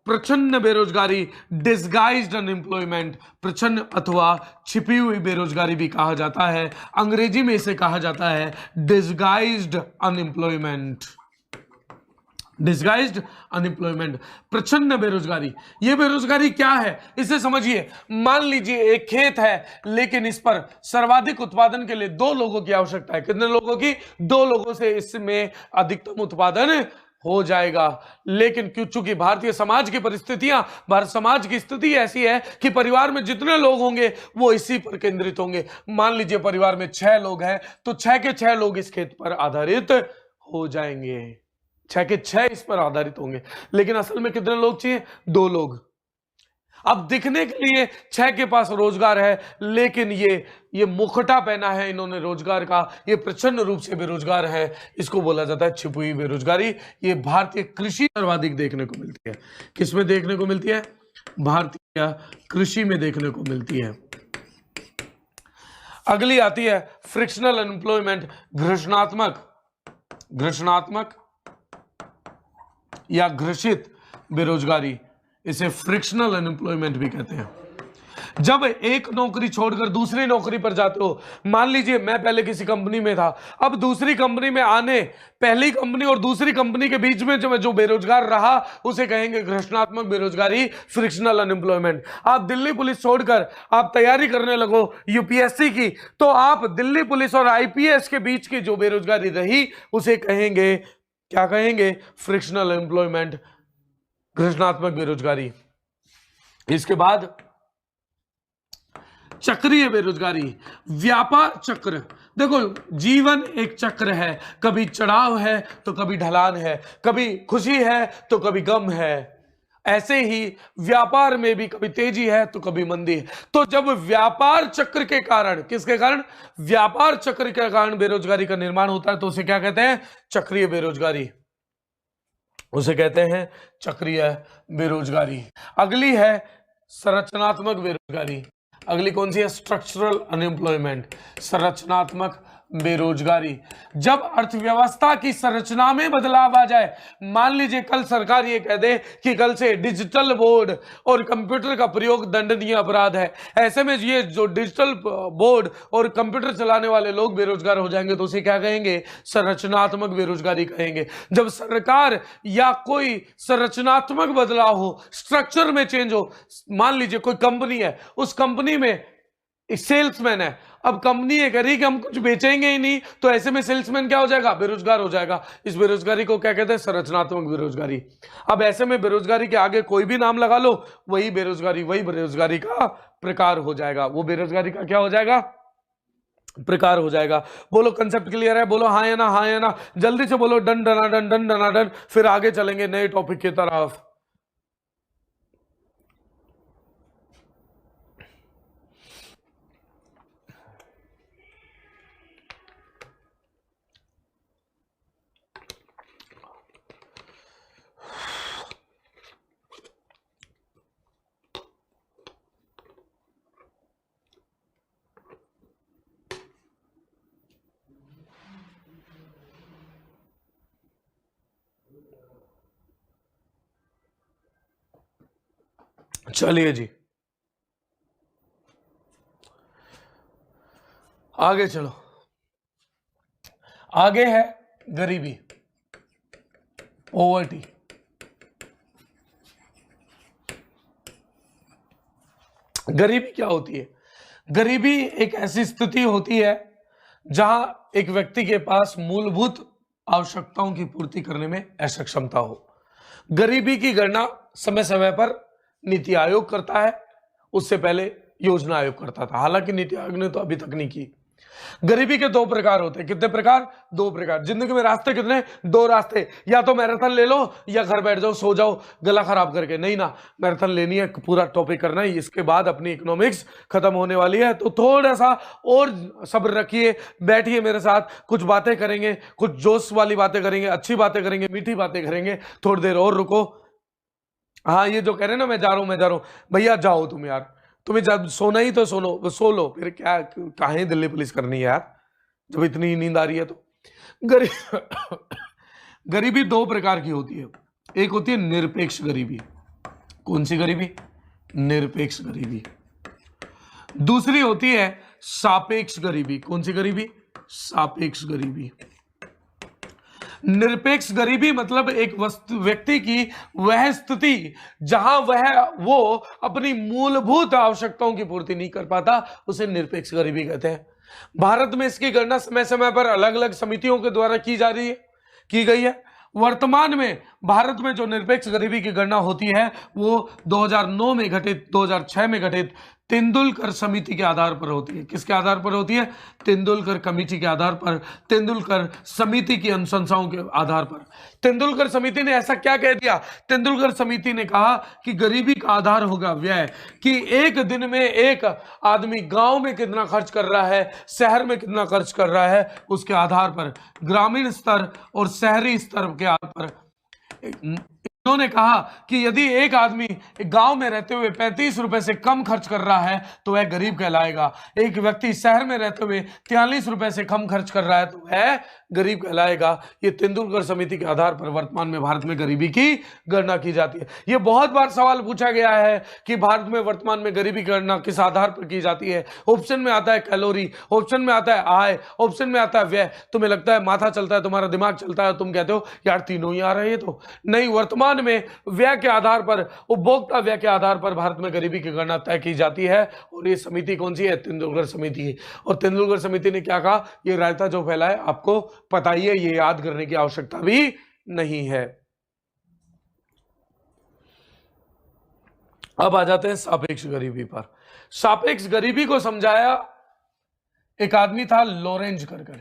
प्रच्छन्न बेरोजगारी, डिस्गाइज्ड अनएम्प्लॉयमेंट। प्रच्छन्न अथवा छिपी हुई बेरोजगारी भी कहा जाता है, अंग्रेजी में इसे कहा जाता है डिस्गाइज्ड अनएम्प्लॉयमेंट। डिस्गाइज्ड अनएम्प्लॉयमेंट, प्रच्छन्न बेरोजगारी। ये बेरोजगारी क्या है, इसे समझिए। मान लीजिए एक खेत है लेकिन इस पर सर्वाधिक उत्पादन के लिए 2 लोगों की आवश्यकता है। कितने लोगों की, 2 लोगों से इसमें अधिकतम उत्पादन हो जाएगा। लेकिन क्यों, चूंकि भारतीय समाज की परिस्थितियां, भारत समाज की स्थिति ऐसी है कि परिवार में जितने लोग होंगे वो इसी पर केंद्रित होंगे। मान लीजिए परिवार में 6 लोग हैं तो 6 के 6 लोग इस खेत पर आधारित हो जाएंगे, 6 के 6 इस पर आधारित होंगे। लेकिन असल में कितने लोग चाहिए, 2 लोग। अब दिखने के लिए 6 के पास रोजगार है लेकिन ये मुखटा पहना है इन्होंने रोजगार का, ये प्रच्छन्न रूप से बेरोजगार है। इसको बोला जाता है छिपी हुई बेरोजगारी। ये भारतीय कृषि सर्वाधिक देखने को मिलती है। किसमें देखने को मिलती है, भारतीय कृषि में देखने को मिलती है। अगली आती है फ्रिक्शनल अनएम्प्लॉयमेंट, घर्षणात्मक या घर्षित बेरोजगारी। इसे फ्रिक्शनल अनएम्प्लॉयमेंट भी कहते हैं। जब एक नौकरी छोड़कर दूसरी नौकरी पर जाते हो, मान लीजिए मैं पहले किसी कंपनी में था, अब दूसरी कंपनी में आने, पहली कंपनी और दूसरी कंपनी के बीच में जो बेरोजगार रहा उसे कहेंगे घर्षणात्मक बेरोजगारी, फ्रिक्शनल अनएम्प्लॉयमेंट। आप दिल्ली पुलिस छोड़कर आप तैयारी करने लगो यूपीएससी की, तो आप दिल्ली पुलिस और आईपीएस के बीच की जो बेरोजगारी रही उसे कहेंगे, क्या कहेंगे? फ्रिक्शनल एम्प्लॉयमेंट, घर्षणात्मक बेरोजगारी। इसके बाद चक्रीय बेरोजगारी, व्यापार चक्र। देखो जीवन एक चक्र है, कभी चढ़ाव है तो कभी ढलान है, कभी खुशी है तो कभी गम है। ऐसे ही व्यापार में भी कभी तेजी है तो कभी मंदी है। तो जब व्यापार चक्र के कारण, किसके कारण? व्यापार चक्र के कारण बेरोजगारी का निर्माण होता है तो उसे क्या कहते हैं? चक्रीय बेरोजगारी, उसे कहते हैं चक्रीय बेरोजगारी। अगली है संरचनात्मक बेरोजगारी। अगली कौन सी है? स्ट्रक्चरल अनएम्प्लॉयमेंट, संरचनात्मक बेरोजगारी। जब अर्थव्यवस्था की संरचना में बदलाव आ जाए, मान लीजिए कल सरकार ये कह दे कि कल से डिजिटल बोर्ड और कंप्यूटर का प्रयोग दंडनीय अपराध है, ऐसे में ये जो डिजिटल बोर्ड और कंप्यूटर चलाने वाले लोग बेरोजगार हो जाएंगे तो उसे क्या कहेंगे? संरचनात्मक बेरोजगारी कहेंगे। जब सरकार या कोई संरचनात्मक बदलाव हो, स्ट्रक्चर में चेंज हो, मान लीजिए कोई कंपनी है, उस कंपनी में सेल्समैन है, अब कंपनी ये करी कि हम कुछ बेचेंगे ही नहीं, तो ऐसे में सेल्समैन क्या हो जाएगा? बेरोजगार हो जाएगा। इस बेरोजगारी को क्या कहते हैं? संरचनात्मक बेरोजगारी। अब ऐसे में बेरोजगारी के आगे कोई भी नाम लगा लो, वही बेरोजगारी का प्रकार हो जाएगा, वो बेरोजगारी का क्या हो जाएगा? प्रकार हो जाएगा। बोलो कंसेप्ट क्लियर है? बोलो हाँ या ना, हाँ या ना, जल्दी से बोलो डन डनाडन, डन डनाडन। फिर आगे चलेंगे नए टॉपिक की तरफ। चलिए जी आगे चलो। आगे है गरीबी, पॉवर्टी। गरीबी क्या होती है? गरीबी एक ऐसी स्थिति होती है जहां एक व्यक्ति के पास मूलभूत आवश्यकताओं की पूर्ति करने में असक्षमता हो। गरीबी की गणना समय समय पर नीति आयोग करता है, उससे पहले योजना आयोग करता था, हालांकि नीति आयोग ने तो अभी तक नहीं की। गरीबी के दो प्रकार होते हैं। कितने प्रकार? दो प्रकार। जिंदगी में रास्ते कितने? दो रास्ते, या तो मैराथन ले लो या घर बैठ जाओ, सो जाओ गला खराब करके। नहीं ना, मैराथन लेनी है, पूरा टॉपिक करना है, इसके बाद अपनी इकोनॉमिक्स खत्म होने वाली है, तो थोड़ा सा और सब्र रखिए, बैठिए मेरे साथ, कुछ बातें करेंगे, कुछ जोश वाली बातें करेंगे, अच्छी बातें करेंगे, मीठी बातें करेंगे। थोड़ी देर और रुको। हाँ, ये जो कह रहे हैं ना मैं जा रहा हूं, भैया जाओ तुम यार, तुम्हें जब सोना ही तो सो लो, फिर क्या काहे दिल्ली पुलिस करनी है यार, जब इतनी नींद आ रही है तो। गरीबी दो प्रकार की होती है। एक होती है निरपेक्ष गरीबी। कौन सी गरीबी? निरपेक्ष गरीबी। दूसरी होती है सापेक्ष गरीबी। कौन सी गरीबी? सापेक्ष गरीबी। निरपेक्ष गरीबी मतलब एक व्यक्ति की वह स्थिति जहां वो अपनी मूलभूत आवश्यकताओं की पूर्ति नहीं कर पाता, उसे निरपेक्ष गरीबी कहते हैं। भारत में इसकी गणना समय समय पर अलग अलग समितियों के द्वारा की गई है। वर्तमान में भारत में जो निरपेक्ष गरीबी की गणना होती है वो 2009 में घटित, 2006 में घटित तेंदुलकर समिति के आधार पर होती है। किसके आधार पर होती है? तेंदुलकर कमेटी के आधार पर, तेंदुलकर समिति की अनुशंसाओं के आधार पर। तेंदुलकर समिति ने ऐसा क्या कह दिया? तेंदुलकर समिति ने कहा कि गरीबी का आधार होगा व्यय, कि एक दिन में एक आदमी गांव में कितना खर्च कर रहा है, शहर में कितना खर्च कर रहा है, उसके आधार पर ग्रामीण स्तर और शहरी स्तर के आधार पर उन्होंने कहा कि यदि एक आदमी गांव में रहते हुए 35 रुपए से कम खर्च कर रहा है तो वह गरीब कहलाएगा, एक व्यक्ति शहर में रहते हुए 43 रुपए से कम खर्च कर रहा है तो वह गरीब कहलाएगा। ये तेंदुलकर समिति के आधार पर वर्तमान में भारत में गरीबी की गणना की जाती है। ये बहुत बार सवाल पूछा गया है कि भारत में वर्तमान में गरीबी की गणना किस आधार पर की जाती है। ऑप्शन में आता है कैलोरी, ऑप्शन में आता है आय, ऑप्शन में आता है व्यय। तुम्हें लगता है माथा चलता है, तुम्हारा दिमाग चलता है, तुम कहते हो यार तीनों ही आ रहे हैं। तो नहीं, वर्तमान में व्यय के आधार पर, उपभोक्ता व्यय के आधार पर भारत में गरीबी की गणना तय की जाती है। और ये समिति कौन सी है? तेंदुलकर समिति। और तेंदुलकर समिति ने क्या कहा? ये रायता जो फैला है आपको पता ही है, ये याद करने की आवश्यकता भी नहीं है। अब आ जाते हैं सापेक्ष गरीबी पर। सापेक्ष गरीबी को समझाया एक आदमी था लोरेंज करके।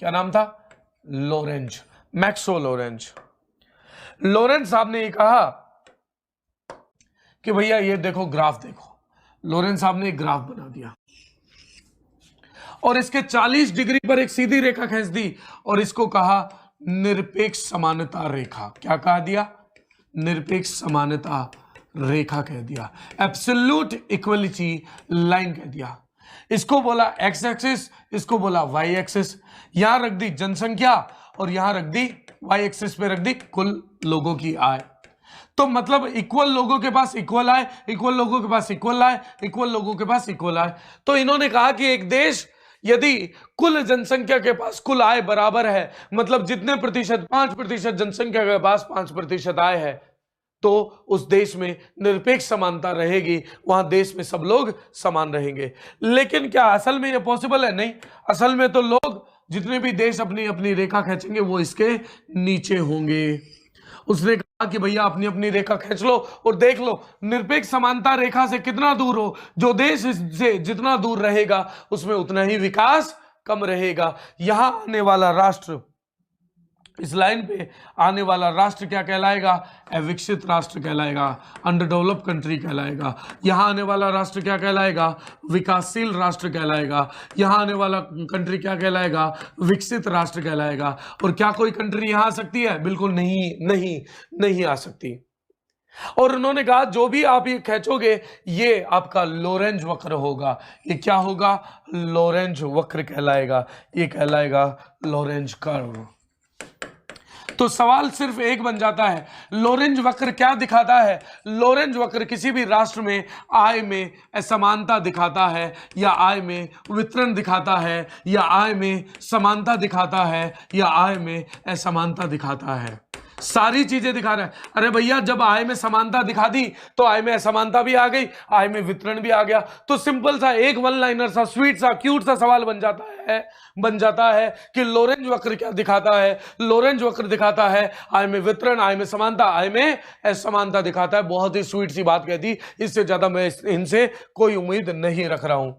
क्या नाम था? Lorentz, Maxo Lorentz. लोरेंज साहब ने ये कहा कि भैया ये देखो ग्राफ देखो। लोरेंज साहब ने एक ग्राफ बना दिया और इसके 40 डिग्री पर एक सीधी रेखा खींच दी और इसको कहा निरपेक्ष समानता रेखा। क्या कहा दिया? निरपेक्ष समानता रेखा कह दिया, एब्सोल्यूट इक्वलिटी लाइन कह दिया। इसको बोला एक्स एक्सिस, इसको बोला वाई एक्सिस। यहां रख दी जनसंख्या और यहां रख दी वाई एक्सिस पे रख दी कुल लोगों की आय। तो मतलब इक्वल लोगों के पास इक्वल आय, इक्वल लोगों के पास इक्वल आय, इक्वल लोगों के पास इक्वल आय। तो इन्होंने कहा कि एक देश यदि कुल जनसंख्या के पास कुल आय बराबर है, मतलब जितने प्रतिशत 5% जनसंख्या के पास 5% आय है, तो उस देश में निरपेक्ष समानता रहेगी, वहां देश में सब लोग समान रहेंगे। लेकिन क्या असल में यह पॉसिबल है? नहीं। असल में तो लोग जितने भी देश अपनी अपनी रेखा खींचेंगे वो इसके नीचे होंगे। उसने कहा कि भैया अपनी अपनी रेखा खींच लो और देख लो निरपेक्ष समानता रेखा से कितना दूर हो। जो देश इससे जितना दूर रहेगा उसमें उतना ही विकास कम रहेगा। यहां आने वाला राष्ट्र, इस लाइन पे आने वाला राष्ट्र क्या कहलाएगा? अविकसित राष्ट्र कहलाएगा, अंडर डेवलप कंट्री कहलाएगा। यहां आने वाला राष्ट्र क्या कहलाएगा? विकासशील राष्ट्र कहलाएगा। यहां आने वाला कंट्री क्या कहलाएगा? विकसित राष्ट्र कहलाएगा। और क्या कोई कंट्री यहां आ सकती है? बिल्कुल नहीं, नहीं, नहीं आ सकती। और उन्होंने कहा जो भी आप ये खींचोगे ये आपका लोरेंज वक्र होगा। ये क्या होगा? लोरेंज वक्र कहलाएगा। ये कहलाएगा लोरेंज कर्व। तो सवाल सिर्फ एक बन जाता है, लोरेंज वक्र क्या दिखाता है? लोरेंज वक्र किसी भी राष्ट्र में आय में असमानता दिखाता है, या आय में वितरण दिखाता है, या आय में समानता दिखाता है, या आय में असमानता दिखाता है। सारी चीजें दिखा रहा है। अरे भैया जब आय में समानता दिखा दी तो आय में असमानता भी आ गई, आय में वितरण भी आ गया। तो सिंपल सा एक वन लाइनर सा स्वीट सा क्यूट सा सवाल बन जाता है कि लोरेंज वक्र क्या दिखाता है? लोरेंज वक्र दिखाता है आय में वितरण, आय में समानता, आय में असमानता दिखाता है। बहुत ही स्वीट सी बात कह दी, इससे ज्यादा मैं इनसे कोई उम्मीद नहीं रख रहा हूं।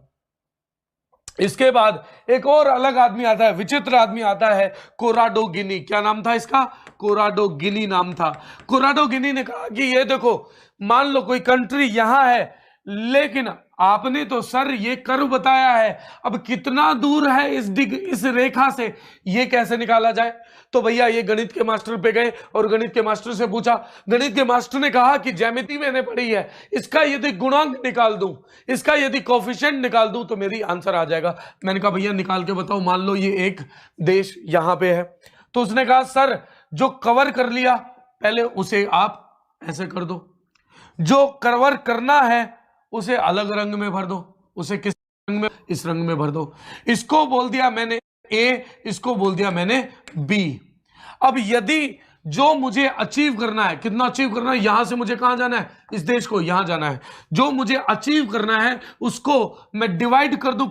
इसके बाद एक और अलग आदमी आता है, विचित्र आदमी आता है, कोराडो गिनी। क्या नाम था इसका? कोराडो गिनी नाम था। कोराडो गिनी ने कहा कि ये देखो, मान लो कोई कंट्री यहां है, लेकिन आपने तो सर ये कर्व बताया है, अब कितना दूर है इस रेखा से, ये कैसे निकाला जाए? तो भैया ये गणित के मास्टर पे गए और गणित के मास्टर से पूछा। गणित के मास्टर ने कहा कि ज्यामिति मैंने पढ़ी है, इसका यदि गुणांक निकाल दूं, इसका यदि कोफिशिएंट निकाल दूं तो मेरी आंसर आ जाएगा। मैंने कहा भैया निकाल के बताओ। मान लो ये एक देश यहां पे है, तो उसने कहा सर जो कवर कर लिया पहले उसे आप ऐसे कर दो, जो कवर करना है उसे अलग रंग में भर दो। उसे किस रंग में? इस रंग में भर दो। इसको बोल दिया मैंने ए, इसको बोल दिया मैंने बी। अब यदि जो मुझे अचीव करना है, कितना अचीव करना है? यहां से मुझे कहां जाना है? इस देश को यहां जाना है। जो मुझे अचीव करना है उसको मैं डिवाइड कर दूं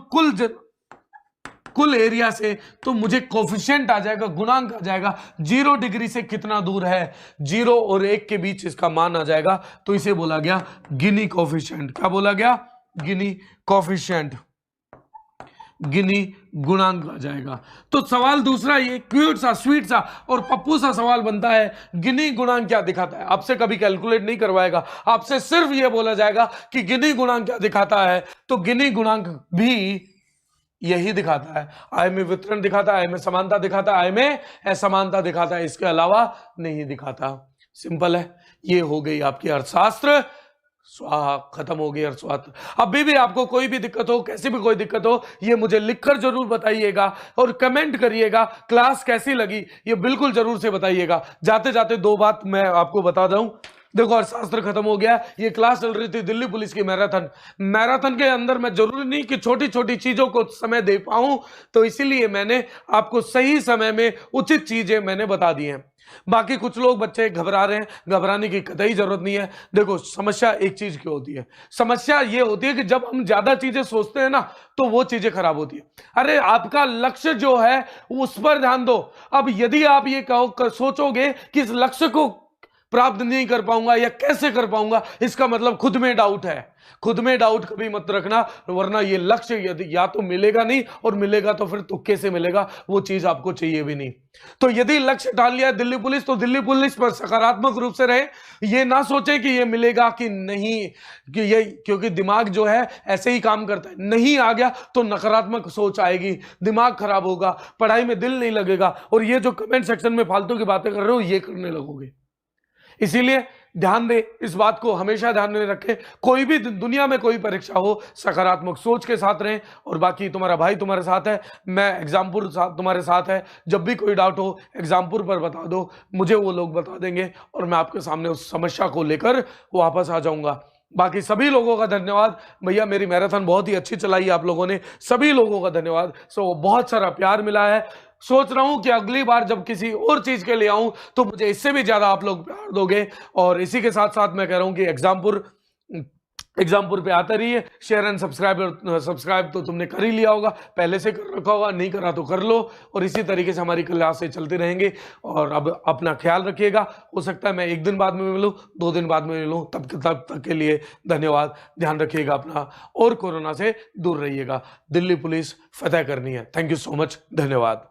कुल एरिया से, तो मुझे कोफिशिएंट आ जाएगा, गुणांक आ जाएगा। 0 डिग्री से कितना दूर है? 0 और 1 के बीच इसका मान आ जाएगा, तो इसे बोला गया गिनी कोफिशिएंट। क्या बोला गया? गिनी कोफिशिएंट, गिनी गुणांक आ जाएगा। तो सवाल दूसरा ये क्यूट सा स्वीट सा और पप्पू सा सवाल बनता है, गिनी गुणांक क्या दिखाता है? आपसे कभी कैलकुलेट नहीं करवाएगा, आपसे सिर्फ ये बोला जाएगा कि गिनी गुणांक क्या दिखाता है। तो गिनी गुणांक भी यही दिखाता है, आय में वितरण दिखाता है, आय में समानता दिखाता है, आय में असमानता दिखाता है, इसके अलावा नहीं दिखाता। सिंपल है, ये हो गई आपकी अर्थशास्त्र स्वाहा, खत्म हो गई अर्थशास्त्र। अभी भी आपको कोई भी दिक्कत हो, कैसी भी कोई दिक्कत हो, ये मुझे लिखकर जरूर बताइएगा और कमेंट करिएगा। क्लास कैसी लगी ये बिल्कुल जरूर से बताइएगा। जाते जाते दो बात मैं आपको बता दूं, देखो अर्थशास्त्र खत्म हो गया। ये क्लास चल रही थी दिल्ली पुलिस की मैराथन के अंदर मैं जरूरी नहीं कि छोटी छोटी चीजों को समय दे पाऊं, तो इसीलिए मैंने आपको सही समय में उचित चीजें मैंने बता दी हैं। बाकी कुछ लोग बच्चे घबरा रहे हैं, घबराने की कतई जरूरत नहीं है। देखो समस्या एक चीज की होती है, समस्या ये होती है कि जब हम ज्यादा चीजें सोचते हैं ना तो वो चीजें खराब होती है। अरे आपका लक्ष्य जो है उस पर ध्यान दो। अब यदि आप ये कहो सोचोगे कि इस लक्ष्य को प्राप्त नहीं कर पाऊंगा या कैसे कर पाऊंगा, इसका मतलब खुद में डाउट है। खुद में डाउट कभी मत रखना, वरना ये लक्ष्य यदि या तो मिलेगा नहीं, और मिलेगा तो फिर तुक्के से मिलेगा, वो चीज आपको चाहिए भी नहीं। तो यदि लक्ष्य डाल लिया दिल्ली पुलिस, तो दिल्ली पुलिस पर सकारात्मक रूप से रहे। ये ना सोचे कि ये मिलेगा कि नहीं, कि ये, क्योंकि दिमाग जो है ऐसे ही काम करता है। नहीं आ गया तो नकारात्मक सोच आएगी, दिमाग खराब होगा, पढ़ाई में दिल नहीं लगेगा, और ये जो कमेंट सेक्शन में फालतू की बातें कर रहे हो ये करने लगोगे। इसीलिए ध्यान दे, इस बात को हमेशा ध्यान में रखें। कोई भी दुनिया में कोई परीक्षा हो, सकारात्मक सोच के साथ रहें। और बाकी तुम्हारा भाई तुम्हारे साथ है, मैं एग्जामपुर तुम्हारे साथ है। जब भी कोई डाउट हो एग्जामपुर पर बता दो, मुझे वो लोग बता देंगे और मैं आपके सामने उस समस्या को लेकर वापस आ जाऊंगा। बाकी सभी लोगों का धन्यवाद भैया, मेरी मैराथन बहुत ही अच्छी चलाई आप लोगों ने, सभी लोगों का धन्यवाद। बहुत सारा प्यार मिला है। सोच रहा हूं कि अगली बार जब किसी और चीज के लिए आऊं तो मुझे इससे भी ज्यादा आप लोग प्यार दोगे। और इसी के साथ साथ मैं कह रहा हूं कि एग्जामपुर पे आता रहिए। शेयर एंड सब्सक्राइब तो तुमने कर ही लिया होगा, पहले से कर रखा होगा, नहीं करा तो कर लो। और इसी तरीके से हमारी क्लासें चलते रहेंगे। और अब अपना ख्याल रखिएगा। हो सकता है मैं 1 दिन बाद में मिलूं, 2 दिन बाद में मिलूं, तब तक के लिए धन्यवाद। ध्यान रखिएगा अपना और कोरोना से दूर रहिएगा। दिल्ली पुलिस फतेह करनी है। थैंक यू सो मच, धन्यवाद।